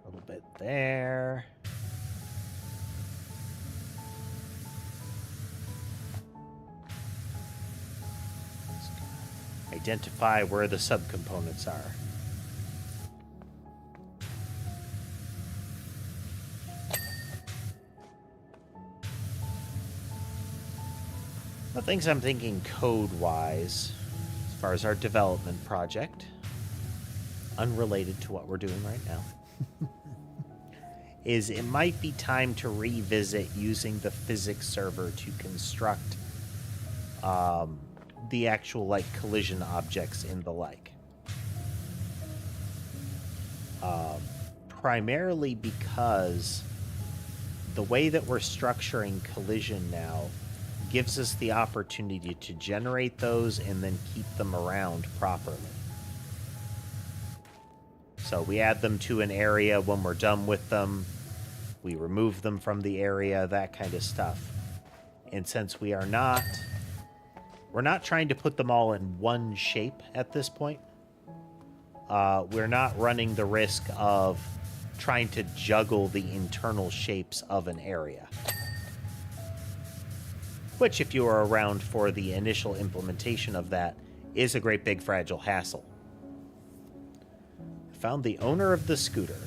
A little bit there. Identify where the subcomponents are. The things I'm thinking code-wise, as far as our development project, unrelated to what we're doing right now, is it might be time to revisit using the physics server to construct the actual, like, collision objects and the like. Primarily because the way that we're structuring collision now gives us the opportunity to generate those and then keep them around properly. So we add them to an area. When we're done with them, we remove them from the area, that kind of stuff. And since we're not trying to put them all in one shape at this point. We're not running the risk of trying to juggle the internal shapes of an area. Which, if you are around for the initial implementation of that, is a great big fragile hassle. I found the owner of the scooter.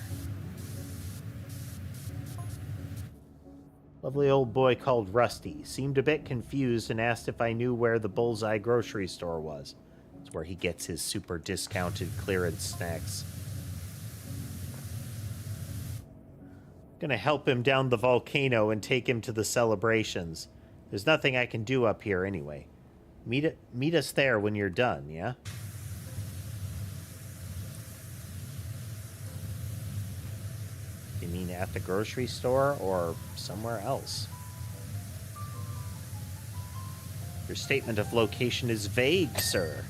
Lovely old boy called Rusty seemed a bit confused and asked if I knew where the Bullseye grocery store was. It's where he gets his super discounted clearance snacks. Gonna help him down the volcano and take him to the celebrations. There's nothing I can do up here anyway. Meet us there when you're done, yeah? You mean at the grocery store or somewhere else? Your statement of location is vague, sir.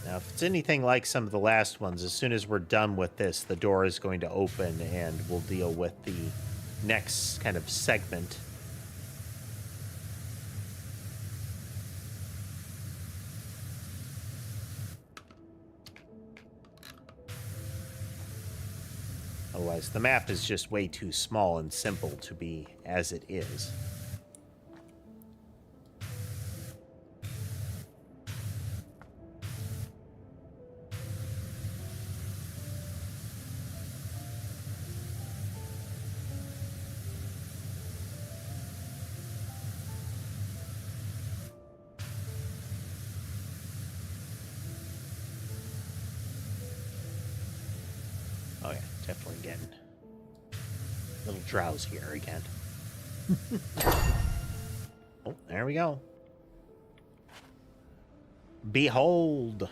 Now, if it's anything like some of the last ones, as soon as we're done with this, the door is going to open and we'll deal with the next kind of segment. Otherwise, the map is just way too small and simple to be as it is. Oh yeah, definitely getting a little drowsier again. Oh, there we go. Behold!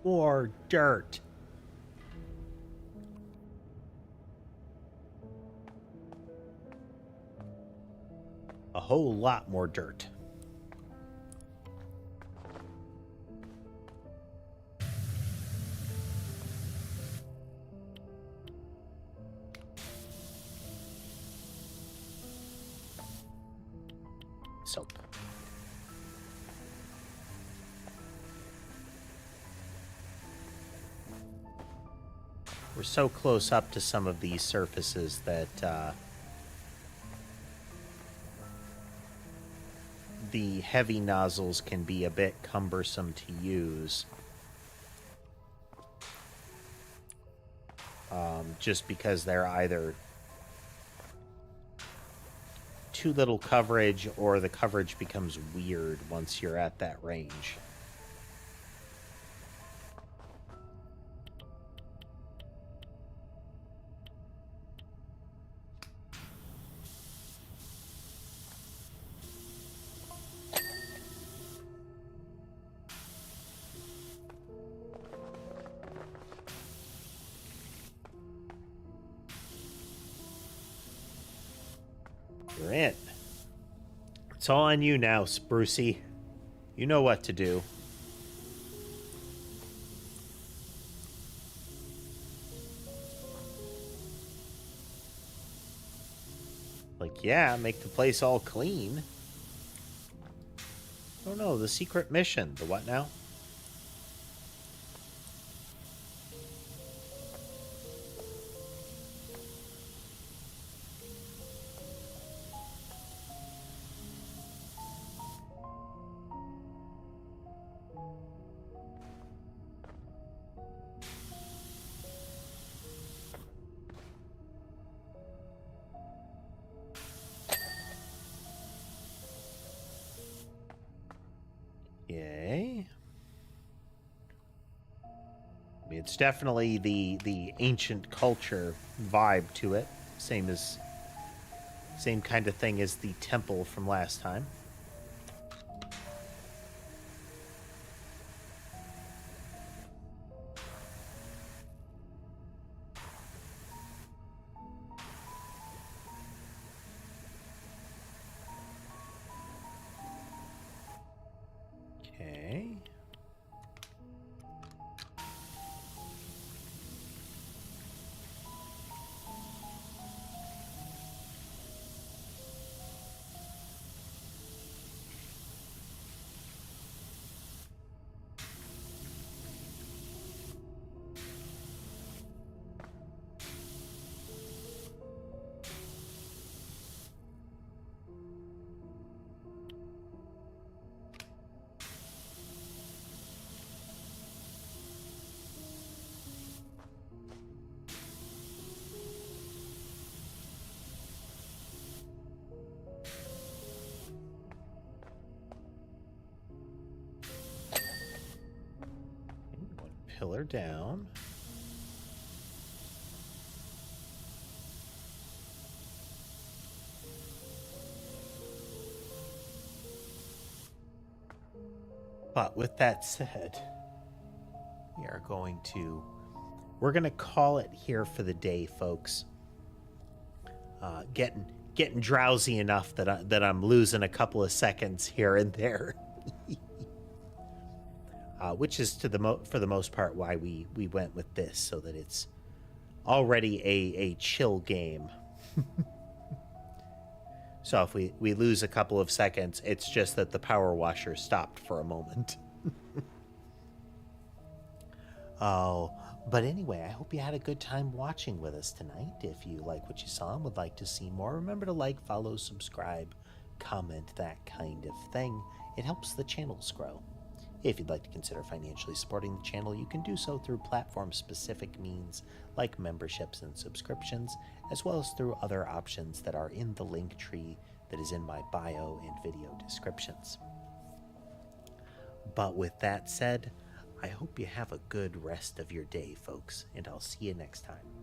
More dirt. A whole lot more dirt. Soap. We're so close up to some of these surfaces that the heavy nozzles can be a bit cumbersome to use. Just because they're either too little coverage or the coverage becomes weird once you're at that range. You're in. It's all on you now, Sprucey. You know what to do. Like, yeah, make the place all clean. Oh no, the secret mission. The what now? Yay. I mean, it's definitely the ancient culture vibe to it. Same kind of thing as the temple from last time. Okay. One pillar down. But with that said, we're going to call it here for the day, folks. Getting drowsy enough that I'm losing a couple of seconds here and there, which is for the most part why we went with this, so that it's already a chill game. So if we lose a couple of seconds, it's just that the power washer stopped for a moment. Oh, but anyway, I hope you had a good time watching with us tonight. If you like what you saw and would like to see more, remember to like, follow, subscribe, comment, that kind of thing. It helps the channels grow. If you'd like to consider financially supporting the channel, you can do so through platform-specific means like memberships and subscriptions, as well as through other options that are in the link tree that is in my bio and video descriptions. But with that said, I hope you have a good rest of your day, folks, and I'll see you next time.